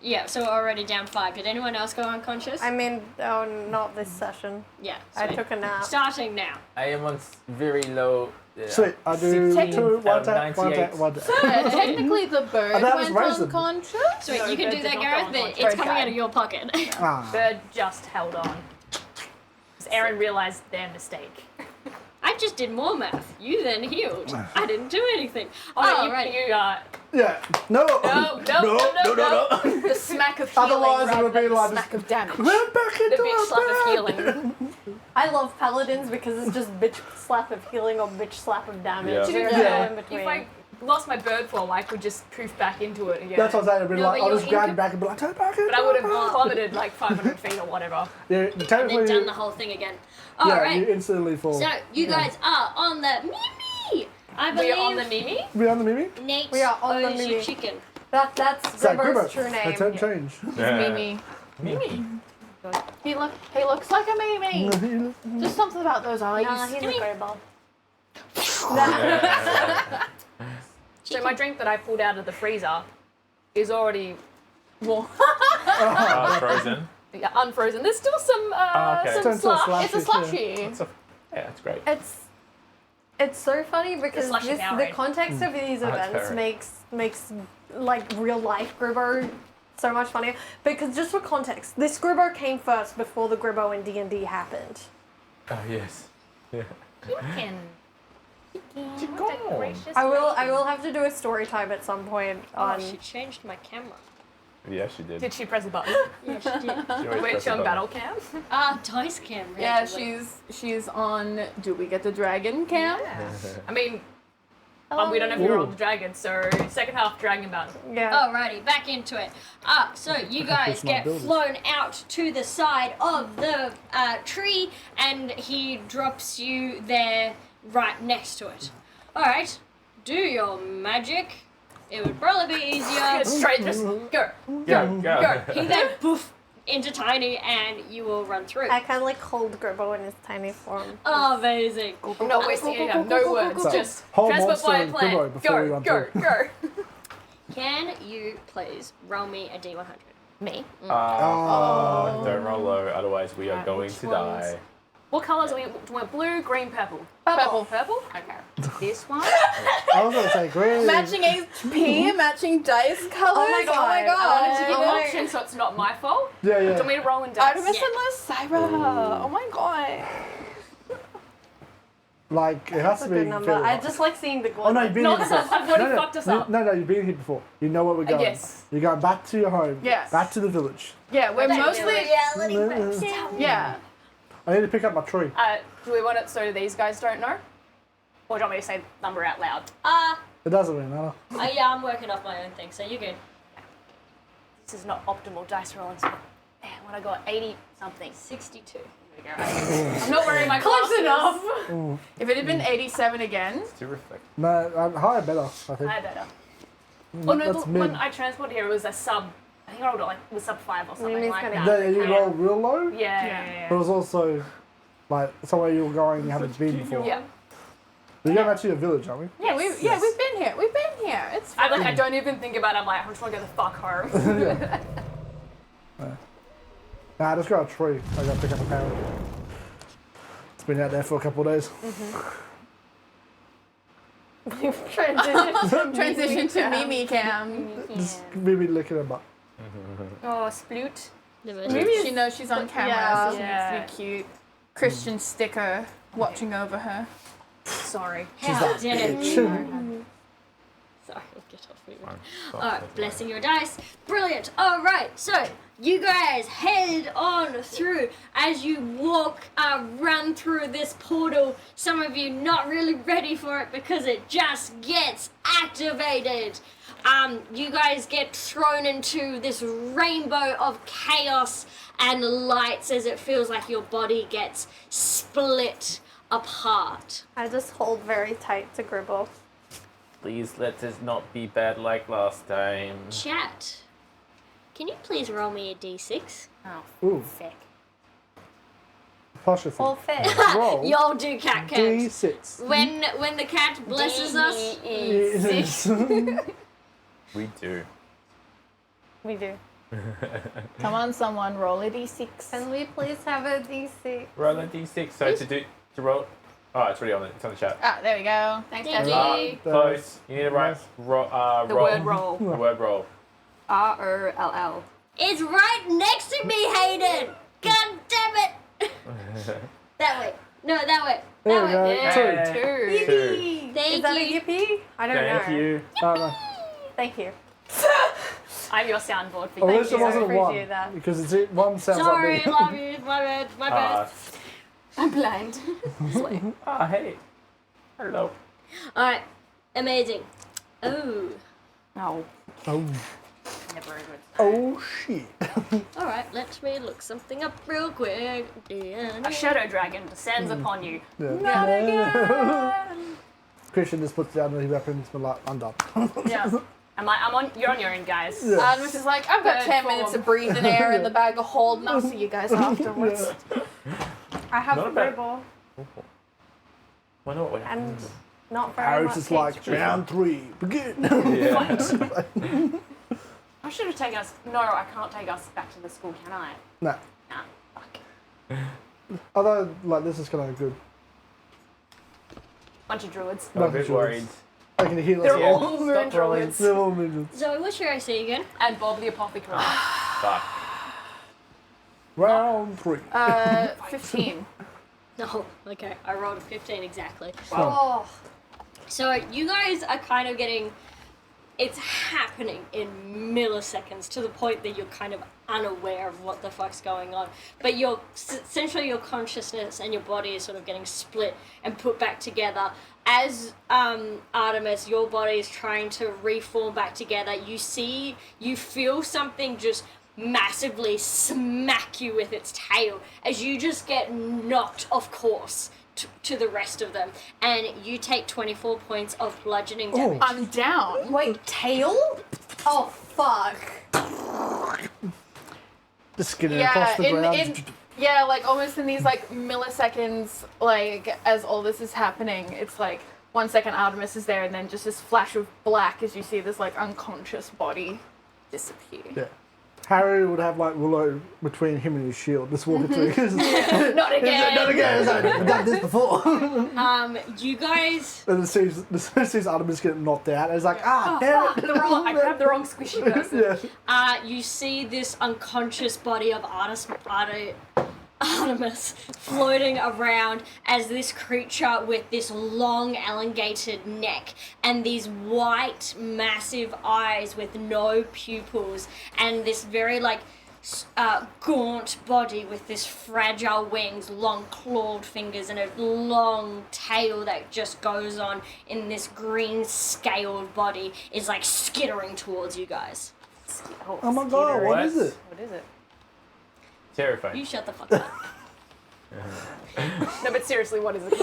Yeah, so we're already down 5. Did anyone else go unconscious? I mean, oh, not this session. Yeah. I sweet. took a nap. Starting now. I am on very low. Sweet. I do 16 two, one out of tap, one 98. tap, one tap. Technically, the bird that was went raisin. unconscious. Sweet, No, you can Bird do did that, not Gareth, go but unconscious. it's Bird coming died. out of your pocket. Ah. Bird just held on. 'Cause Aaron realized their mistake. I just did more math. You then healed. I didn't do anything. Oh, Alright. you Yeah. No. no. The smack of healing Otherwise, it rather would be than the like smack of damage. We're back The into bitch slap of our healing. I love paladins because it's just bitch slap of healing or bitch slap of damage. Yeah. To be There's fair, no in between. if I lost my bird form, I could just poof back into it again. That's what I'm saying. I'd be No, like, but I'll you're just grab in- you back and be like, turn back into But I would have our- plummeted like 500 feet or whatever. Yeah, And then technically. done the whole thing again. Yeah, you Alright. instantly fall. So, you guys are on the Mimi! I We believe are on the Mimi. We on the Mimi? Nate We are on the owes you Mimi. chicken. That's Is that Gribbo's Gribbo? true I name. don't change. Mimi. Mimi. He looks like a Mimi. Just something about those eyes. Nah, he's a Gribbo. So my drink that I pulled out of the freezer is already Frozen. unfrozen. There's still some okay. some It's still slush. It's a slushy, slushy. Yeah, that's great. It's so funny because slushy the Powerade. context of these events Powerade. makes like real life Gribbo so much funnier. Because just for context, this Gribbo came first before the Gribbo in D&D happened. Oh yes. Yeah. Chicken. I will have to do a story time at some point Oh, on. she changed my camera. Yeah, she did. Did she press a button? Yeah, she did. She always Wait, press she a on button. battle cam? Dice cam. Yeah, randomly. she's on. Do we get the dragon cam? I mean, we don't know if we rolled the dragon, so second half dragon battle. Yeah. Alrighty, back into it. So you guys It's not get builders. flown out to the side of the tree, and he drops you there right next to it. Alright, do your magic. It would probably be easier. Straight, just go. Go, go. He then poof into tiny, and you will run through. I kind of like hold Gribbo in his tiny form. Amazing. I'm not wasting any time. No words. So, Just whole transport monster by a and plan. Gribbo before we Go, run go, through. go. Can you please roll me a D100? Me? Don't roll low, otherwise we are Right, going which to ones? die. What colours are we? Do we want blue, green, purple? Purple. Purple? Okay. This one? I was going to say green. Matching HP, matching dice colors. Oh my God. Oh my god. I wanted to give an Oh option so it's not my fault. Yeah, Do you want yeah. me to roll in dice? Artemis and Lysira. Oh my god. Like, it has That's to a be. good number. fairly I high. just like seeing the glow. Oh no, you've been No, here before. I've already fucked us up. No, you've been here before. You know where we're going. yes. You're going back to your home. Yes. Back to the village. Yeah, we're That's mostly. reality. Yeah. I need to pick up my tree. Do we want it so these guys don't know? Or do you want me to say the number out loud? It doesn't really matter. Yeah, I'm working off my own thing, so you're good. This is not optimal dice rolling. So when I got 80 something. 62. There we go. I'm not wearing my Close glasses. enough. If it had been 87 again. Too reflect. No, higher better, I think. I better. Oh no, That's the mid. one I transported here was a sub. I think I rolled it like it was sub 5 or something Mimi's like gonna that. Yeah, you roll real low, Yeah. but it was also like somewhere you were going you haven't been before. Yeah. We're going back to your village, aren't we? Yeah, we've been here. We've been here. It's I fine. I don't even think about it. I'm like, I just want to go the fuck home. Yeah. Nah, I just got a tree. I got to pick up a parrot. It's been out there for a couple of days. Transition to Mimi cam. Just maybe licking a butt. Oh, sploot. Maybe she knows she's on camera, Yeah. so she needs to be cute. Christian sticker watching over her. Sorry. How dare you? Bitch. Sorry. Alright, blessing your dice. Brilliant. Alright, so you guys head on through as you walk, run through this portal. Some of you not really ready for it because it just gets activated. You guys get thrown into this rainbow of chaos and lights as it feels like your body gets split apart. I just hold very tight to Gribble. Please let this not be bad like last time. Chat, can you please roll me a d6? Ooh, Sick. apostrophe. Full fit. Roll Y'all do cat cats. D6. When the cat blesses us, Yes. We do. We do. Come on, someone, roll a d6. Can we please have a D6? Roll a d6. So to roll. Oh, it's already on it. It's on the chat. Ah, there we go. Thanks, Thank Debbie. you. Close. You need to write The roll. word roll. The word roll. R-O-L-L. it's right next to me, Hayden. God damn it. That way. No, that way. There That we go. way. Yeah. Two. Two. Thank Is that you. a yippee? I don't Thank know. you. No. Thank you. I'm your soundboard for I you. wish it you. I wasn't a one appreciate that. because it's one sounds Sorry, like me. love you. My bad. My bad. I'm blind. Hey. Hello. All right. Amazing. Oh. No. Oh, Never very good. oh shit. All right. Let me look something up real quick. A shadow dragon descends upon you. Yeah. Christian just puts down the weapons, but like, I'm done. Yeah. I'm on. You're on your own, guys. Yeah. Artemis is like, I've got Bird 10 form. minutes of breathing air in the bag of hold, and I'll see you guys afterwards. I have Not a bad- Gribble Well, no, what and not very Harris much is like, HP. round 3, begin. Yeah. I should have taken us. No, I can't take us back to the school, can I? Nah. Nah. Fuck. Although, like, this is kind of good. Bunch of druids. I'm a bit worried. I can heal us They're all. all moon Stop rolling. druids. They're all minions. Zoe, what's your AC again? And Bob the apothecary. Fuck. Round 3. 15. No. Okay. I rolled a 15 exactly. Oh, So you guys are kind of getting. It's happening in milliseconds to the point that you're kind of unaware of what the fuck's going on. But essentially your consciousness and your body is sort of getting split and put back together. As Artemis, your body is trying to reform back together, you feel something just massively smack you with its tail as you just get knocked off course to the rest of them, and you take 24 points of bludgeoning damage. I'm down. wait, tail? Oh, fuck. Just skidding across the ground. Yeah, like almost in these like milliseconds, like as all this is happening, it's like 1 second Artemis is there and then just this flash of black as you see this like unconscious body disappear. Yeah. Harry would have like Willow between him and his shield, just walking through. Not again! Not again! I've done this before. You guys. And it sees Artemis get knocked out. And it's like, damn it. I grabbed the wrong squishy person. Yeah. You see this unconscious body of Artemis floating around as this creature with this long elongated neck and these white massive eyes with no pupils and this very like gaunt body with this fragile wings, long clawed fingers and a long tail that just goes on in this green scaled body is like skittering towards you guys. Oh my god, what is it? What is it? Terrifying. You shut the fuck up. No, but seriously, what is it?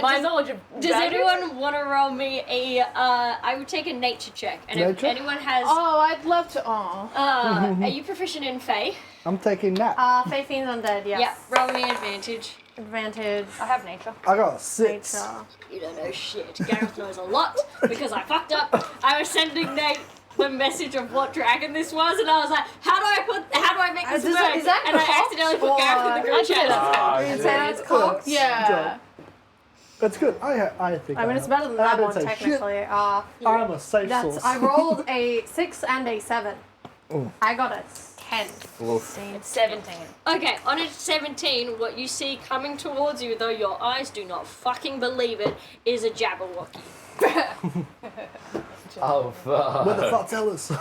My knowledge of Does dragons? anyone want to roll me a? I would take a nature check, and if Nature? anyone has, Oh, I'd love to. Oh. are you proficient in Fae? I'm taking that. Fae Fiend's undead, yes. Yeah, roll me advantage. Advantage. I have nature. I got a 6. Nature. You don't know shit. Gareth knows a lot because I fucked up. I was sending Nate the message of what dragon this was, and I was like, how do I make this Is work? is that and I cocked accidentally put or- Gareth in the group Actually, chat. that's You say that's cocked? Yeah. That's good. I think. I mean, it's better than that one, technically. I'm a safe That's, source. I rolled a 6 and a 7. Oh. I got a 10. It's 17. Okay, on a 17, what you see coming towards you, though your eyes do not fucking believe it, is a Jabberwocky. Oh fuck. Where the fuck tell us?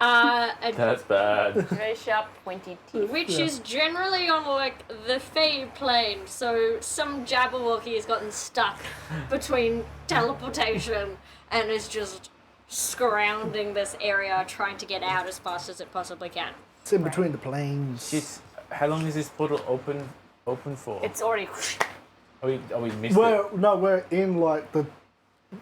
A That's bad. Very sharp, pointy teeth. which is generally on like the Fey plane, so some Jabberwocky has gotten stuck between teleportation and is just scrounging this area, trying to get out as fast as it possibly can. It's in between the planes. Jeez, how long is this portal open for? It's already Are we missed it? We're in like the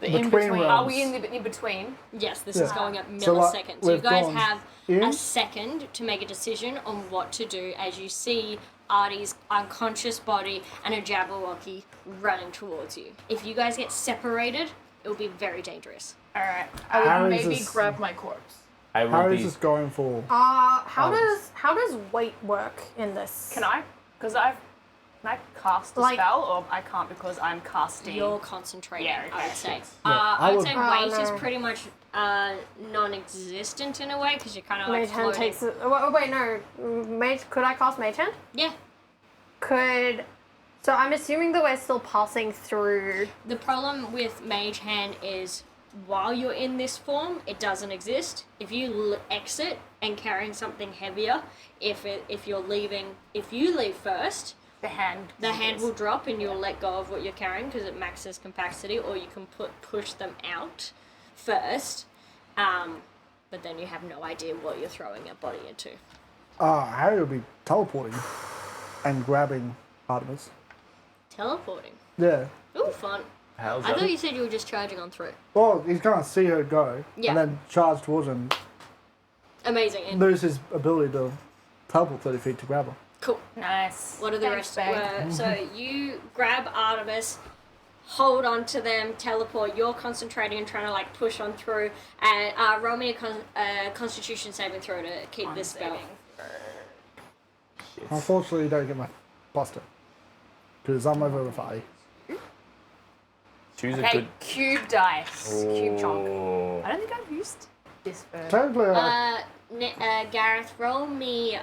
in between between. realms. Are we in the in between? Yes, this is Yeah. going at So, like, milliseconds. You we've guys gone have in. a second to make a decision on what to do as you see Artie's unconscious body and a Jabberwocky running towards you. If you guys get separated, it will be very dangerous. All right. I would Harry's maybe is- grab my corpse. I will Harry's be. just going for. How Alex. does weight work in this? Can I? Because can I cast a Like- spell, or I can't because I'm casting. You're concentrating, Yeah, I would okay. say. Yeah, I I would would- say Oh, weight is no. pretty much non-existent in a way because you're kind of like Mage hand floating. takes. Wait, no. Mage. Could I cast Mage hand? Yeah. Could. So I'm assuming that we're still passing through. The problem with Mage Hand is while you're in this form, it doesn't exist. If you exit and carrying something heavier, if you leave first, the hand. the hand will drop and you'll let go of what you're carrying because it maxes capacity, or you can push them out first. But then you have no idea what you're throwing your body into. Harry will be teleporting and grabbing Artemis. Teleporting. Yeah. Ooh, fun. How's I that? thought you said you were just charging on through. Well, he's gonna see her go Yeah. and then charge towards him, Amazing. And lose his ability to teleport 30 feet to grab her. cool. Nice. What are the Thanks, rest? babe. So you grab Artemis, hold on to them, teleport. You're concentrating and trying to like push on through. And roll me a Constitution saving throw to keep this spell. Unfortunately, you don't get my buster because I'm over the 5. Choose a Okay, good. cube dice. Cube chonk. Oh. I don't think I've used this for. Technically, Gareth, roll me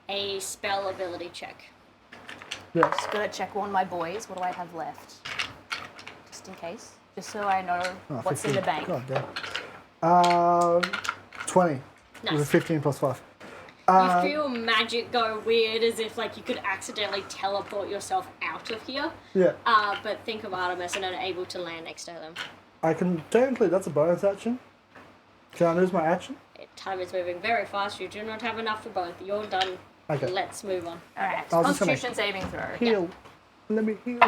a spell ability check. yeah. Just gonna check one of my boys. What do I have left? Just in case. Just so I know Oh, what's in the 15. bank. God damn. 20. It was a Nice. 15 plus 5. You feel magic go weird as if like you could accidentally teleport yourself out of here. Yeah. But think of Artemis and are able to land next to them. I can technically, that's a bonus action. Can I lose my action? Time is moving very fast. You do not have enough for both. You're done. Okay. Let's move on. Alright. I was just gonna- Constitution saving throw. Heal. Let me heal.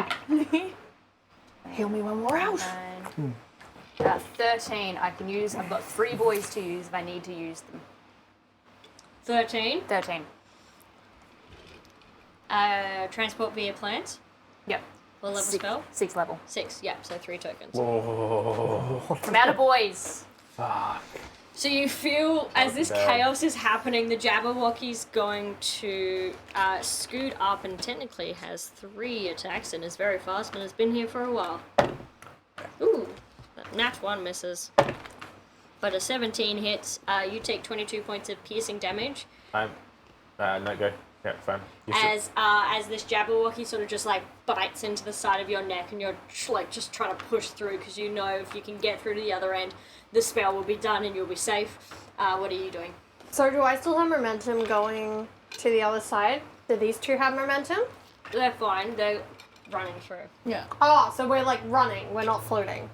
Heal me one more out. 13. I can use. I've got 3 boys to use if I need to use them. 13. 13. Transport via plants. Yep. What level spell? 6 level. 6. Yeah, so 3 tokens. Whoa. I'm out of boys. Fuck. So you feel as this bad. chaos is happening, the Jabberwocky's going to scoot up and technically has 3 attacks and is very fast and has been here for a while. Ooh, nat 1 misses. But a 17 hits. You take 22 points of piercing damage I'm. No, go. Yeah, fine. You should- as this Jabberwocky sort of just like bites into the side of your neck and you're like just trying to push through because you know if you can get through to the other end, the spell will be done and you'll be safe. What are you doing? So do I still have momentum going to the other side? Do these two have momentum? They're fine. They're running through. Yeah. Oh, so we're like running. We're not floating.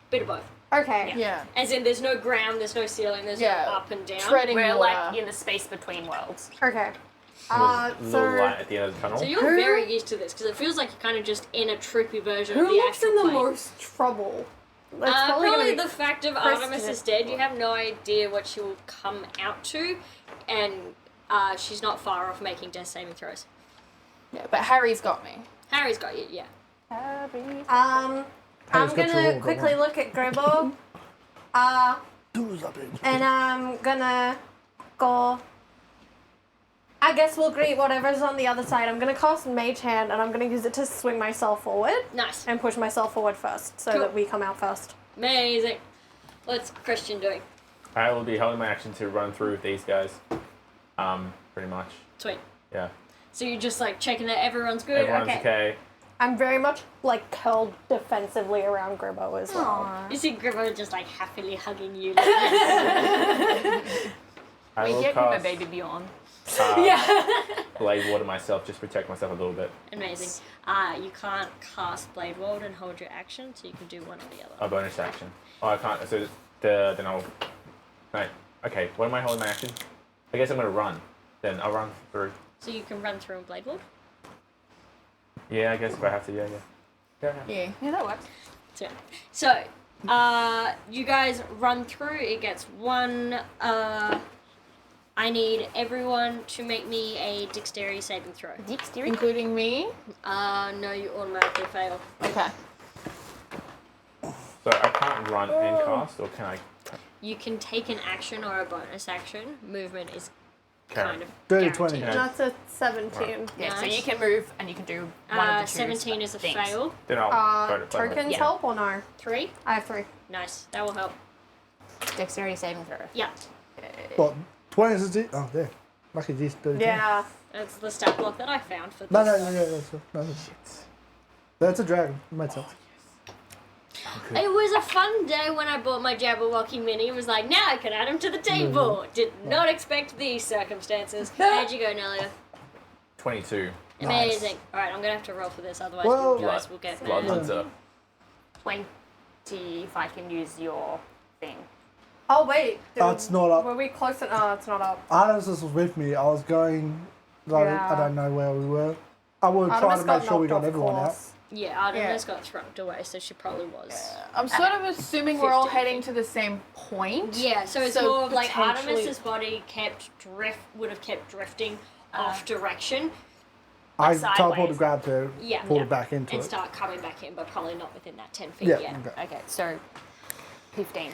Bit of both. Okay. Yeah. As in, there's no ground, there's no ceiling, there's Yeah. no up and down. Treading We're water. like in the space between worlds. Okay. There's a little So light at the end of the tunnel. So you're Who- very used to this because it feels like you're kind of just in a trippy version who of the looks actual in the plane. most trouble? That's Probably gonna be the fact of Kristen. Artemis is dead. You have no idea what she will come out to, and she's not far off making death saving throws. Yeah, but Harry's got me. Harry's got you, yeah. Harry. I'm Harry's got your gonna roll, quickly don't look at Gribble. Do something. And I'm gonna go. I guess we'll greet whatever's on the other side. I'm gonna cast Mage Hand and I'm gonna use it to swing myself forward Nice. and push myself forward first so Cool. that we come out first. Amazing. What's Christian doing? I will be holding my action to run through with these guys. Pretty much. Sweet. Yeah. So you're just like checking that everyone's good? Everyone's okay. I'm very much like curled defensively around Gribbo as well. You see Gribbo just like happily hugging you. I We will get him a cast baby Bjorn. Blade Water myself, just protect myself a little bit. Amazing. You can't cast Blade Ward and hold your action, so you can do one or the other. A bonus action. Oh, I can't. So then I'll. Right. Okay. What am I holding my action? I guess I'm gonna run. Then I'll run through. So you can run through a Blade Ward. Yeah, I guess if I have to. Yeah. Yeah. Yeah, that works. So, you guys run through. It gets one. I need everyone to make me a dexterity saving throw. Dexterity. Including me. No, you automatically fail. Okay. So I can't run and cast, or can I? You can take an action or a bonus action. Movement is Okay. kind of Dirty 20. guaranteed. That's a 17. Yeah, so Nice. you can move and you can do one of the two 17 is a things. fail. Then I'll go to play. Tokens Yeah. help or no? 3. I have 3. Nice. That will help. Dexterity saving throw. Yeah. What? 20 is a Oh, there. Lucky this. Dirty 20. Yeah. That's the stat block that I found for this. No, that's a dragon. It made sense. It was a fun day when I bought my Jabberwocky mini. It was like, now I can add him to the table. Did not expect these circumstances. How'd you go, Nelia? 22. Amazing. Alright, I'm gonna have to roll for this, otherwise Well- you guys will get Blood mad. Hunter. 20 if I can use your thing. Oh, wait. Oh, it's not up. Were we close to... Oh, it's not up. Artemis was with me. I was going. Yeah. I don't know where we were. I was trying Artemis to got make sure we knocked got off everyone out. course. Yeah, Artemis got thrown away, so she probably was. I'm sort of assuming we're all 15. heading to the same point. Yeah, so it's So more of like potentially- Artemis's body would have kept drifting off direction I sideways. teleported, grabbed her, Yeah. pulled Yeah. her back into and it. start coming back in, but probably not within that 10 feet Yeah. yet. Okay. Okay, so 15.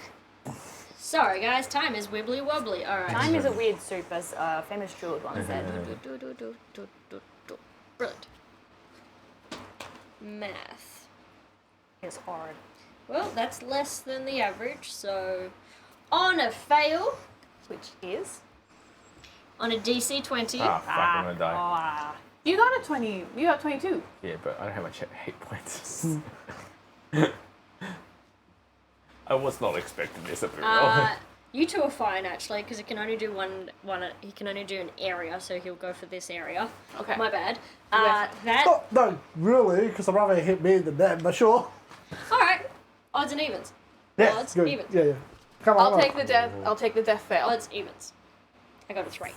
Sorry guys, time is wibbly wobbly. Alright. Time is a weird soup, as famous Druid once said. Brilliant. Math. It's hard. Well, that's less than the average, so on a fail, Which is? on a DC 20, Ah, fuck, I'm gonna die. Ah. You got a 20. You got 22. Yeah, but I don't have much hit points. I was not expecting this at all. you two are fine actually, because it can only do one. He can only do an area, so he'll go for this area. Okay. My bad. That. Oh, no, really, because I'd rather hit me than them, but sure. All right. Odds and evens. Yeah, Odds, good. evens. Yeah. Come on. I'll take the death. I'll take the death fail. Odds, evens. I got a 3.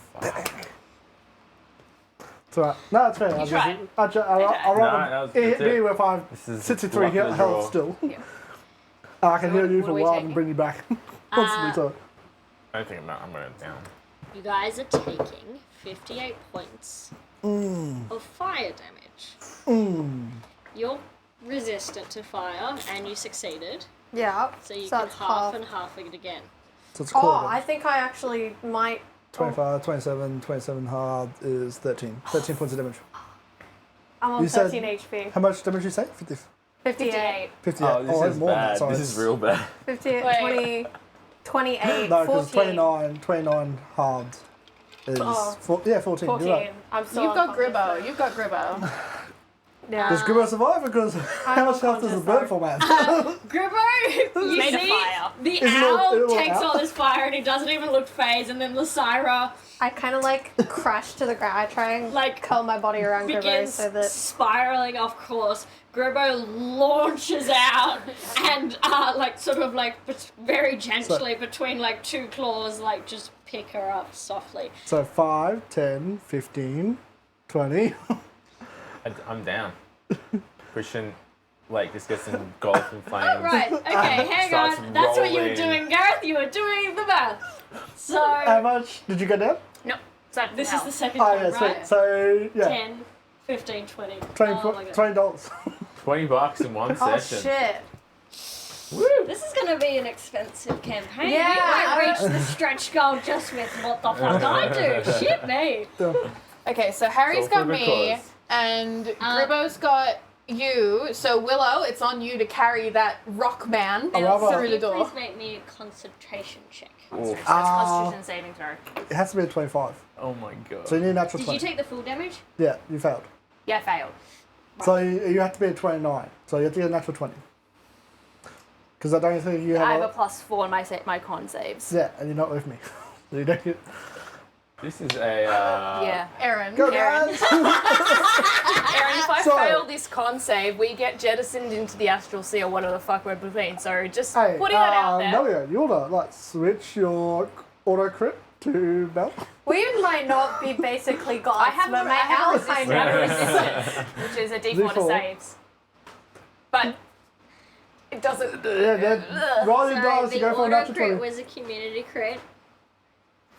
It's alright. No, it's fair. You tried. I'll No, that was- it hit that's me it. with This is 63 luck of the health draw. still. Yeah. I can So heal you what for are a we while taking? and bring you back. Constantly, so. I don't think I'm going down. You guys are taking 58 points of fire damage. You're resistant to fire, and you succeeded, Yeah. so you So can it's half and half it again. So it's Oh, quarter. I think I actually might... 25, 27 hard is 13. 13 points of damage. I'm on You said- 13 HP. How much damage did you say? 50, 58. 58. Oh, this that's is more than that, bad. sorry. This is real bad. 58, Wait. 20, 28, No, because 14. 29 hard is... Oh. 14. You're 14. right. I'm still You've got unconscious, Gribbo. though. You've got Gribbo. Yeah. Does Gribbo survive? Because how much health does a unconscious, bird though. for, man? Gribbo, you Made of see, fire. the Is it owl all takes out? all this fire and he doesn't even look phased, and then Lysira I kind of like crash to the ground. I try and Like, curl my body around Gribbo begins so that... spiraling off course. Gribbo launches out and very gently between like two claws, like just pick her up softly. So 5, 10, 15, 20. I'm down. Christian, like, just gets engulfed in flames. Right, okay, hang Starts on. That's what you were rolling. doing, Gareth. You were doing the math. So How much did you go down? No. So this is the second Oh, time, yeah, right? so yeah. 10, 15, 20. 20, Oh my God. $20. $20 in one Oh, session. shit. This is going to be an expensive campaign. Yeah, We might I- reach the stretch goal just with what the fuck I do. Shit me. Okay, so Harry's So got for the me, cause. and Gribbo's got you. So Willow, it's on you to carry that rock man rather- through the door. Please make me a concentration check. So that's Constitution saving throw. It has to be a 25. Oh my god. So you need a natural Did 20. you take the full damage? Yeah, you failed. Yeah, failed. So you have to be at 29. So you have to get a natural 20. Because I don't think you I have have a +4 on my con saves. Yeah, and you're not with me. So you don't get... This is a. Yeah. Aaron. Go, Aaron. guys! Aaron, if I Sorry. fail this con save, we get jettisoned into the astral sea or whatever the fuck we're between. So just Hey, putting that out there. Nelia, you ought to like switch your auto crit to Bell. We might not be basically gods, I have, but my I have a allies resistance, which is a D4 to D4. saves. But it doesn't. Yeah, roll your dice to the go for a auto natural crit 20. was a community crit.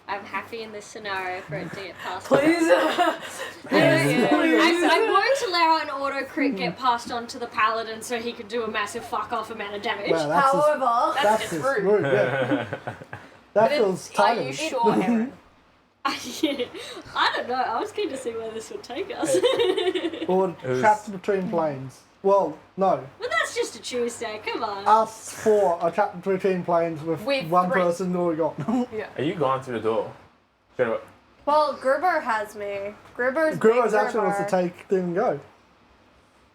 I'm happy in this scenario for it to get passed. Please. I'm going to allow an auto crit get passed on to the paladin so he could do a massive fuck off amount of damage. Well, that's just, However, that's just just rude. rude. Yeah. That feels Are tiny. you sure, Aaron? I don't know. I was keen to see where this would take us. Or was- trapped between planes. Well, no. But that's just a Tuesday. Come on. Us four are trapped between planes with With one 3. person already gone. Are you going through the door? Straight away. well, Gruber has me. Gruber's Gruber's big actually wants to Gruber. take them and go.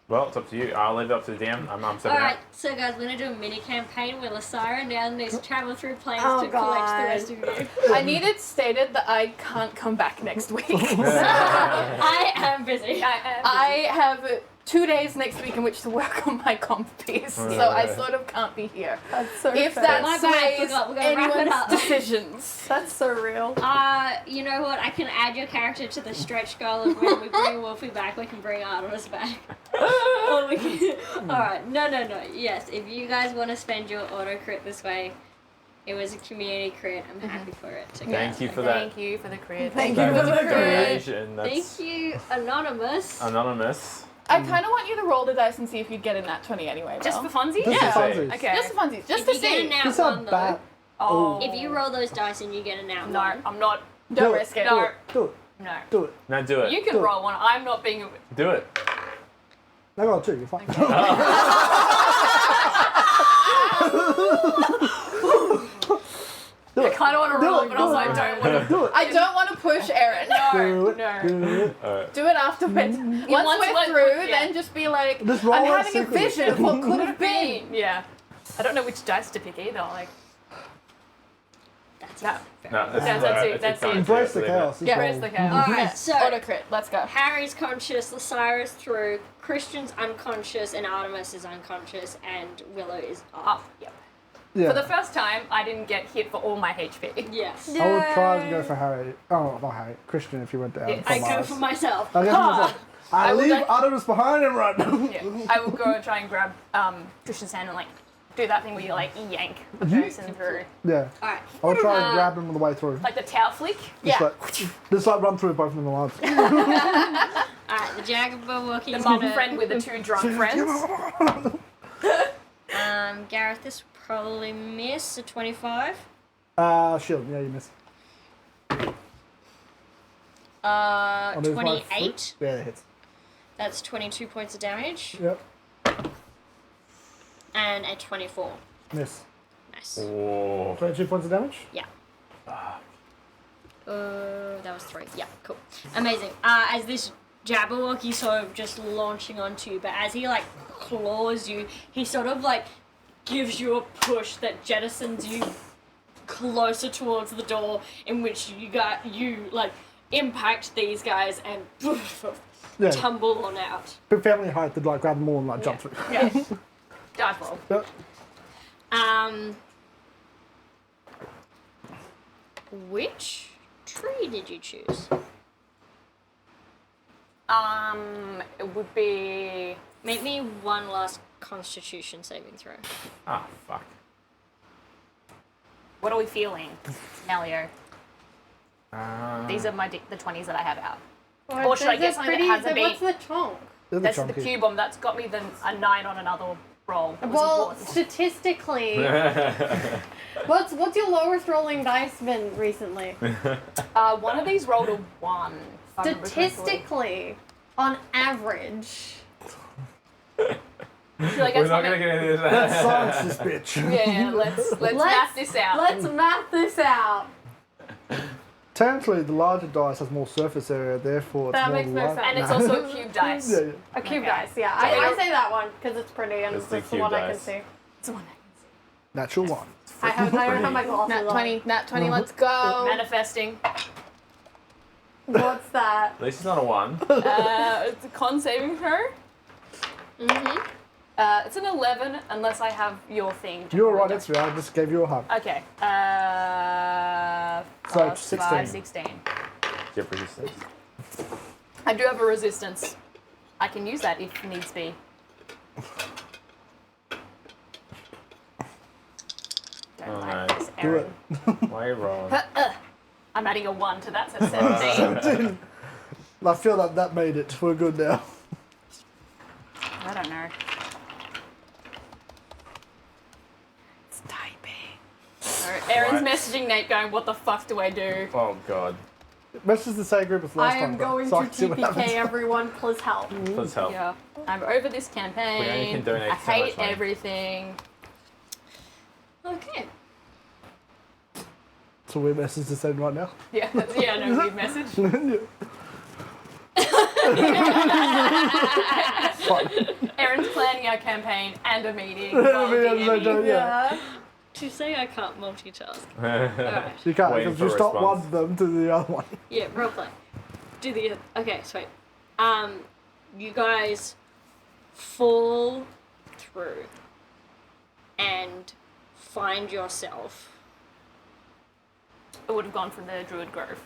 Well, it's up to you. I'll leave it up to the DM. I'm stepping Alright, out. so guys, we're gonna do a mini campaign where Lysira now needs to travel through planes Oh, to collect God. the rest of you. I need it stated that I can't come back next week. I am busy. I have 2 days next week in which to work on my comp piece, so I sort of can't be here. That's so If fair. that My bad, I sways forgot. We're gonna wrap it anyone's up. decisions. That's so real. You know what? I can add your character to the stretch goal of when we bring Wolfie back, we can bring Artemis back. Or we can... Alright, no. Yes, if you guys want to spend your auto crit this way, it was a community crit. I'm happy for it to go. Thank you for that. Thank you for the crit. Thank That you for was the a crit. donation. Thank That's you, Anonymous. anonymous. I kind of want you to roll the dice and see if you'd get in that 20 anyway. Just Mel. for funsies? Just Yeah. for funsies. Okay. Just for funsies, just If to you get a see. nat These are one, though, bad. Oh. if you roll those dice and you get a nat No, one, I'm not. Don't Do it. risk it. No. Do it. No. Do it. No, do it. You can Do it. roll one. I'm not being. Do it. I got two. You're fine. Do I it. kind of want to Do roll it, it, but also I do it. don't want to. Do it. I don't want to push Aaron. Do it. No. Do it. Alright. Do it afterwards. Once once we're we're- through, yeah. then just be like, Just roll I'm it having a secretly. vision of what could have been. Yeah. I don't know which dice to pick either. Like. that's No. it. No, That's it, that's it. Embrace the chaos. Yeah, Where's the cow? Alright, so Auto crit. Let's go. Harry's conscious, Lysira's through, Christian's unconscious, and Artemis is unconscious, and Willow is Up. up. Yep. Yeah. For the first time, I didn't get hit for all my HP. Yes. I would try and go for Harry. Oh, not Harry. Christian if you went down. Yeah, I from go ours. for myself. I guess Ah. I I would leave like- Artemis behind and run. Yeah. I will go and try and grab Christian's hand and like do that thing where you like yank the person through. Yeah. Alright. I would try and Uh, grab him on the way through. Like the tail flick. Just like run through both of them at once. Alright, the Jaguar The walking's mum gonna... friend with the two drunk friends. Gareth, this will probably miss a 25. Shield. Yeah, you missed. Lose my 28. foot. Yeah, it hits. That's 22 points of damage. Yep. And a 24. Miss. Nice. Oh. 22 points of damage. Yeah. That was 3. Yeah, cool. Amazing. As this Jabberwocky sort of just launching onto you, but as he like claws you, he sort of like gives you a push that jettisons you closer towards the door, in which you like impact these guys and Yeah. tumble on out. Big family height to like grab them all and like jump through. Yeah. Dice roll. Yep. Which tree did you choose? It would be. Make me one last Constitution saving throw. Ah, fuck. What are we feeling, Nelio? These are the 20s that I have out. Or should I get something that has a What's beat? the chunk? They're That's the chunky. cube bomb. That's got me a 9 on another roll. It was Well, important. statistically, what's your lowest rolling dice been recently? One of these rolled a 1. if I remember correctly. Statistically, on average. I feel like We're that's not not gonna get into this. Let's science this bitch. Yeah, let's math this out. Let's math this out. Technically, the larger dice has more surface area, therefore it's That more makes more light. sense. And it's also a cube dice. Yeah, yeah. A cube Okay. dice, yeah. So I it'll- say that one because it's pretty and It's it's the the cube one I can dice. see. It's the one I can see. Natural one. I don't have my glasses Nat on. 20, Nat 20, let's go. Manifesting. What's that? At least it's not a 1. It's a con saving throw. Mm-hmm. It's an 11 unless I have your thing. to You're hold right it. next to me. I just gave you a hug. Okay. So, Plus 16. 5, 16. Do you have resistance? I do have a resistance. I can use that if needs be. Don't Oh, like no. this, Do Aaron. it. Why are you rolling? I'm adding a 1 to that, so 17. I feel that that made it. We're good now. I don't know. It's typing. So Aaron's Right. messaging Nate going, what the fuck do I do? Oh god. Message the same group as last I time. am bro, going so I to can see what TPK happens. everyone, please help. Please help. Yeah. I'm over this campaign. We only can donate I so much hate money. everything. Okay. So we message the same right now. Yeah, yeah, no weird message. Aaron's planning our campaign and a meeting. while DMing. Yeah. To say I can't multitask. Alright. You can't Waiting because for you a stop one response. of them to the other one. Yeah, roleplay. Do the okay, sweet. You guys fall through and find yourself I would have gone for the Druid Grove.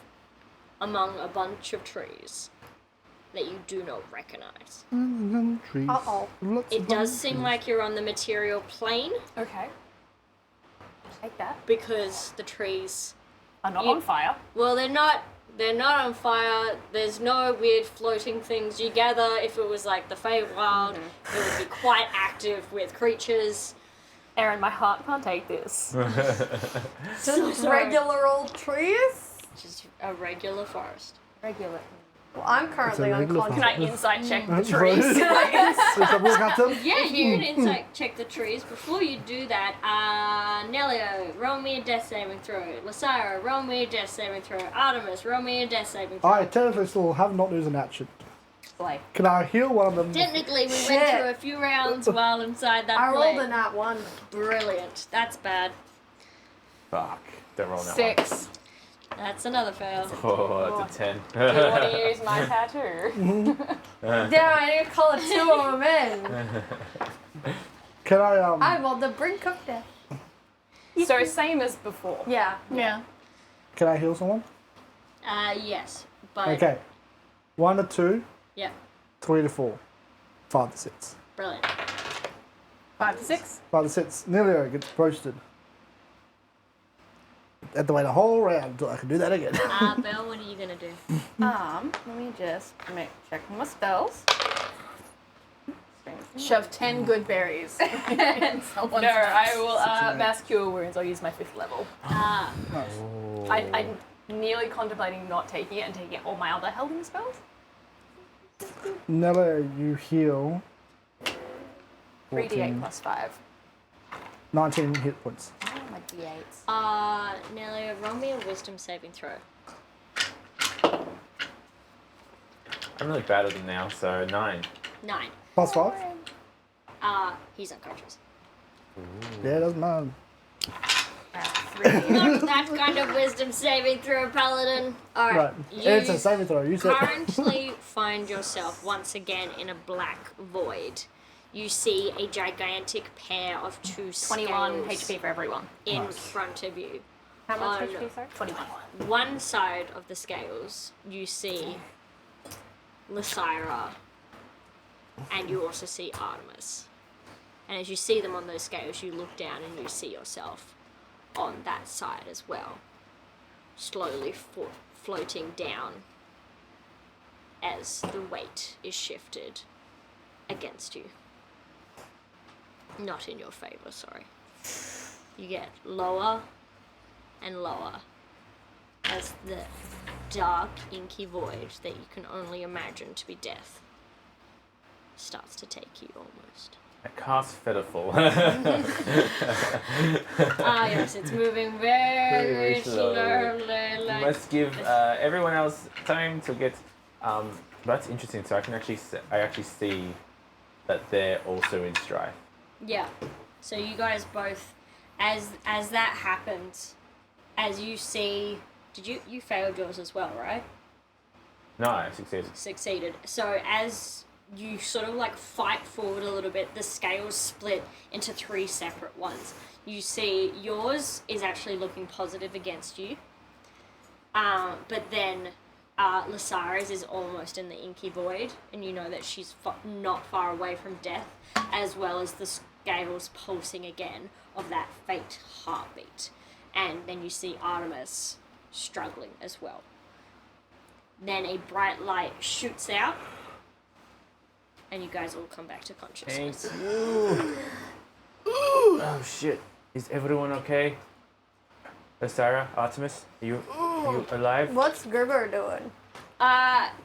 among a bunch of trees that you do not recognize. Trees. Uh-oh. Lots It of does them. seem like you're on the material plane Okay. Take that. because the trees, I'm not You- on fire. well, they're not on fire. There's no weird floating things. You gather if it was like the Feywild, it would be quite active with creatures. Aaron, my heart can't take this. Just sorry. regular old trees? Just a regular forest. Regular. Well, I'm currently It's a regular Can unconscious. I insight check the Right. trees? So shall we look at them? Yeah, you can insight check the trees. Before you do that, Nelio, roll me a death saving throw. Lysira, roll me a death saving throw. Artemis, roll me a death saving throw. I technically still have not used an action. Like, Can I heal one of them? Technically, we Shit. went through a few rounds while inside that I plane. rolled a nat 1. Brilliant. That's bad. Fuck. Don't roll that 6. That's another fail. one. Oh, it's a 10. do you want to use my tattoo? Damn, I need to call 2 of them in. Can I I'm on the brink of death. So same as before. Yeah. Yeah. can I heal someone? Yes, but Okay. 1 to 2, yeah, 3 to 4, 5 to 6. brilliant. 5 to 6. 5 to 6. Nelio gets roasted. Had to wait a whole round until I can do that again. Belle, what are you gonna do? Let me just check my spells. Shove 10 good berries. in someone's No, I mouth. will mass cure wounds. I'll use my 5th level. I'm nearly contemplating not taking it and taking all my other healing spells. Nelio, you heal 3d8 plus 5. 19 hit points. Oh, my d8s. Nelly, roll me a wisdom saving throw. I'm really bad at them now, so 9. 9. Plus 5? He's unconscious. Yeah, doesn't matter. 3d8. Not that kind of wisdom saving throw, Paladin. Alright. Right. It's a saving throw. You said. currently find yourself once again in a black void. You see a gigantic pair of 2 21 scales HP for everyone. in front of you. How much On HP, sorry? 21. one side of the scales, you see Lysira, and you also see Artemis. And as you see them on those scales, you look down and you see yourself on that side as well, slowly floating down as the weight is shifted against you. Not in your favor, sorry. You get lower and lower as the dark, inky void that you can only imagine to be death starts to take you almost. I cast Featherfall. Ah, yes, it's moving very Very slow. slowly. You Like, must give everyone else time to get. That's interesting. So I can actually I actually see that they're also in strife. yeah. So you guys both, as that happens, as you see, you failed yours as well, right? No, I succeeded. Succeeded. So as you sort of like fight forward a little bit, the scales split into 3 separate ones. You see yours is actually looking positive against you. But then Lasara's is almost in the inky void, and you know that she's not far away from death, as well as the scales pulsing again of that faint heartbeat. And then you see Artemis struggling as well. Then a bright light shoots out, and you guys all come back to consciousness. Thank you. Oh shit! Is everyone okay? Sarah, Artemis, are you alive? What's Gerber doing?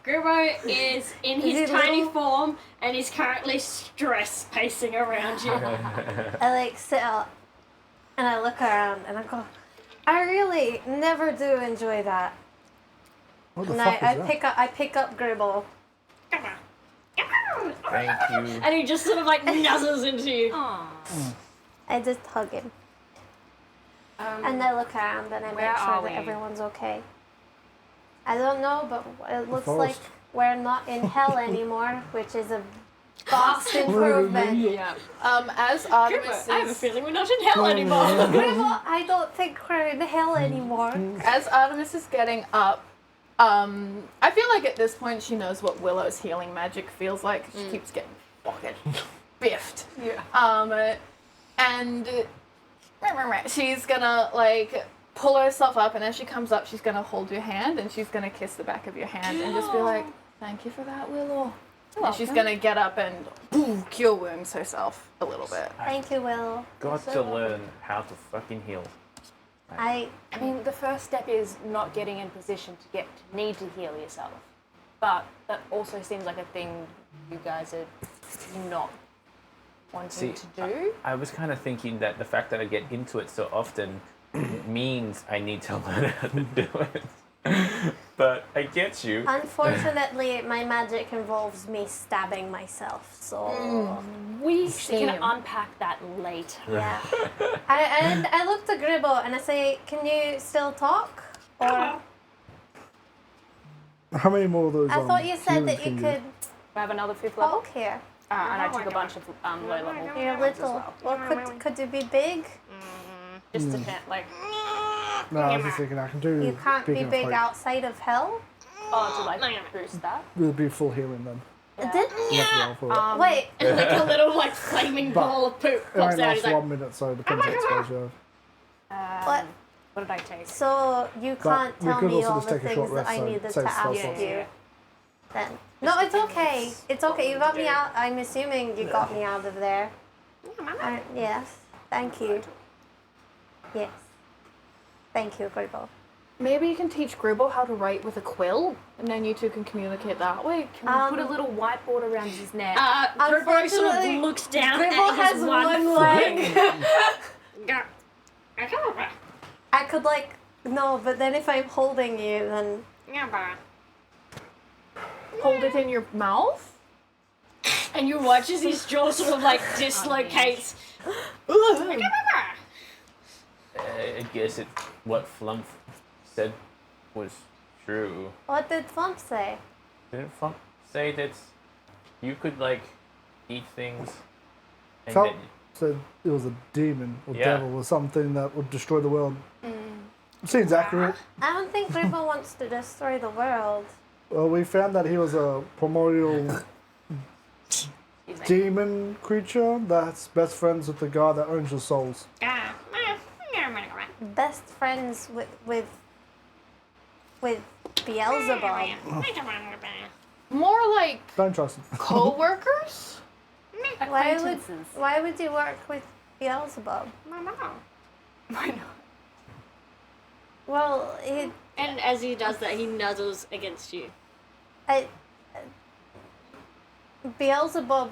Gribbo is in Is his he tiny little? form and is currently stress pacing around you. I like sit up and I look around and I go, I really never do enjoy that. What the And fuck I is that? pick up Gribble. Come on. Come on. Thank you. And he just sort of like nuzzles into you. I just hug him. And I look around and I where make sure are that we? everyone's okay. I don't know, but it looks like forest. we're not in hell anymore, which is a vast improvement. Yeah. As Artemis I have a is, feeling we're not in hell anymore. Gribble, I don't think we're in hell anymore. as Artemis is getting up, I feel like at this point she knows what Willow's healing magic feels like. She keeps getting fucking biffed. Yeah. And she's gonna like pull herself up, and as she comes up, she's gonna hold your hand and she's gonna kiss the back of your hand and just be like, "Thank you for that, Willow." And she's gonna get up and cure wounds herself a little bit. Thank you, Will. Got to learn how to fucking heal. I I mean, the first step is not getting in position to need to heal yourself. But that also seems like a thing you guys are not wanting to do. I was kind of thinking that the fact that I get into it so often means I need to learn how to do it. But I get you. unfortunately my magic involves me stabbing myself, so We Same. can unpack that later. yeah. I look to Gribble and I say, "Can you still talk?" Or How many more of those? I thought you said healings that you can could We have another 5th level. talk here. And I took a bunch of low level. You're ones as little. well. Or could you be big? Just depend, like, No, I was just thinking I can do. You can't be Beacon of big Hope. outside of hell. to like boost that. It'll be full healing then. Did You have to roll for it. wait? And like a little like flaming ball of poop It pops only out. He's lasts like, 1 minute, so it depends what exposure. What? What did I take? So you can't we tell could me also all just the take a short things that rest, I so needed save to spell ask slots. you. Then no, it's okay. It's okay. You got me out. I'm assuming you got me out of there. Yes. Thank you. Yes. Thank you, Gribble. Maybe you can teach Gribble how to write with a quill, and then you two can communicate that way. Can we put a little whiteboard around his neck? Gribbo sort Unfortunately, of looks down Gribble at has his one leg. I could like no, but then if I'm holding you, then Hold it in your mouth. And you watch as his jaw sort of like dislocates. I guess what Flump said was true. what did Flump say? Didn't Flump say that you could like eat things? And Felt then, said it was a demon or Yeah. devil or something that would destroy the world. Seems accurate. I don't think Gribble wants to destroy the world. Well, we found that he was a primordial demon creature that's best friends with the guy that owns your souls. Best friends with Beelzebub. More like Don't trust him. co-workers? Why would you work with Beelzebub? Why not? Well, And as he does that, he nuzzles against you. Beelzebub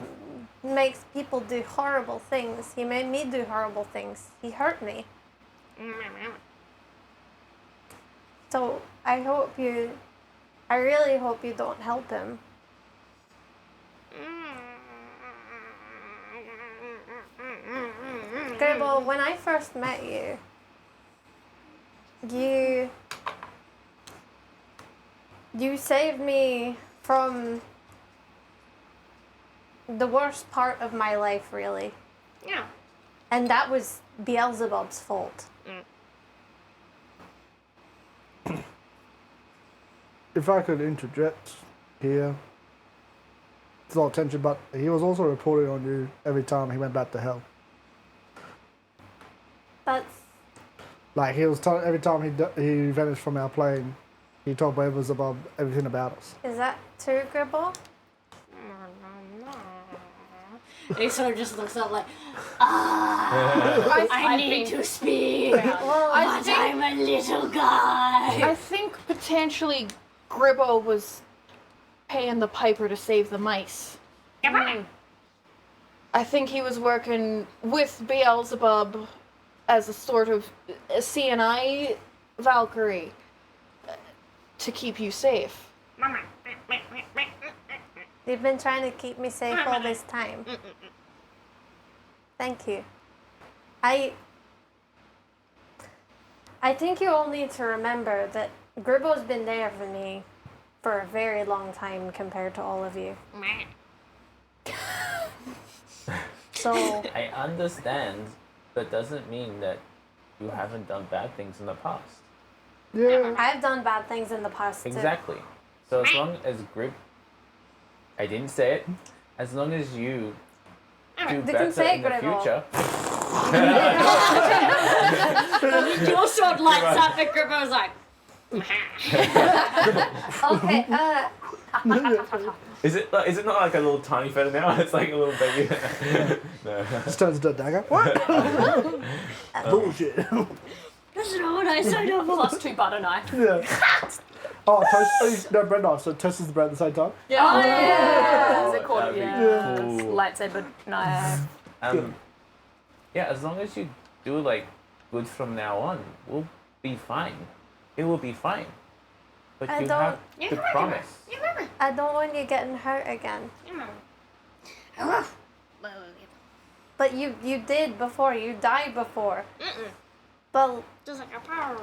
makes people do horrible things. He made me do horrible things. He hurt me. So I really hope you don't help him. Gribble, when I first met you, you saved me from the worst part of my life, really. Yeah. And that was Beelzebub's fault. If I could interject here, it's a lot of tension, but he was also reporting on you every time he went back to hell. That's Like he was telling every time he vanished from our plane, he told Beelzebub everything about us. Is that true, Gribble? And he sort of just looks up like, I need to speak, Well, I but I'm a little guy. I think potentially Gribbo was paying the piper to save the mice. I think he was working with Beelzebub as a sort of a CNI Valkyrie to keep you safe. you've been trying to keep me safe all this time. Thank you. I think you all need to remember that Gribbo's been there for me for a very long time compared to all of you. So, I understand, but doesn't mean that you haven't done bad things in the past. Yeah. I've done bad things in the past too. Exactly. So as long as Grib, I didn't say it, as long as you do You can better say in the Gribble. future, Your sword lights up and Gribbo's like, Okay, is it not like a little tiny feather now? It's like a little baby. No. Just turns into a dagger. What? Bullshit. that's not what I signed up for. +2 butter knife. Yeah. Oh, toast. No, bread knife, so toast is the bread at the same time. Yeah. Oh, yeah. Is it called? That'd be Yeah. cool. Lightsaber knife. Yeah, as long as you do like good from now on, we'll be fine. It will be fine. But I you don't- have to promise. I don't want you getting hurt again. But you did before. You died before. But Just like a power.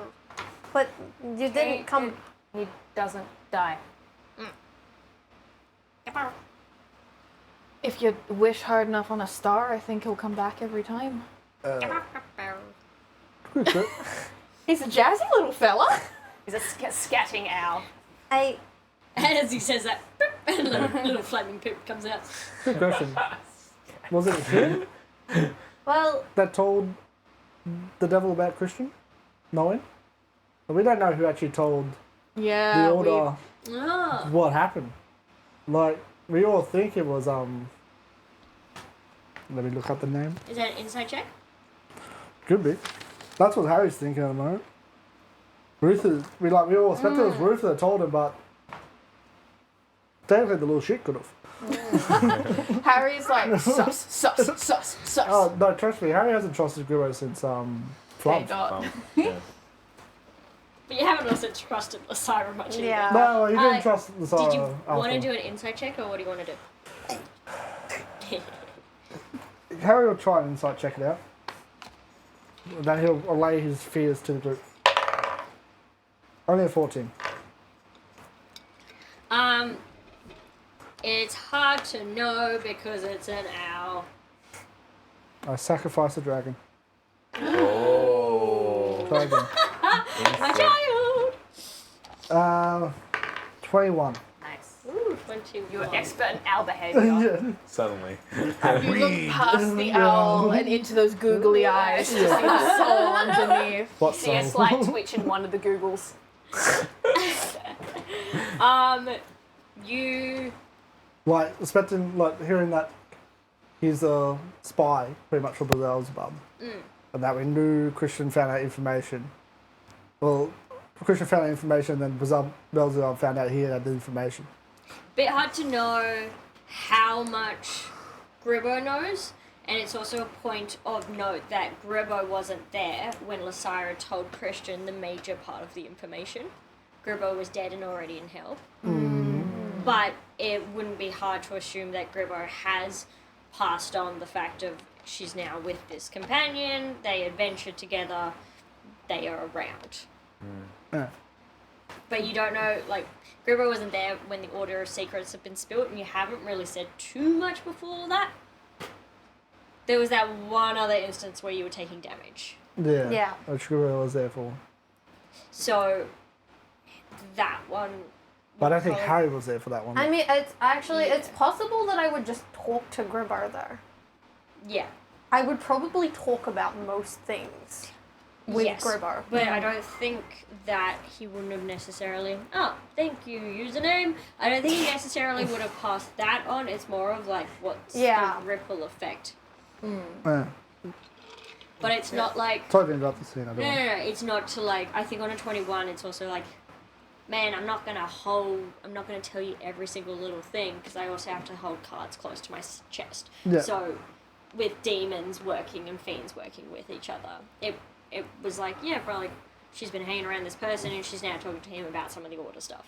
but you didn't come. He doesn't die. If you wish hard enough on a star, I think he'll come back every time. He's a jazzy little fella. He's a scatting owl. I And as he says that, and a little flaming poop comes out. Good question. Was it him well, that told the devil about Christian? Knowing? We don't know who actually told Yeah. the order Oh. what happened. Like, we all think it was, let me look up the name. Is that an inside check? Could be. That's what Harry's thinking at the moment. We all expected it was Ruth that told him, but technically the little shit could have. Harry's like sus. Oh, no, trust me, Harry hasn't trusted Guru since, Flump. Yeah. But you haven't also trusted Lysaira much either. yeah. No, he didn't trust the Did you Sarah want to after. do an inside check or what do you want to do? Harry will try and insight check it out. Then he'll allay his fears to the group. Only a 14. It's hard to know because it's an owl. I sacrifice a dragon. Oh. Try again. My child! 21. Nice. Ooh, 21. You're expert in owl behavior. Yeah. Suddenly. You look past the owl and into those googly eyes to see the soul underneath. What See a soul? slight twitch in one of the Googles. You Like, expecting, like, hearing that he's a spy, pretty much for Beelzebub. And that we knew Christian found out information. Well, Christian found out information, then Beelzebub found out he had the information. Bit hard to know how much Gribbo knows, and it's also a point of note that Gribbo wasn't there when Lysira told Christian the major part of the information. Gribbo was dead and already in hell. But it wouldn't be hard to assume that Gribbo has passed on the fact of she's now with this companion, they adventured together, they are around. Yeah. But you don't know, like, Gribbo wasn't there when the Order of Secrets have been spilt, and you haven't really said too much before that. There was that one other instance where you were taking damage. Yeah. Yeah. Which Gribbo was there for. So, that one... But I don't think probably- Harry was there for that one. I mean, it's actually, Yeah. it's possible that I would just talk to Gribbo, though. Yeah. I would probably talk about most things with Yes, Gribbo. but I don't think that he wouldn't have necessarily... Oh, thank you, username. I don't think he necessarily would have passed that on. It's more of like, what's Yeah. the ripple effect. Yeah. But it's not like... Totally interrupt the scene. I don't No, want. no, no, it's not to like, I think on a 21, it's also like, man, I'm not going to tell you every single little thing, because I also have to hold cards close to my chest. Yeah. So, with demons working and fiends working with each other, it was like, yeah, bro, like, she's been hanging around this person, and she's now talking to him about some of the Order stuff.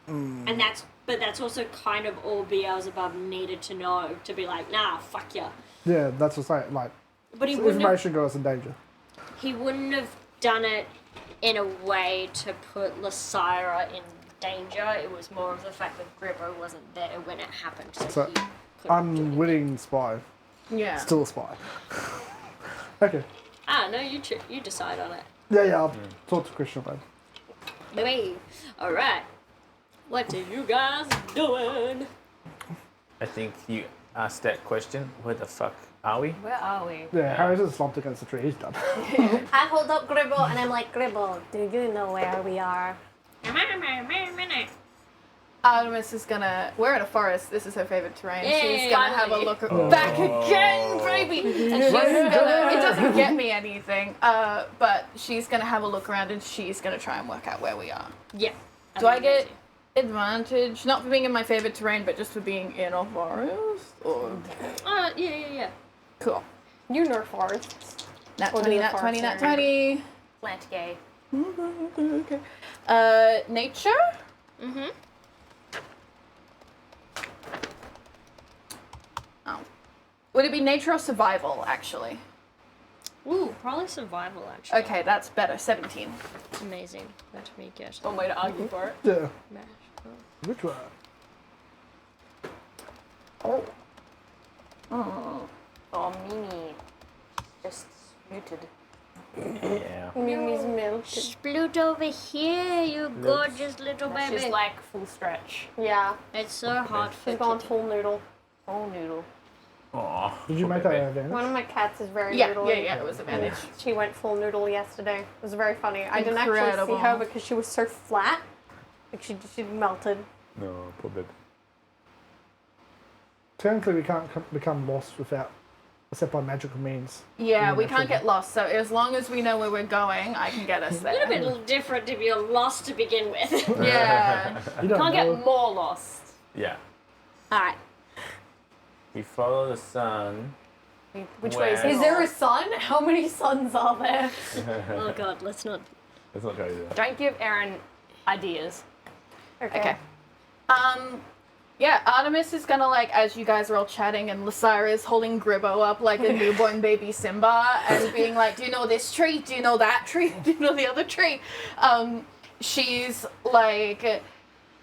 And that's also kind of all Beelzebub needed to know, to be like, nah, fuck ya. Yeah, that's what's saying. Like, But he wouldn't have information goes in danger. he wouldn't have done it in a way to put Lysira in danger. It was more of the fact that Gribbo wasn't there when it happened, so, So, he couldn't do anything. Unwitting spy. Yeah. Still a spy. Okay. Ah, no, you decide on it. Yeah, I'll talk to Christian about it. Baby. Alright. What are you guys doing? I think you asked that question. Where the fuck are we? Where are we? Yeah, Harry's just slumped against the tree. He's done. I hold up Gribbo and I'm like, Gribbo, do you know where we are? Artemis is gonna. We're in a forest. This is her favorite terrain. Yay, She's gonna have a finally. look back again, baby. And she's gonna. It doesn't get me anything. But she's gonna have a look around and she's gonna try and work out where we are. Yeah. Do I get advantage? Not for being in my favorite terrain, but just for being in a forest. Or Yeah. cool. You know forests. Nat Or 20, do the nat 20, nat forest 20. Plant gay. Okay. Nature. Mm-hmm. Oh. Would it be nature or survival, actually? Ooh, probably survival, actually. Okay, that's better. 17. Amazing. Let me get One way to argue for it. Yeah. mash. Which one? Oh, Mimi. Just muted. Yeah. Mimi's milk. Sploot over here, you gorgeous little baby. She's like full stretch. Yeah, It's so hard for she's gone kitty. full noodle. Full noodle. Aw. Did you make that an advantage? One of my cats is very Yeah, noodly. yeah, it was advantage. She went full noodle yesterday. It was very funny. I didn't actually Incredible. see her because she was so flat. Like she melted. No, poor baby. Technically, we can't become lost without, except by magical means. Yeah, we natural can't get lost. So as long as we know where we're going, I can get us A little there. bit different to be lost to begin with. Yeah. You don't Can't know. get more lost. Yeah. Alright. We follow the sun. Which way is Where? it? Is there a sun? How many suns are there? Oh god, let's not. Let's not go there. Don't give Aaron ideas. Okay. Yeah, Artemis is gonna, like, as you guys are all chatting and Lysira is holding Gribbo up like a newborn baby Simba and being like, do you know this tree? Do you know that tree? Do you know the other tree? She's, like,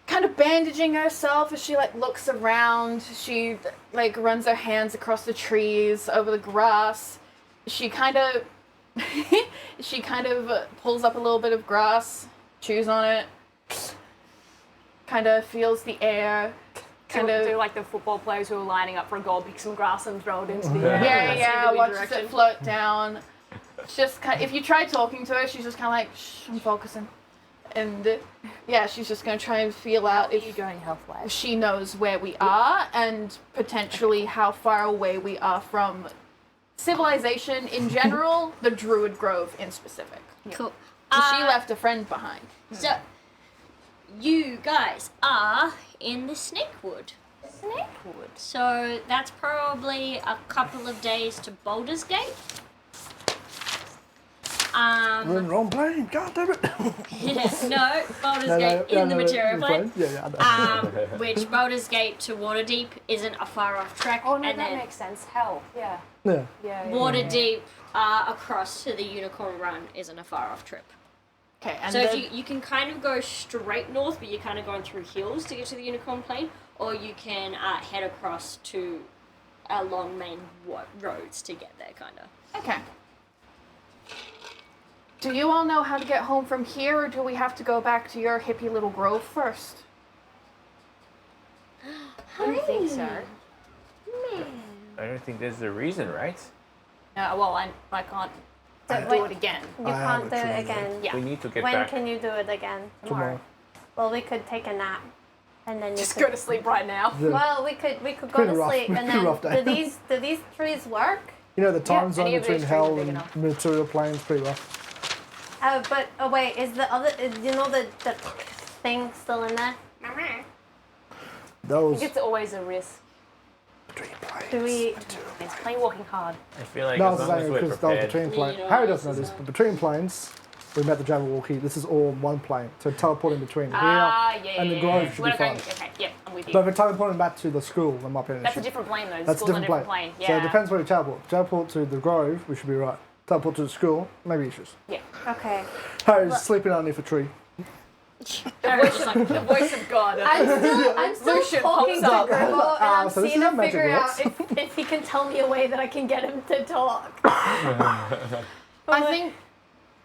kind of bandaging herself as she, like, looks around. She, like, runs her hands across the trees, over the grass. She kind of... pulls up a little bit of grass, chews on it, kind of feels the air, kind Do of... like the football players who are lining up for a goal, pick some grass and throw it into the air. Yeah, That's the watches direction. it float down. It's just kind of, if you try talking to her, she's just kind of like, shh, I'm focusing. And yeah, she's just going to try and feel out Are you if going health-wise? she knows where we are and potentially how far away we are from civilization in general, the Druid Grove in specific. Cool. She left a friend behind. So, you guys are in the Snakewood. Snakewood. So that's probably a couple of days to Baldur's Gate. We're in the wrong plane. God damn it. No, Baldur's Gate in the material plane. Yeah, I know. Which Baldur's Gate to Waterdeep isn't a far off trek. Oh no, and that then makes sense. Hell, yeah. Yeah. Yeah. Waterdeep across to the Unicorn Run isn't a far off trip. Okay, and So then, if you can kind of go straight north, but you're kind of going through hills to get to the Unicorn Plain, or you can head across to along main roads to get there, kind of. okay. Do you all know how to get home from here, or do we have to go back to your hippie little grove first? I don't think so. I don't think there's a reason, right? No, well, I can't So do wait, it again. You I have can't do a it dream. again. Yeah. We need to get When back. can you do it again? Tomorrow. Well, we could take a nap, and then you Just could. go to sleep right now. Yeah. Well, we could go Pretty to rough- sleep, and pretty rough then day. do these trees work? You know, the time any zone of those between trees hell are big and enough. material planes pretty rough. But wait, is the other you know the thing still in there? Those It's always a risk. between planes. Do we? It's plain walking hard. I feel like No, I as was long as saying we're because that was prepared. between planes. You know, Harry doesn't know this this, is but between planes, we met the Jabberwocky. This is all one plane. So teleport in between here Ah, yeah, and the yeah, Grove yeah. should We're be going, fine. okay, yeah, I'm with you. But if we're teleporting back to the school, there might be an That's a issue. different plane though. That's a School's different plane. Yeah. So it depends where you teleport. Teleport to the Grove, we should be right. Teleport to the school, maybe issues. Yeah. Okay. Harry's sleeping underneath a tree. The voice of God. I'm still Lucian talking to pops up. Gribble, and I'm so this seeing is how to magic figure out works. if he can tell me a way that I can get him to talk. I think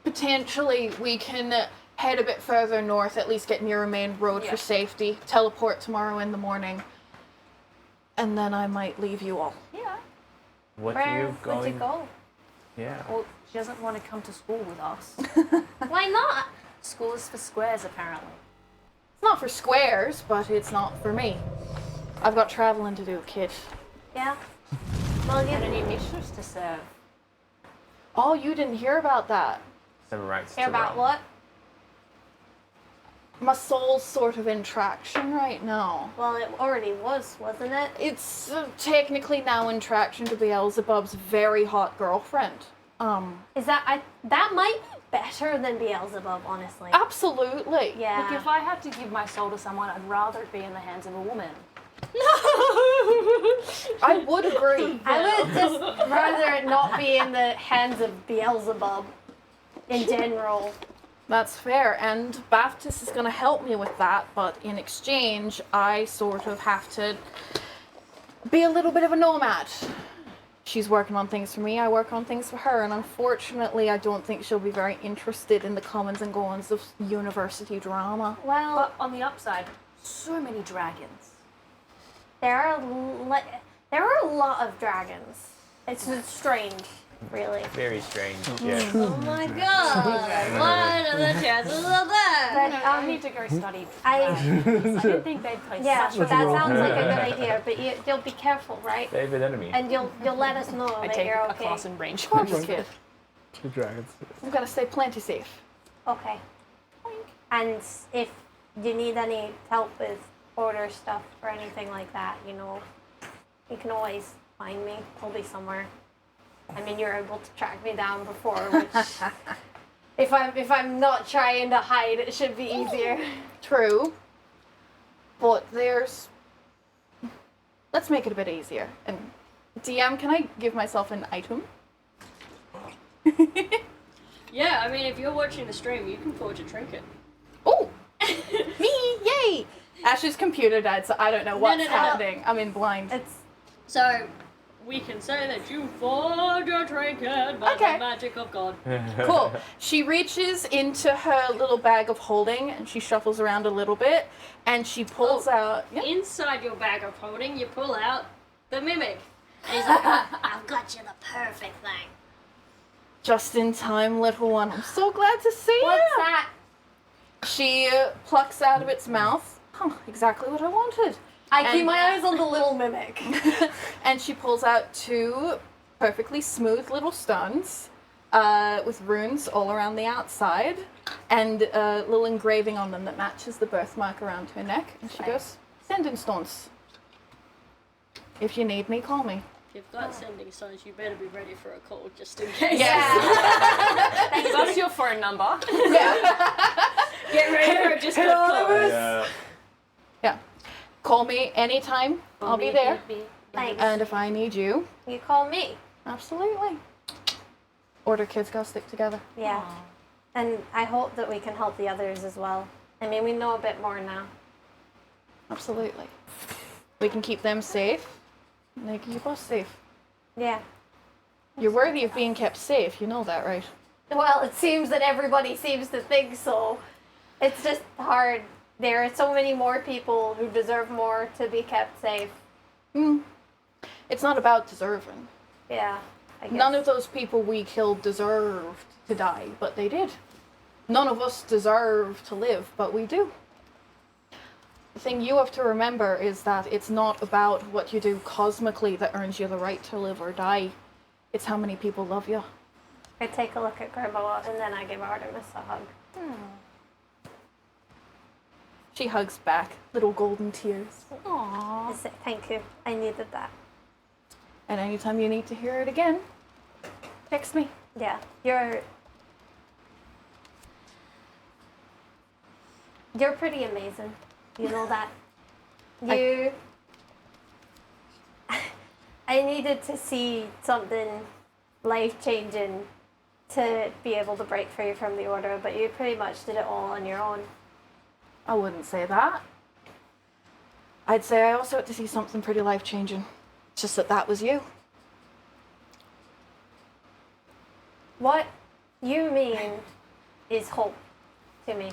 potentially we can head a bit further north, at least get near a main road Yeah. for safety, teleport tomorrow in the morning, and then I might leave you all. Yeah. What are Where you would going? you go? Yeah. Well, she doesn't want to come to school with us. Why not? School is for squares, apparently. It's not for squares, but it's not for me. I've got traveling to do, kid. Yeah. Well, And you any missions to serve. Oh, you didn't hear about that. Some rights care to about run. what? My soul's sort of in traction right now. Well, it already was, wasn't it? It's technically now in traction to Beelzebub's very hot girlfriend. Is that that might be better than Beelzebub, honestly. Absolutely. Yeah. Look, if I had to give my soul to someone, I'd rather it be in the hands of a woman. I would agree. I would just rather it not be in the hands of Beelzebub in general. That's fair, and Baptist is going to help me with that, but in exchange, I sort of have to be a little bit of a nomad. She's working on things for me, I work on things for her, and unfortunately, I don't think she'll be very interested in the comings and goings of university drama. Well, But on the upside, so many dragons. there are a lot of dragons. It's just strange, really. Very strange. Yeah. Oh my god! What are the chances of that? But I need to go study. I I didn't think they'd play yeah, such that a sounds like a good idea. But you'll be careful, right? Favorite enemy. And you'll let us know I that take you're a okay. class in range. Of course, kid. Two dragons. I'm going to stay plenty safe. Okay. And if you need any help with order stuff or anything like that, you know, you can always find me. I'll be somewhere. I mean, you're able to track me down before, which if I'm not trying to hide, it should be easier. True. But there's... Let's make it a bit easier. And DM, can I give myself an item? Yeah, I mean, if you're watching the stream, you can forge a trinket. Oh! Me! Yay! Ash's computer died, so I don't know what's no. happening. I'm in blind. It's So, we can say that you forged a trinket by Okay. the magic of God. Cool. She reaches into her little bag of holding and she shuffles around a little bit and she pulls out. Yeah. Inside your bag of holding, you pull out the mimic. And he's like, I've got you the perfect thing. Just in time, little one. I'm so glad to see what's you. that? She plucks out of its mouth. Huh, exactly what I wanted. I keep And- my eyes on the little mimic. And she pulls out two perfectly smooth little stones with runes all around the outside and a little engraving on them that matches the birthmark around her neck. And she goes, sending stones. If you need me, call me. You've got sending stones, you better be ready for a call just in case. Give us your phone number. Get ready for it, just got call. Yeah. Yeah. Call me anytime. I'll be there. Thanks. And if I need you, You call me. absolutely. Order kids gotta stick together. Yeah. And I hope that we can help the others as well. I mean, we know a bit more now. Absolutely. We can keep them safe. And they can keep us safe. Yeah. You're worthy of being kept safe. You know that, right? Well, it seems that everybody seems to think so. It's just hard. There are so many more people who deserve more to be kept safe. It's not about deserving. Yeah. I guess. None of those people we killed deserved to die, but they did. None of us deserve to live, but we do. The thing you have to remember is that it's not about what you do cosmically that earns you the right to live or die. It's how many people love you. I take a look at Grandma and then I give Artemis a hug. She hugs back, little golden tears. I say, thank you. I needed that. And anytime you need to hear it again, text me. Yeah. You're pretty amazing. You know that. I needed to see something life-changing to be able to break free from the order, but you pretty much did it all on your own. I wouldn't say that. I'd say I also had to see something pretty life-changing. It's just that was you. What you mean is hope to me.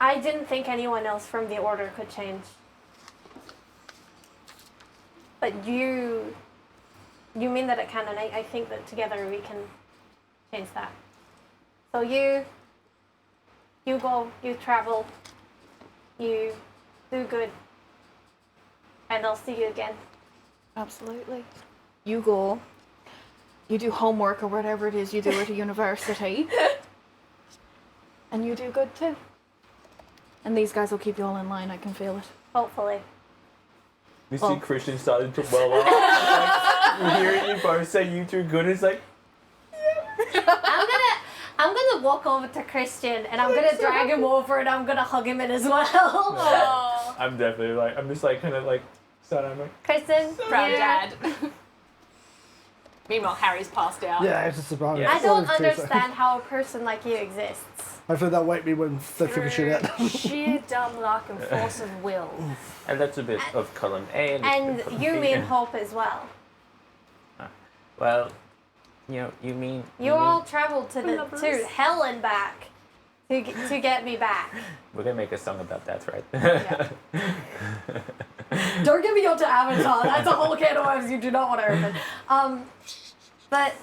I didn't think anyone else from the order could change. But you mean that it can, and I think that together we can change that. So you go, you travel, you do good, and I'll see you again. Absolutely. You go, you do homework or whatever it is you do at a university, and you do good too. And these guys will keep you all in line, I can feel it. Hopefully. You see Christian starting to well up. Like, hearing you both say you do good, it's like, I'm gonna walk over to Christian and I'm gonna drag him over and I'm gonna hug him in as well. I'm definitely like, I'm just like kind of like, I'm like, Kristen, Proud yeah. dad. Meanwhile, Harry's passed out. Yeah, it's just about Yeah. I don't understand how a person like you exists. Hopefully they'll wake me when they figure shit out. Sheer dumb luck and force of will. and that's a bit of column A. And, And a bit of you column B. mean hope as well. Well, you mean... You all traveled to hell and back to get me back. We're gonna make a song about that, right? Don't get me onto Avatar. That's a whole can of worms you do not want to open. But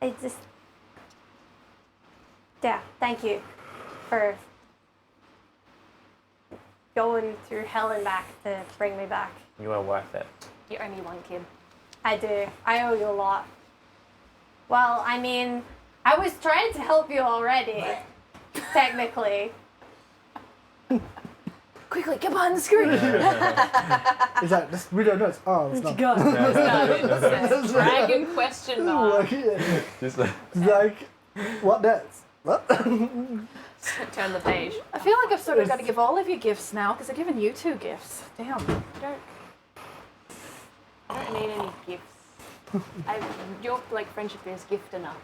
it just, yeah. Thank you for going through hell and back to bring me back. You are worth it. You're only one kid. I do. I owe you a lot. Well, I mean, I was trying to help you already, technically. Quickly, get behind the screen! It's like, we don't know. It's, oh, it's not. It's dragon question mark. Like, yeah. Just like, It's like, what next? What? Turn the page. I feel like I've sort of got to give all of you gifts now, because I've given you 2 gifts. Damn. I don't need any gifts. Your friendship is gift enough.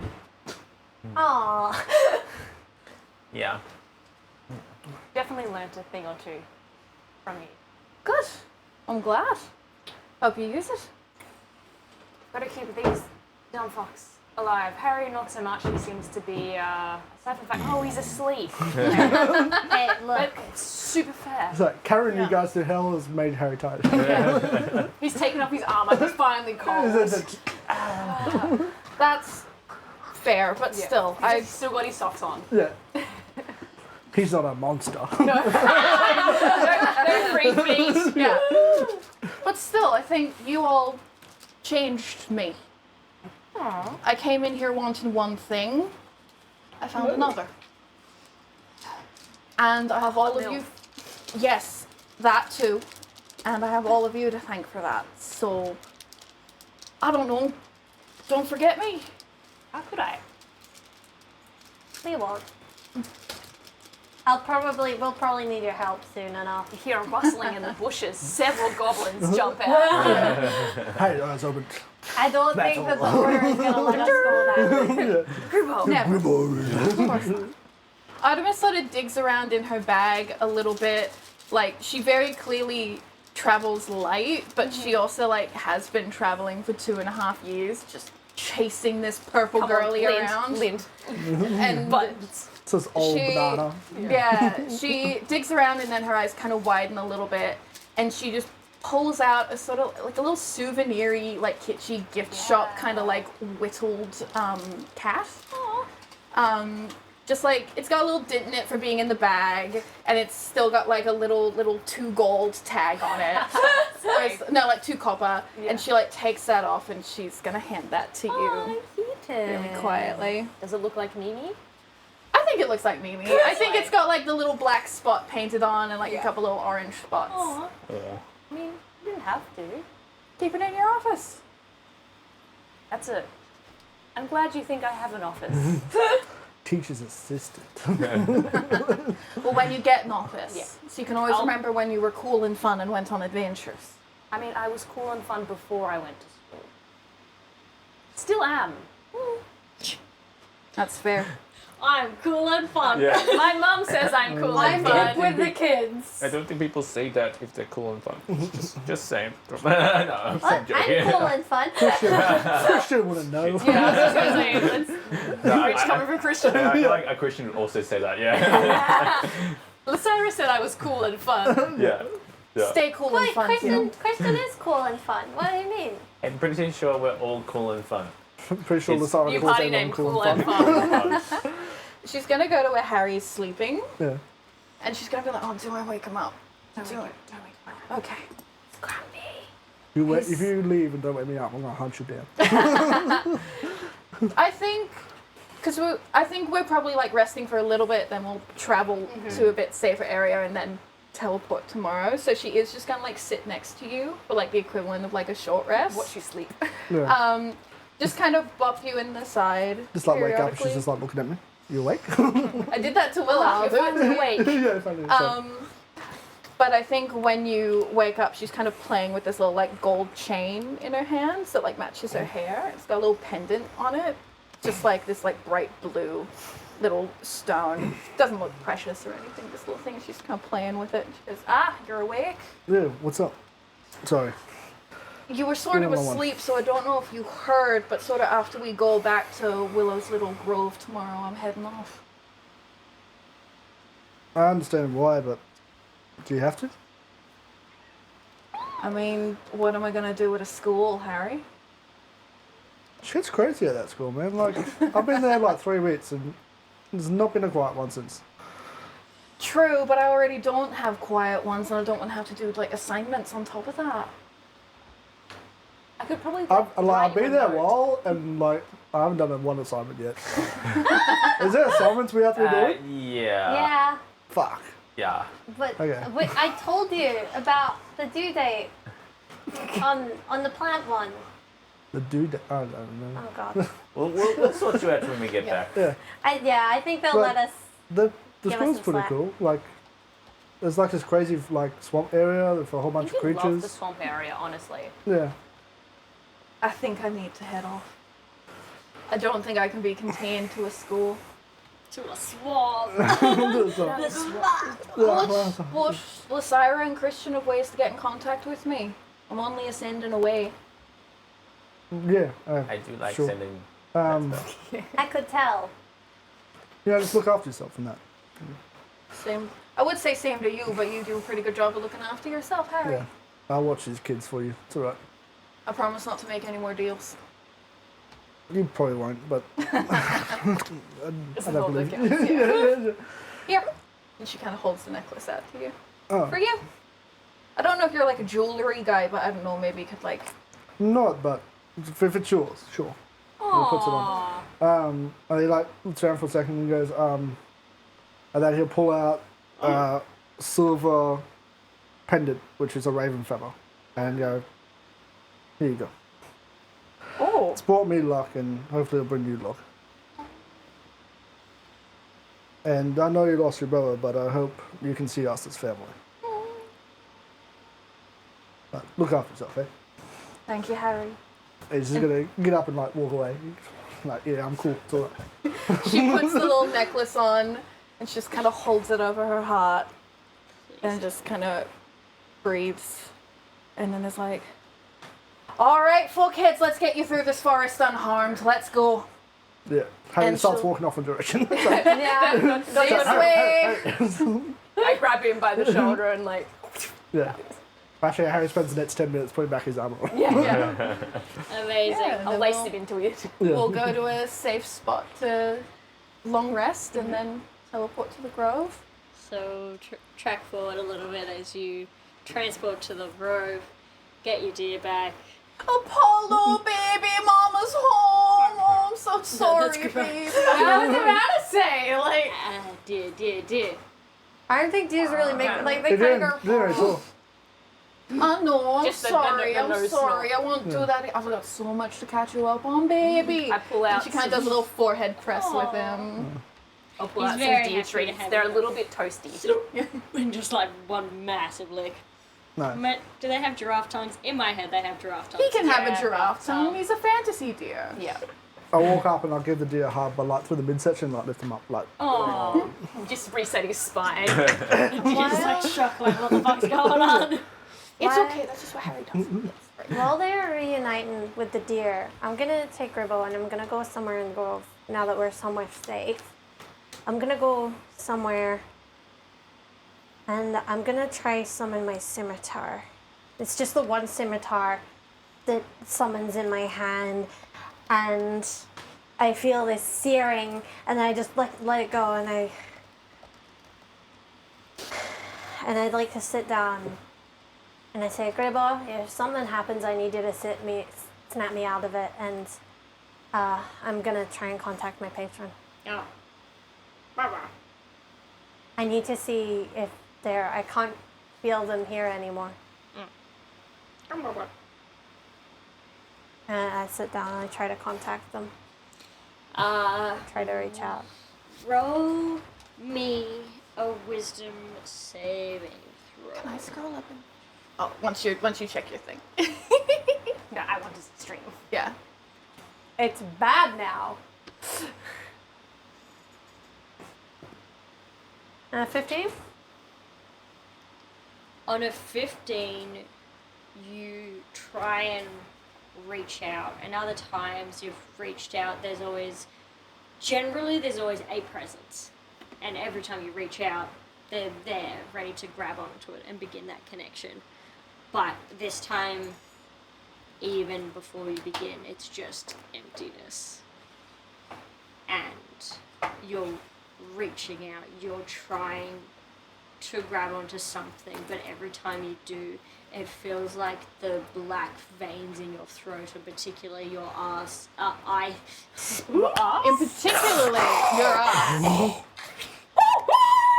Aww. yeah. Definitely learnt a thing or two from you. Good. I'm glad. Hope you use it. Gotta keep these dumb fucks alive. Harry, not so much. He seems to be, aside from the fact, oh, he's asleep. Hey, look. But super fair. It's like, carrying you guys to hell has made Harry tired. He's taken off his armor. He's finally cold. That's fair, but still, I've still got his socks on. Yeah. He's not a monster. No free feet. yeah. But still, I think you all changed me. I came in here wanting one thing, I found another. And I have all of you. Yes, that too. And I have all of you to thank for that. So, I don't know. Don't forget me. How could I? We won't. We'll probably need your help soon enough. You hear a rustling in the bushes. Several goblins jump out. Hey, eyes open. I don't think that the order is gonna let us go that way. Never. Artemis sort of digs around in her bag a little bit. Like, she very clearly travels light, but she also, like, has been traveling for 2.5 years, just chasing this purple girly around. Lint. And Buttons. It's this old banana. yeah, she digs around and then her eyes kind of widen a little bit, and she just pulls out a sort of like a little souvenir-y, like kitschy gift shop kind of like whittled cat. Just like it's got a little dent in it for being in the bag, and it's still got like a little 2 gold tag on it. No, like 2 copper. And she like takes that off and she's gonna hand that to you really quietly. Does it look like Mimi? I think it looks like Mimi. I think it's got like the little black spot painted on and like a couple little orange spots. Aw. Yeah. I mean, you didn't have to. Keep it in your office. That's it. I'm glad you think I have an office. Teacher's assistant. Well, when you get an office. Yeah. So you can always I'll- remember when you were cool and fun and went on adventures. I mean, I was cool and fun before I went to school. Still am. That's fair. I'm cool and fun. Yeah. My mum says I'm cool and fun. with the kids. I don't think people say that if they're cool and fun. Just saying. No, I'm I'm joking. cool and fun. Christian wouldn't know. Yeah, I was gonna say, let's No, Rich coming from Christian. I feel like a Christian would also say that, yeah. Lysaira said I was cool and fun. Yeah. Yeah. Stay cool and Wait, fun. Kristen too. is cool and fun. What do you mean? I'm pretty sure we're all cool and fun. Pretty sure It's- Lasara New calls party everyone name cool Cool and and fun. Fun. She's gonna go to where Harry's sleeping, Yeah. and she's gonna be like, "Oh, do I wake him up? Don't wake him up. Okay." If you leave and don't wake me up, I'm gonna hunt you down. I think, because I think we're probably like resting for a little bit, then we'll travel to a bit safer area and then teleport tomorrow. So she is just gonna like sit next to you for like the equivalent of like a short rest. Watch you sleep. Yeah. Just kind of bop you in the side. Just like wake up, she's periodically. just like looking at me. You awake? I did that to Willow. I'll do it to Wake. Yeah, funny. So, But I think when you wake up, she's kind of playing with this little like gold chain in her hands that like matches her hair. It's got a little pendant on it, just like this like bright blue little stone. Doesn't look precious or anything. This little thing. She's kind of playing with it. She goes, "Ah, you're awake. yeah, what's up? Sorry. You were sort of Another one. asleep, so I don't know if you heard. But sort of after we go back to Willow's little grove tomorrow, I'm heading off." I understand why, but do you have to? I mean, what am I gonna do with a school, Harry? Shit's crazy at that school, man. Like, I've been there like 3 weeks and there's not been a quiet one since. True, but I already don't have quiet ones, and I don't want to have to do like assignments on top of that. I could probably. I've been there a while and like, I haven't done one assignment yet. Is there assignments we have to be doing? Yeah. Yeah, Fuck. Yeah. but Okay. I told you about the due date on the plant one. The dude, I don't know. Oh god. We'll sort you out when we get back. Yeah. I think they'll But- let us. The Give us school's some pretty slack. cool. Like, there's like this crazy like swamp area for a whole bunch You of could love the creatures. swamp area, honestly. Yeah. I think I need to head off. I don't think I can be contained to a school. To a swamp. So- The swamp. Well, Lysaira and Christian have ways to get in contact with me. I'm only ascending away. yeah. I do like Sure. sending Um, that stuff. I could tell. yeah, just look after yourself in that. Same. I would say same to you, but you do a pretty good job of looking after yourself, Harry. Yeah. I'll watch these kids for you. It's alright. I promise not to make any more deals. You probably won't, but I don't believe the it. Yeah, yeah. Here. And she kind of holds the necklace out to you. Oh, For you. I don't know if you're like a jewelry guy, but I don't know, maybe you could like... not, but if it's yours, sure. He puts it on. And he like looks around for a second and goes, and then he'll pull out a silver pendant, which is a raven feather, and go, here you go. Oh. It's brought me luck, and hopefully it'll bring you luck. And I know you lost your brother, but I hope you can see us as family. But look after yourself, eh? Thank you, Harry. He's just gonna get up and like walk away. Like, yeah, I'm cool. It's all right. She puts the little necklace on and she just kind of holds it over her heart and just kind of breathes. And then is like, all right, 4 kids, let's get you through this forest unharmed. Let's go. Yeah. Harry And starts she'll- walking off in direction. Yeah. This way. I grab him by the shoulder and like, Yeah. Actually, Harry spends the next 10 minutes putting back his armor on. yeah. Amazing. Yeah. I'll lace him into it. We'll go to a safe spot to long rest and then teleport to the grove. So track forward a little bit as you transport to the grove, get your deer back. Apollo, baby, Mama's home. Oh, I'm so sorry, that's baby. I was about to say, like, Deer. I don't think deers really make like they They kind didn't. of They didn't at all. I know, I'm Just the sorry, I'm nose sorry. I won't do that. I've got so much to catch you up on, baby. I pull And out she kind of does a little forehead press with him. I'll pull He's out very some deer happy to treats. have They're a you. little bit toasty. And just like one massive lick. No. Do they have giraffe tongues? In my head, they have giraffe tongues. He can have Yeah, a giraffe tongue. He's a fantasy deer. Yeah. I walk up and I'll give the deer a hug, but like through the midsection, like lift him up, like. Oh, Just resetting his spine. just like shocked, like what the fuck's going on? It's What? okay, that's just what Harry does. While they're reuniting with the deer, I'm gonna take Gribbo and I'm gonna go somewhere in the grove now that we're somewhere safe. I'm gonna go somewhere and I'm gonna try summon my scimitar. It's just the one scimitar that summons in my hand, and I feel this searing, and I just let it go, and I'd like to sit down. And I say, Gribbo, if something happens, I need you to snap me out of it, and I'm gonna try and contact my patron. Oh. I need to see if I can't feel them here anymore. And I sit down and I try to contact them, try to reach out. Roll me a wisdom saving throw. Can I scroll up and... Oh, once you check your thing. No, I want to stream. Yeah. It's bad now. 15? On a 15, you try and reach out, and other times you've reached out, there's always a presence, and every time you reach out, they're there, ready to grab onto it and begin that connection. But this time, even before you begin, it's just emptiness. And you're reaching out, you're trying to grab onto something, but every time you do, it feels like the black veins in your throat, and particularly your ass, In particularly, your eye.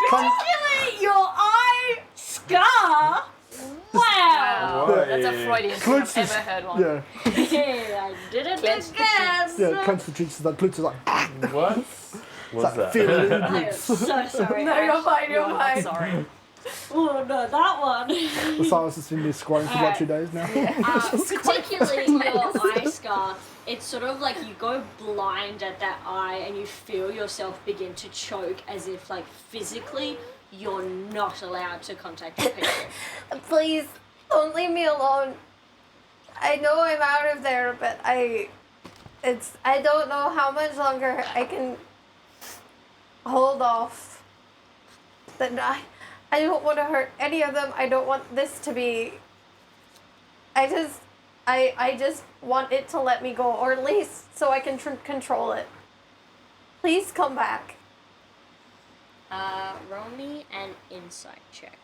particularly your eye scar. Wow! That's a Freudian thing I've ever heard one. Yeah, I did it Clench the again. yeah, clench the cheeks, like, Klutz is like, What? What's that? feel it in I your am glutes. so sorry. No, you're Ash. fine, you're I'm fine. sorry. Oh no, that one. The silence has been squatting for about 2 days now. Particularly your eye scar, it's sort of like you go blind at that eye and you feel yourself begin to choke as if like physically you're not allowed to contact your patient. Please, don't leave me alone. I know I'm out of there, but I don't know how much longer I can hold off. I don't want to hurt any of them. I don't want this to be. I just want it to let me go, or at least so I can control it. Please come back. Roll me an insight check.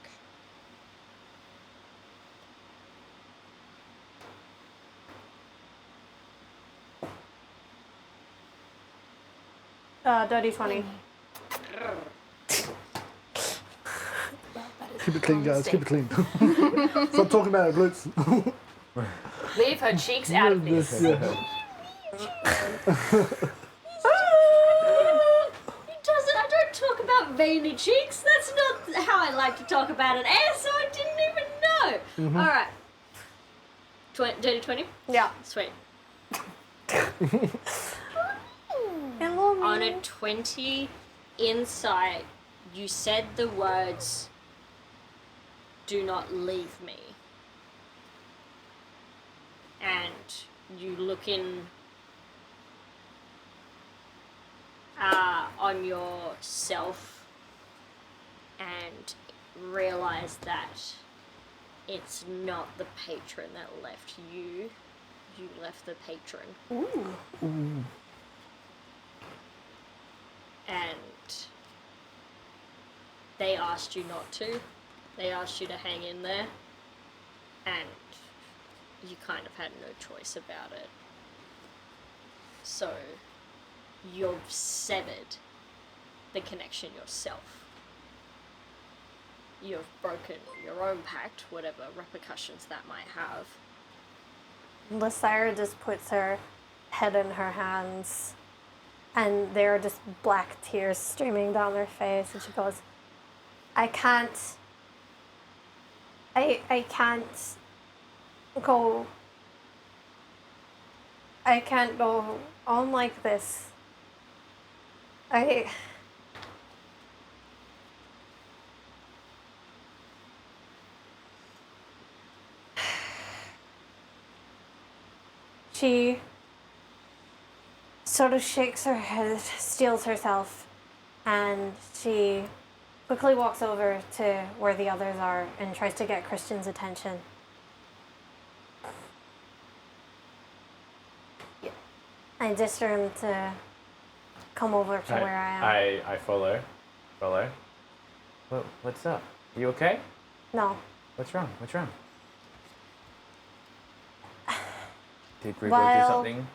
Dirty 20. Keep it clean, guys. Keep it clean. Stop talking about her glutes. Leave her cheeks out of this. Yeah. I don't talk about veiny cheeks. That's not how I like to talk about an ass, so I didn't even know. Alright. Dirty 20? Yeah. Sweet. Hello, On me. a 20 insight, you said the words, "Do not leave me." And you look in on yourself and realize that it's not the patron that left you. You left the patron. And they asked you not to. They asked you to hang in there. And you kind of had no choice about it. So you've severed the connection yourself. You've broken your own pact, whatever repercussions that might have. Lysira just puts her head in her hands, and there are just black tears streaming down her face, and she goes, I can't go. I can't go on like this. She sort of shakes her head, steels herself, and she quickly walks over to where the others are and tries to get Christian's attention. I gesture him to come over to where I am. I follow. Follow. What's up? You okay? No. What's wrong? What's wrong? Did Gribbo do Well, something?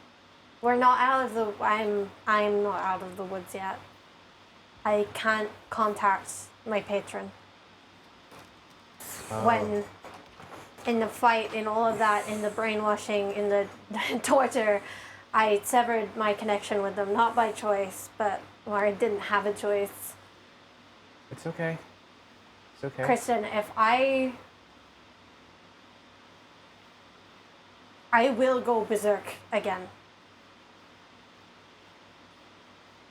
We're not out of the. I'm not out of the woods yet. I can't contact my patron. When in the fight, in all of that, in the brainwashing, in the torture, I severed my connection with them, not by choice, but where I didn't have a choice. It's okay. It's okay. Kristen, if I will go berserk again.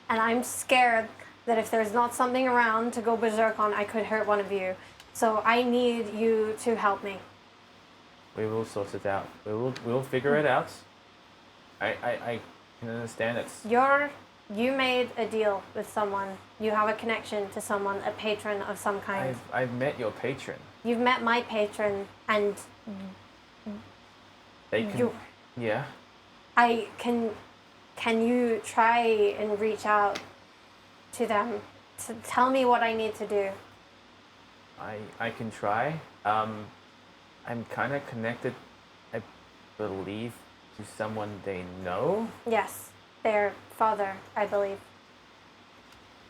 And I'm scared that if there's not something around to go berserk on, I could hurt one of you. So I need you to help me. We will sort it out. We'll figure it out. I can understand it's. You made a deal with someone. You have a connection to someone, a patron of some kind. I've met your patron. You've met my patron, and They can. You- Yeah. Can you try and reach out to them to tell me what I need to do? I can try. I'm kind of connected, I believe, to someone they know. Yes, their father, I believe.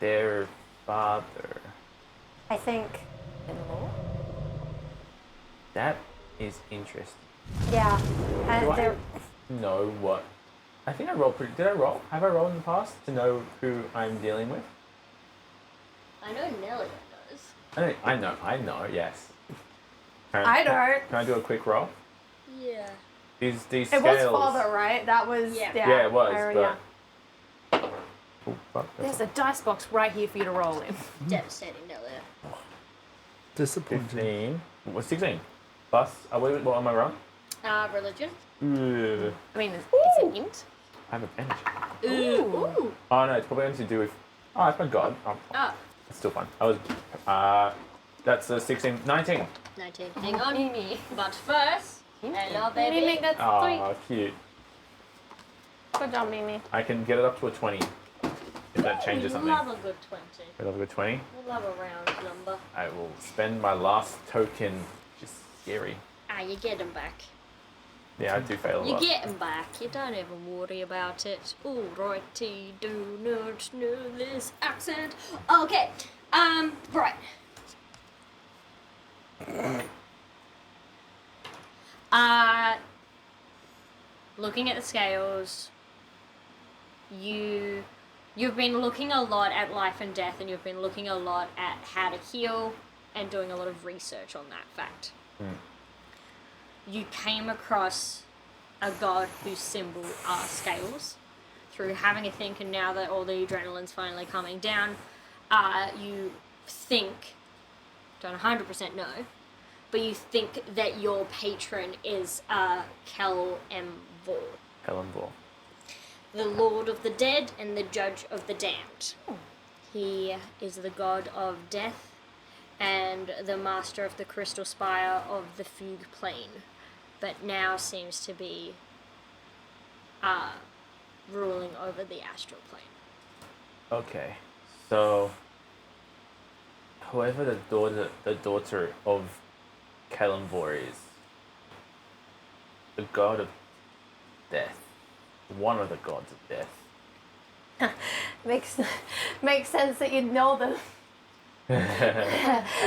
Their father. I think. That is interesting. Yeah. Do I They're- know what? I think I rolled pretty. Did I roll? Have I rolled in the past to know who I'm dealing with? I know Nelia does. I know. Yes. I don't. Can I do a quick roll? Yeah. These It scales. was father, right? That was. Yeah. Yeah, it was. I already- But. Oh, fuck, There's a dice box right here for you to roll in. Devastating Nelia. Disappointing. 15. What's 16? Plus. What am I wrong? Religion. Ugh. I mean, it's an int. I have advantage. Ooh. Oh no, it's probably anything to do with. Oh, it's my god. Oh, Ah, it's still fun. I was. That's a 16. 19. 19. Hang on. Mimi. But first, hello, Mimi, baby. that's Oh, cute. 3. Good job, Mimi. I can get it up to a 20. If that changes something. Love a good 20. I love a good 20. We love a round number. I will spend my last token, which is scary. Ah, you get them back. Yeah, I do fail a You lot. get him back. You don't even worry about it. Alrighty, do not know this accent. Okay. Right. Looking at the scales, you've been looking a lot at life and death, and you've been looking a lot at how to heal, and doing a lot of research on that fact. You came across a god whose symbol are scales. Through having a think, and now that all the adrenaline's finally coming down, you think, don't 100% know, but you think that your patron is Kel Emvor, Hellenvor. the Lord of the Dead and the Judge of the Damned. He is the god of death and the master of the crystal spire of the fugue plane, but now seems to be ruling over the astral plane. Okay, so whoever the daughter of Kellenvor is, the god of death, one of the gods of death. Makes sense that you'd know them. I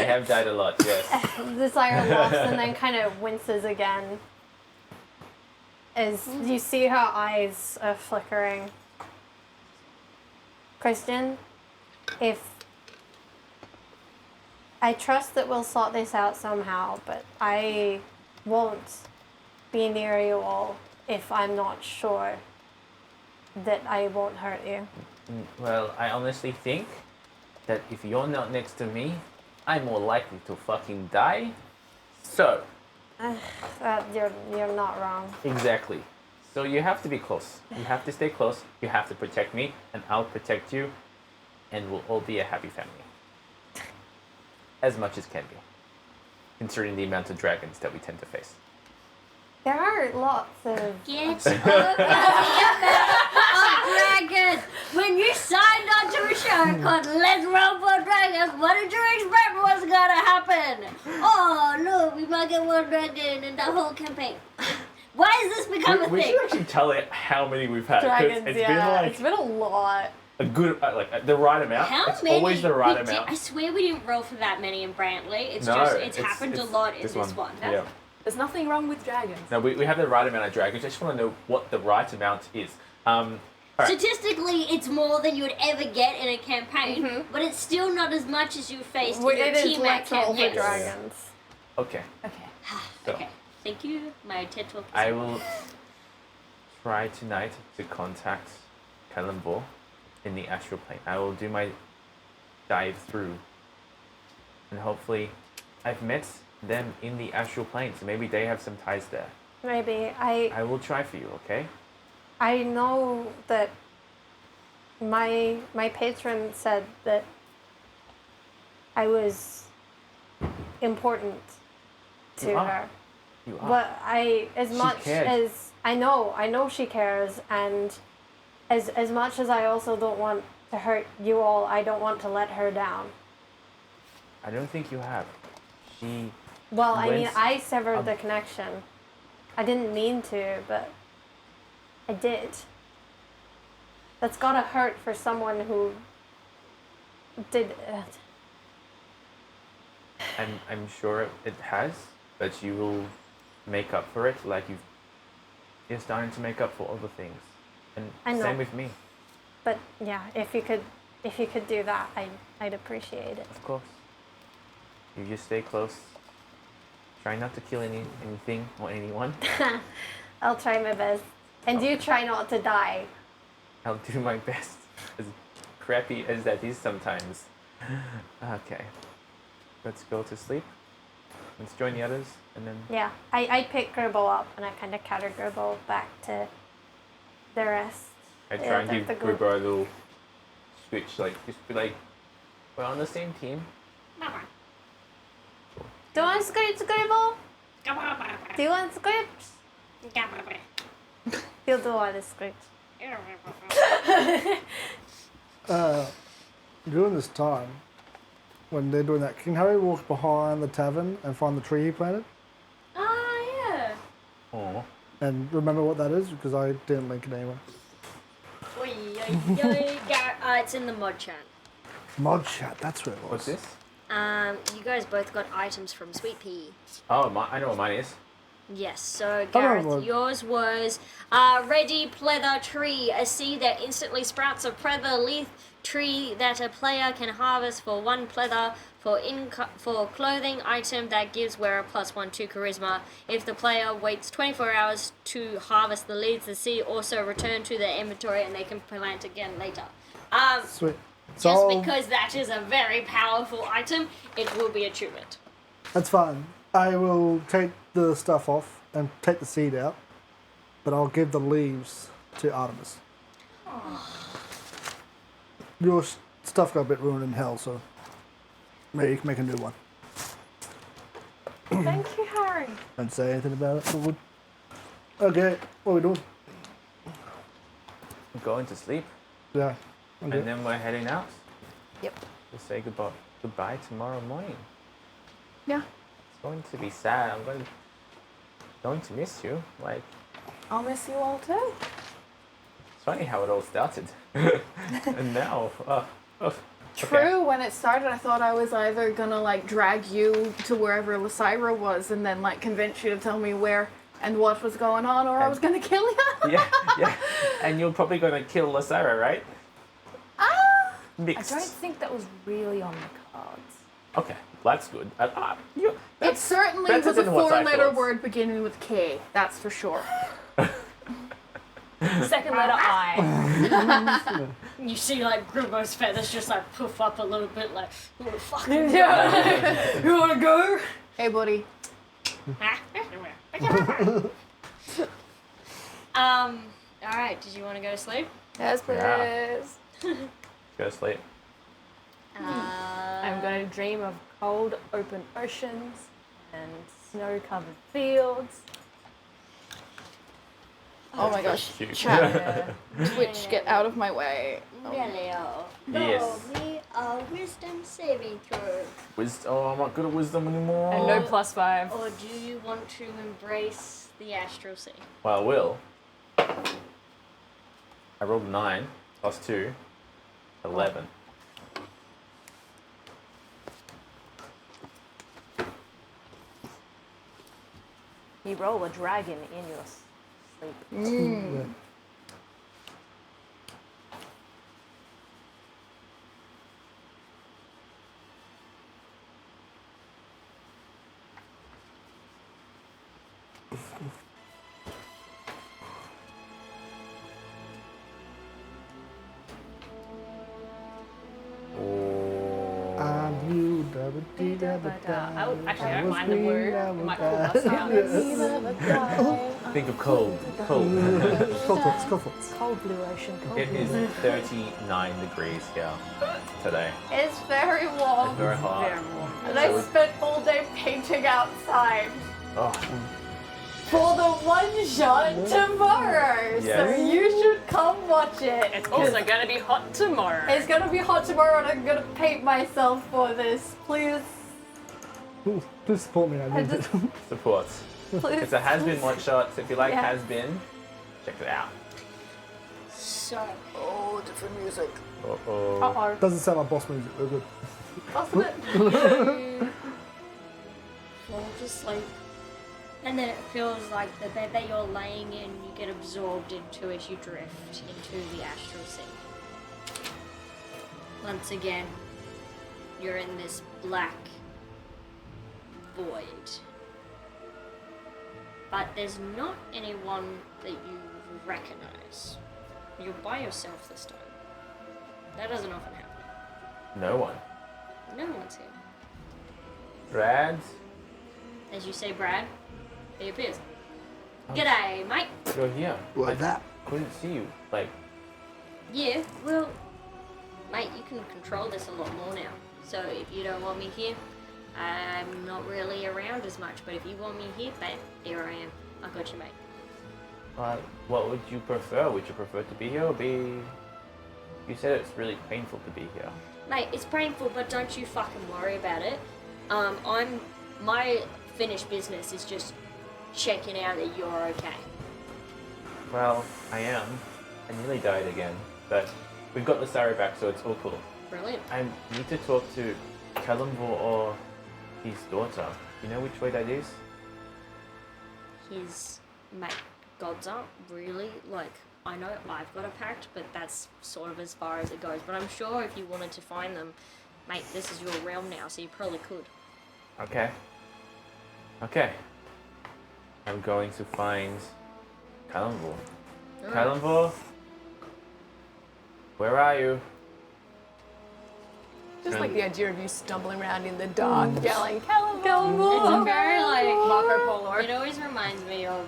have died a lot, yes. Desire laughs and then kind of winces again. As you see her eyes are flickering. Christian, if I trust that we'll sort this out somehow, but I won't be near you all if I'm not sure that I won't hurt you. Well, I honestly think that if you're not next to me, I'm more likely to fucking die. So, You're not wrong. exactly. So you have to be close. You have to stay close. You have to protect me, and I'll protect you, and we'll all be a happy family. As much as can be, considering the amount of dragons that we tend to face. There are lots of. Get over the amount of dragons! When you signed on to a show called Let's Roll for Dragons, what did you expect was gonna happen? Oh no, we might get one dragon in the whole campaign. Why has this become a We thing? should actually tell it how many we've had. 'cause Dragons, it's yeah. been like It's been a lot. a good, like the right amount. How it's many? always the right we did- amount. I swear we didn't roll for that many in Brantley. It's No, just it's happened a lot in this this one. Yeah. There's nothing wrong with dragons. No, we have the right amount of dragons. I just want to know what the right amount is. Alright. Statistically, it's more than you would ever get in a campaign, but it's still not as much as you faced in It your is team at let's roll for campaigns. dragons. Okay. Okay. So Okay, thank you, my TED Talk. I will try tonight to contact Kellenvor in the astral plane. I will do my dive through, and hopefully, I've met them in the astral plane, so maybe they have some ties there. Maybe I will try for you, okay? I know that my patron said that I was important to You are. her. You are. But as She much cared. as I know she cares, and as much as I also don't want to hurt you all, I don't want to let her down. I don't think you have. She. Well, I mean, When's- I severed the connection. I didn't mean to, but I did. That's gotta hurt for someone who did it. I'm sure it has, but you will make up for it like you're starting to make up for other things. And I know. same with me, But yeah, if you could do that, I'd appreciate it. of course. You just stay close. Try not to kill anything or anyone. I'll try my best. And do try not to die. I'll do my best, as crappy as that is sometimes. Okay, let's go to sleep. Let's join the others, and then Yeah, I pick Gerbil up and I kind of cater Gerbil back to the rest. I try Yeah, and give the group. Gruber a little switch, like just be like, we're on the same team. Do you want scripts, Gerbil? Do you want scripts? You'll do all the scripts. During this time, when they're doing that, can Harry walk behind the tavern and find the tree he planted? Oh yeah. Oh, And remember what that is because I didn't link it anywhere. It's in the mod chat. Mod chat, that's where it was. What's this? You guys both got items from Sweet Pea. Oh, I know what mine is. Yes, so I Gareth, remember. yours was Ready Pleather Tree, a seed that instantly sprouts a pleather leaf tree that a player can harvest for 1 pleather for clothing item that gives wearer +1 to charisma. If the player waits 24 hours to harvest the leaves, the seed also return to their inventory and they can plant again later. Sweet. Just So because that is a very powerful item, it will be attunement. that's fine. I will take the stuff off and take the seed out, but I'll give the leaves to Artemis. Your stuff got a bit ruined in hell, so maybe you can make a new one. Thank you, Harry. Don't say anything about it. But okay, what are we doing? We're going to sleep, Yeah. Okay. and then we're heading out. Yep. We'll say goodbye tomorrow morning. Yeah. It's going to be sad. I'm going to miss you. Like, I'll miss you all too. it's funny how it all started. And now, okay. True, when it started, I thought I was either gonna like drag you to wherever Lysira was and then like convince you to tell me where and what was going on, or I was gonna kill you. Yeah. And you're probably going to kill Lysira, right? Ah! I Mixed. don't think that was really on the cards. Okay, that's good. It certainly better was a than what I 4-letter thought. word beginning with K, that's for sure. Second letter I. You see, like, Gribbo's feathers just, like, poof up a little bit, like, oh, fuck. You wanna go? Hey, buddy. Alright, did you want to go to sleep? Yes, please. Go to sleep. I'm going to dream of cold, open oceans and snow-covered fields. Oh my gosh. Cute. Chat. Twitch, get out of my way. Leo. Yes. Roll me a wisdom saving throw. I'm not good at wisdom anymore. And no +5. Or do you want to embrace the astral sea? Well, I will. I rolled a 9 plus 2, 11. You roll a dragon in your sleep. Yeah. I knew I would, actually, I don't mind the word. It might cool us down. Think of cold. Cold. Scuffles. Cold blue ocean. Cold It blue is 39 degrees here today. It's very warm. It's very hot. Very warm. And I spent all day painting outside Oh, for the one shot tomorrow. So Yes. you should come watch it. It's also going to be hot tomorrow. It's gonna be hot tomorrow and I'm gonna paint myself for this. Please, Please support me, I need it. support. please. It's a has-been one shot. So if you like Yeah. has-been, check it out. So, Oh, different music. Uh-oh. Uh-oh. Doesn't sound like boss music, they're good. Wasn't it? fall to sleep. And then it feels like the bed that you're laying in, you get absorbed into as you drift into the astral sea. Once again, you're in this black void. But there's not anyone that you recognize. You're by yourself this time. That doesn't often happen. No one. No one's here. Brad? As you say, Brad, he appears. G'day, mate. You're here. Like that. Couldn't see you. Like, Yeah, well, mate, you can control this a lot more now. So if you don't want me here, I'm not really around as much. But if you want me here, bam, here I am. I got you, mate. what would you prefer? Would you prefer to be here or be... You said it's really painful to be here. Mate, it's painful, but don't you fucking worry about it. My finished business is just checking out that you're okay. Well, I am. I nearly died again, but we've got Lysara back, so it's all cool. Brilliant. I need to talk to Kalimvor or his daughter. You know which way that is? Mate, gods aren't really, like, I know I've got a pact, but that's sort of as far as it goes. But I'm sure if you wanted to find them, mate, this is your realm now, so you probably could. Okay. Okay. I'm going to find Kalimvor. Kalimvor? Where are you? Just like the idea of you stumbling around in the dark, yelling, Kalimvor! It's a very, like, Marco Polo. it always reminds me of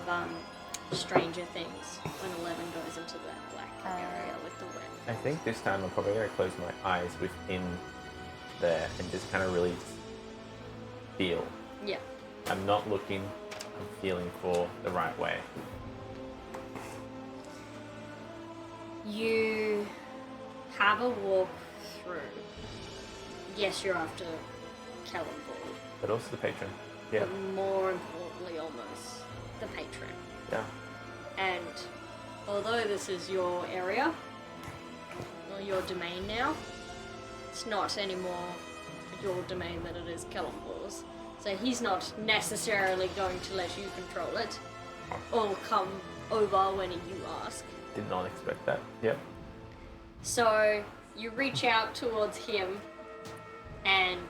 Stranger Things, when Eleven goes into that black area with the wind. I think this time I'm probably going to close my eyes within there and just kind of really feel. Yeah. I'm not looking, I'm feeling for the right way. You have a walk through. Yes, you're after Kalimvor, But also the patron. Yeah. but more importantly, almost the patron. Yeah. And although this is your area, or your domain now, it's not anymore your domain than it is Kalimvor's. So he's not necessarily going to let you control it, or come over when you ask. Did not expect that. Yep. So you reach out towards him, and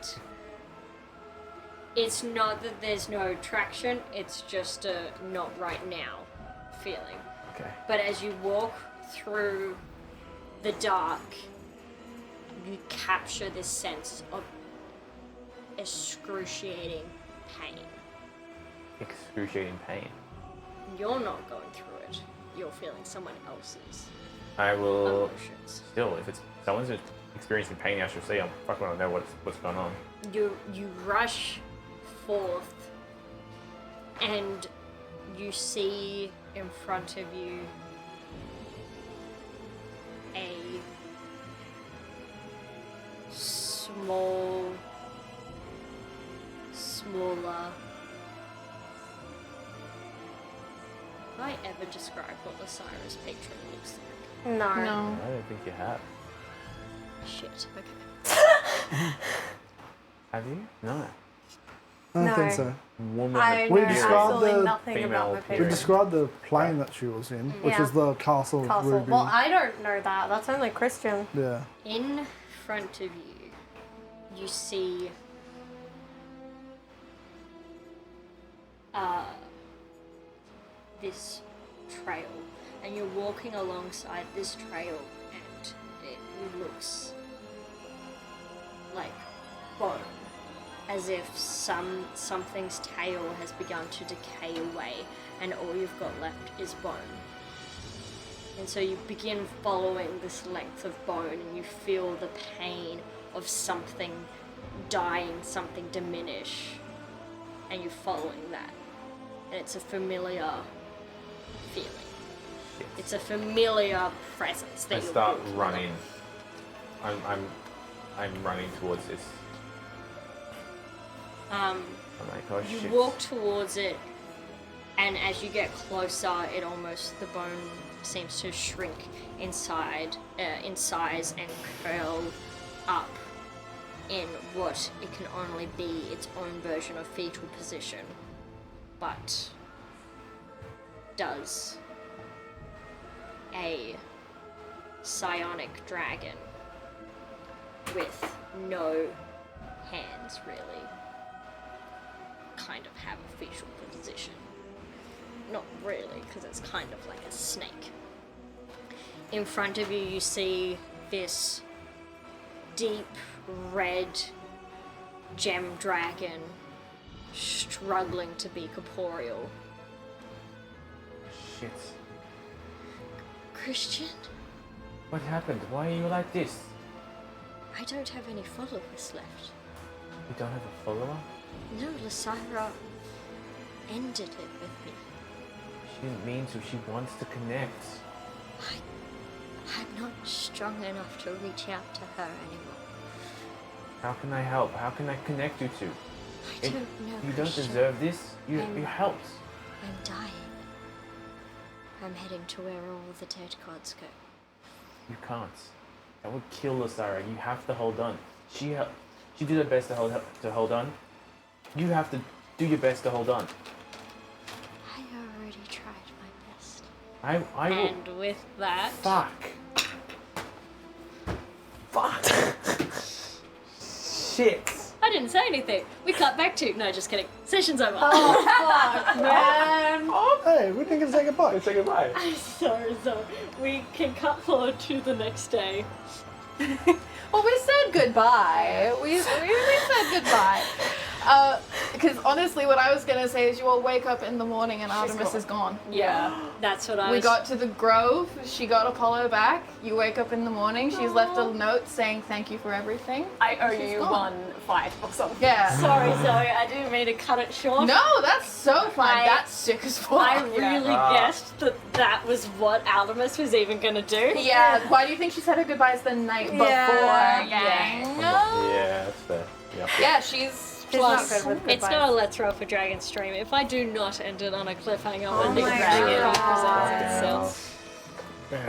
it's not that there's no traction, it's just a not right now feeling. Okay. But as you walk through the dark, you capture this sense of excruciating pain. Excruciating pain. You're not going through it, you're feeling someone else's I will emotions. still, if it's someone's experiencing pain, I should say, I'm fucking want to know what's going on. You rush forth and you see in front of you a smaller. Have I ever described what Lysara's patron looks like? No. No. I don't think you have. Shit, okay. Have you? No. I don't No. think so. Woman. I We know described absolutely the nothing female about my period. We patron. described the plane that she was in, which Yeah. is the castle of Castle. Ruby. Well, I don't know that. That's only Christian. Yeah. In front of you, you see this trail, and you're walking alongside this trail, and it looks like bone, as if something's tail has begun to decay away, and all you've got left is bone. And so you begin following this length of bone, and you feel the pain of something dying, something diminish, and you're following that. And it's a familiar feeling. It's a familiar presence that I you're start walking running. I'm running towards this. along. I'm like, oh You shit. walk towards it, and as you get closer, the bone seems to shrink in size and curl up in what it can only be its own version of fetal position, but does a psionic dragon with no hands really kind of have a fetal position. Not really, because it's kind of like a snake. In front of you, you see this deep red gem dragon struggling to be corporeal. Shit. Christian, What happened? Why are you like this? I don't have any followers left. You don't have a follower? No, Lysara ended it with me. She didn't mean to. She wants to connect. I'm not strong enough to reach out to her anymore. How can I help? How can I connect you two? I don't know, You don't Christian. deserve this. You I'm- helped. I'm dying. I'm heading to where all the dead gods go. You can't. That would kill Lysara. You have to hold on. She did her best to hold on. You have to do your best to hold on. I already tried my best. I will. And with that, Fuck. Shit. I didn't say anything. We cut back to. No, just kidding. Session's over. Fuck, man. Hey, we didn't get to say goodbye. Let's say goodbye. Sorry. We can cut forward to the next day. Well, we said goodbye. We said goodbye. Because honestly, what I was gonna say is you all wake up in the morning and Artemis is gone. Yeah, that's what I We was. got to the grove. She got Apollo back. You wake up in the morning. She's left a note saying thank you for everything. I owe She's you gone. one fight or something. Yeah. Sorry, Zoe. I didn't mean to cut it short. No, that's so fun. I- That's sick as fuck. I really guessed that was what Artemis was even gonna do. Yeah. Why do you think she said her goodbyes the night before? Gang? Yeah, that's fair. Yep. Yeah, she's Plus, not good with it's goodbyes. not a Let's Roll for Dragon stream. If I do not end it on a cliffhanger, when the my dragon God. presents itself.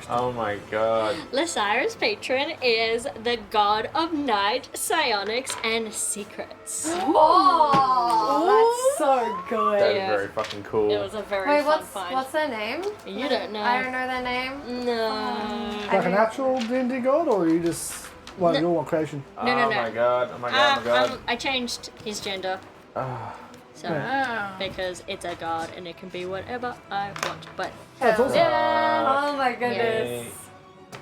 Oh my god. Lysira's patron is the god of night, psionics, and secrets. Oh, that's so good. That is Yeah. very fucking cool. It was a very Wait, fun what's find. their name? You don't know. I don't know their name. No. Like an actual D&D god, or you just like No. your one creation? No. Oh my god. Oh my god. Oh my god. I changed his gender. Ah. So, Oh. because it's a god and it can be whatever I want. But That's awesome. Oh my goodness.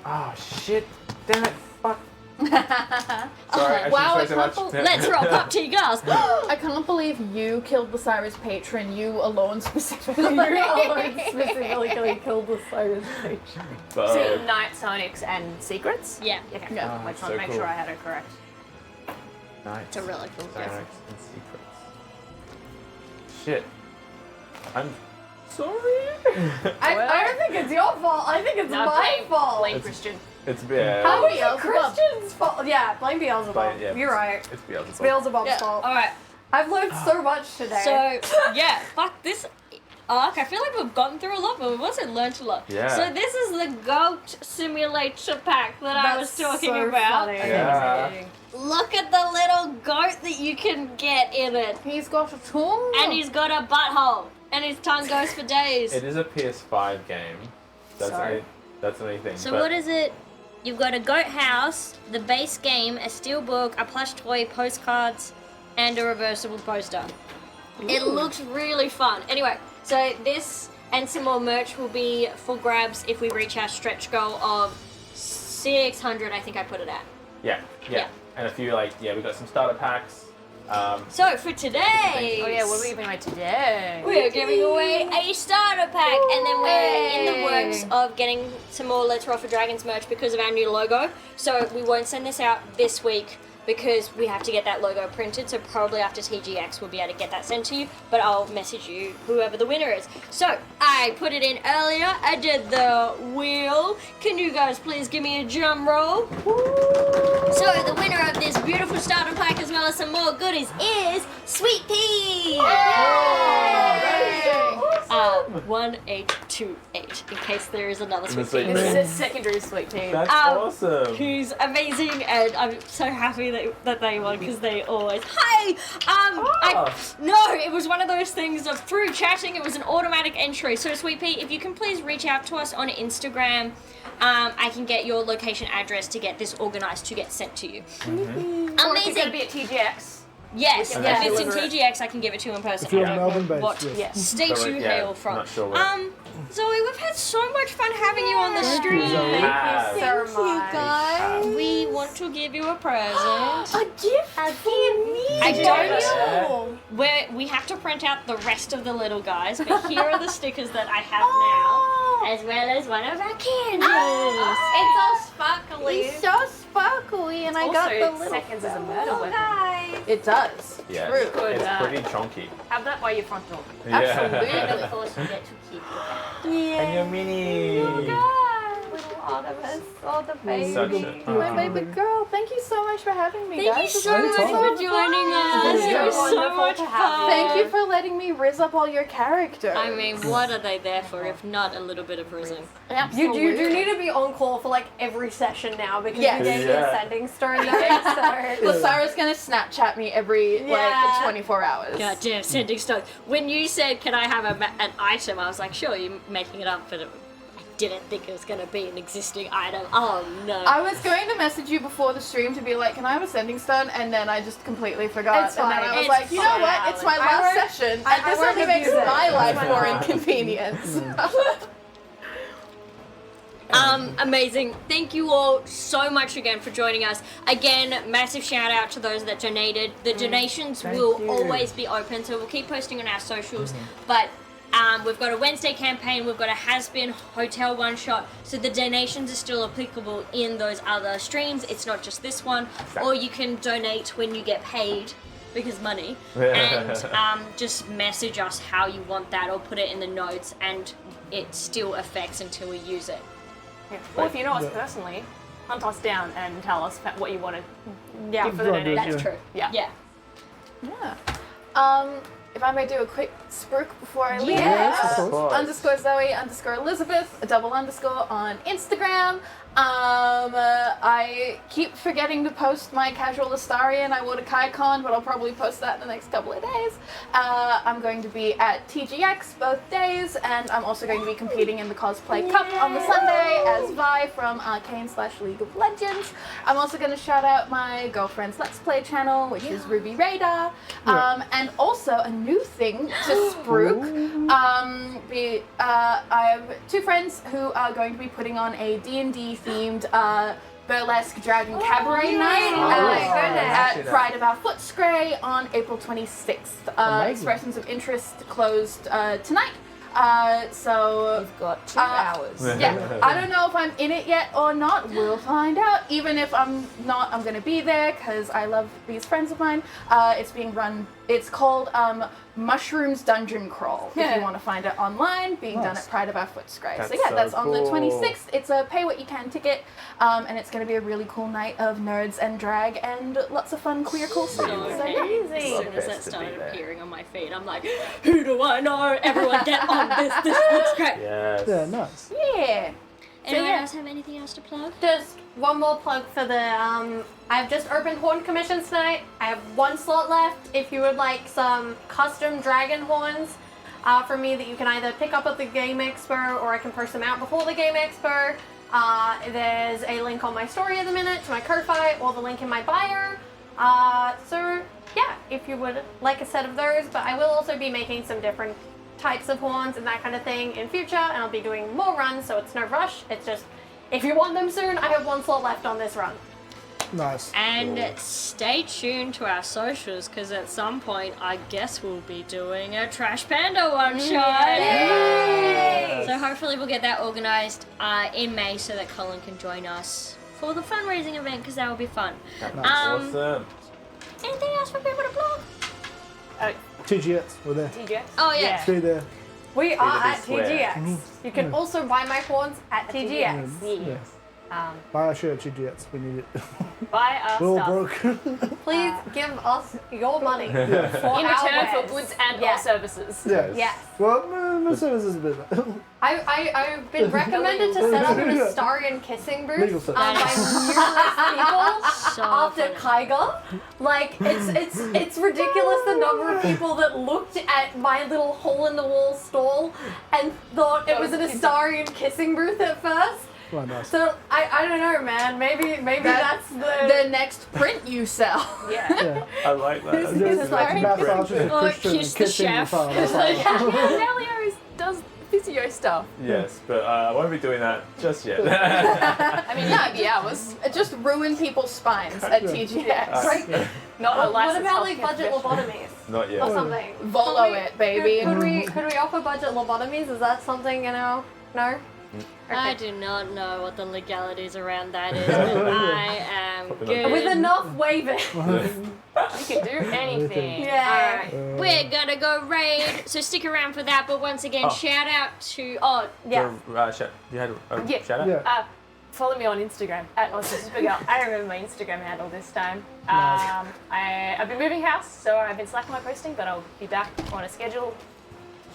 Oh shit. Damn it. Fuck. Sorry, I Wow, shouldn't say I so can't much. let's roll pop tea gas. I can't believe you killed Lysira's patron, you alone specifically. Specifically killed the Cyrus page. Fuck. So, Night, Sonics, and Secrets? Yeah, Okay. Yeah. I just so want to make cool. sure I had it correct. Nice. it's a really cool gift. Psionics and secrets. Shit. I'm sorry. I don't think it's your fault. I think it's No, my fault. Blame Christian. It's bad. How is it Beelzebub. Christian's fault? Yeah, blame Beelzebub. Yeah, You're right. It's Beelzebub. Beelzebub's Yeah. fault. Alright, I've learned so much today. so yeah, fuck this arc. I feel like we've gotten through a lot, but we've also learned a lot. Yeah. So this is the goat simulator pack that I was talking so about. funny. Yeah. Look at the little goat that you can get in it. He's got a tongue. And he's got a butthole. And his tongue goes for days. It is a PS5 game. That's Sorry. that's the only thing. So but what is it? You've got a goat house, the base game, a steel book, a plush toy, postcards, and a reversible poster. It looks really fun. Anyway, so this and some more merch will be for grabs if we reach our stretch goal of 600, I think I put it at. Yeah. And a few we got some starter packs. So for today, Oh yeah, what are we giving away today? we're giving away a starter pack, and then we're in the works of getting some more Let's Roll for Dragons merch because of our new logo. So we won't send this out this week because we have to get that logo printed. So probably after TGX we'll be able to get that sent to you. But I'll message you whoever the winner is. So I put it in earlier. I did the wheel. Can you guys please give me a drum roll? So the winner of this beautiful starter pack as well as some more goodies is Sweet Pea. 1828 in case there is another Sweet Sweet Pea. Pea. This is secondary sweet tea. That's Um, awesome. Who's amazing, and I'm so happy that they won because they always. Hi. No, it was one of those things of through chatting. It was an automatic entry. So Sweet Pea, if you can please reach out to us on Instagram, I can get your location address to get this organized to get sent to you. Or if you're going to Amazing. be at TGX. Yes, Yeah. if it's in Deliver it. TGX, I can give it to you in person. If you're I don't know Melbourne-based, what yes. Yes. state Correct, you yeah, hail from. not sure where. Zoe, we've had so much fun having you on the stream. Zoe. Ah, so much. Uh, We want to give you a present. A gift for me. I don't Yeah. We have to print out the rest of the little guys, but here are the stickers that I have now, as well as one of our candles. It's all sparkly. He's so sparkly, and I got the Also, little. seconds is a murder weapon. Guys. It does. Yeah, True. Good, it's pretty chunky. Have that by your front door. Yeah. Absolutely. And of course, you get to keep it. And your mini. Little Artemis. Oh, the baby. Such a- My baby girl, thank you so much for having me, Thank guys. you This so was much so for fun. joining us. It's It was so wonderful much to have fun. Thank you for letting me rizz up all your characters. I mean, what are they there for if not a little bit of rizzing? You Absolutely. do need to be on call for like every session now because Yes. you gave me Yeah. a sending stone there. So. Well, Sarah's gonna Snapchat me every Yeah. like 24 hours. God damn, sending stones. When you said, can I have an item, I was like, sure, you're making it up, but I didn't think it was going to be an existing item. Oh, no. I was going to message you before the stream to be like, can I have a sending stone? And then I just completely forgot. It's and then fine. I was It's like, you know fine. what? It's my I last won't- session, I and this won't only makes abuse it. my life It's more fine. inconvenience. Amazing. Thank you all so much again for joining us. Again, massive shout out to those that donated. The donations will always be open, so we'll keep posting on our socials. But we've got a Wednesday campaign, we've got a has-been hotel one-shot, so the donations are still applicable in those other streams. It's not just this one. Or you can donate when you get paid, because money, and just message us how you want that or put it in the notes, and it still affects until we use it. Yeah. Or if you know us personally, hunt us down and tell us what you want to Yeah. do for the Right, donation. That's true. Yeah. Yeah. Yeah. If I may do a quick spruik before I leave. Yes, of course. _Zoe _ Elizabeth, a double underscore on Instagram. I keep forgetting to post my casual Astarian. I wore to KaiCon, but I'll probably post that in the next couple of days. I'm going to be at TGX both days, and I'm also going to be competing in the Cosplay Cup on the Sunday as Vi from Arcane/League of Legends. I'm also going to shout out my girlfriend's Let's Play channel, which is Ruby Radar, and also a new thing to spruik. I have two friends who are going to be putting on a D&D themed burlesque dragon cabaret night at Pride of Our Footscray on April 26th. Expressions of interest closed tonight. So You've got 2 hours. yeah, I don't know if I'm in it yet or not. We'll find out. Even if I'm not, I'm gonna be there because I love these friends of mine. It's being run. It's called Mushrooms Dungeon Crawl. If you want to find it online, being done at Pride of Our Footscray. So That's yeah, so that's on the cool. 26th. It's a pay what you can ticket, and it's gonna be a really cool night of nerds and drag and lots of fun queer cool stuff. So So yeah. As soon as that Best to be started there. appearing on my feed, I'm like, who do I know? Everyone get on this. This looks great. Yes. Yeah, nice. Yeah. Anyone yeah. else have anything else to plug? Just one more plug for the, I've just opened horn commissions tonight. I have one slot left. If you would like some custom dragon horns from me that you can either pick up at the Game Expo or I can purse them out before the Game Expo, there's a link on my story at the minute to my Ko-Fi or the link in my bio. So yeah, if you would like a set of those, but I will also be making some different types of horns and that kind of thing in future, and I'll be doing more runs, so it's no rush. It's just, if you want them soon, I have one slot left on this run. Nice. And stay tuned to our socials, because at some point, I guess we'll be doing a Trash Panda one shot. So hopefully we'll get that organised in May so that Colin can join us for the fundraising event, because that will be fun. That's Um, awesome. Anything else for people to plug? TGX, we're there. TJ? Oh yeah. Be there. We are be at square. TGX. You can also buy my horns at TGX. Yeah. Buy our shit at TGX. We need it. Buy our We're all stuff. broke. Please give us your money for In our return for wares. goods and Yeah. or services. Yes. Yes. Well, my service is a bit. I've been recommended to set up an Astarian kissing booth Legal stuff. by numerous people So after funny. Kaiga. Like it's ridiculous the number of people that looked at my little hole in the wall stall and thought it was an Astarian kissing booth at first. Well, nice. So I don't know, man. Maybe that's The next print you sell. Yeah. Yeah. I like that. It's like massaging Or Christian and kiss the kissing chef. the father. It's like, Nelio does physio stuff. Yes, but I won't be doing that just yet. I mean, yeah, it'd be hours. It just ruin people's spines at TGX. right. Not a What licensed about like healthcare budget professional. lobotomies Not or yet. something? Volo it, baby. Could we offer budget lobotomies? Is that something, you know? No? I do not know what the legalities around that is, but I am Probably not. good. With enough waving. You can do anything. Yeah. Alright, we're gonna go raid, so stick around for that. But once again, Oh. shout out to Yeah. You had a Yeah. shout out? yeah. follow me on Instagram at @OzSuperGirl. I don't remember my Instagram handle this time. I've been moving house, so I've been slacking my posting, but I'll be back on a schedule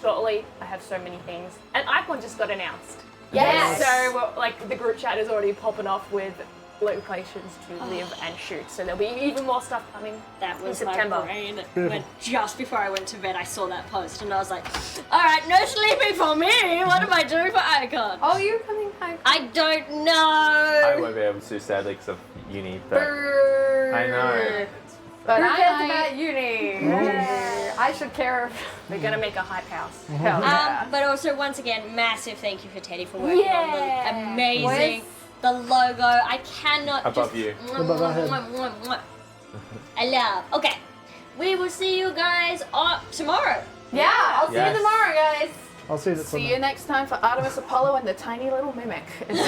shortly. I have so many things. And Icon just got announced. Yes. So like the group chat is already popping off with locations to live and shoot. So there'll be even more stuff coming. That was in September. my brain. When just before I went to bed, I saw that post and I was like, all right, no sleeping for me. What am I doing for Icon? Oh, you're coming home. I don't know. I won't be able to, sadly, because of uni. But I know. But Who cares I about uni? I should care. We're gonna make a hype house. Hell yeah. But also, once again, massive thank you for Teddy for working on the amazing, Boys. the logo. I cannot Above just, you. Above our head. I love. Okay, we will see you guys tomorrow. Yeah, I'll see Yes. you tomorrow, guys. I'll see you at See you next time for Artemis Apollo and the tiny little mimic. Just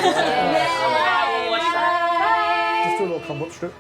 do a little combat strip.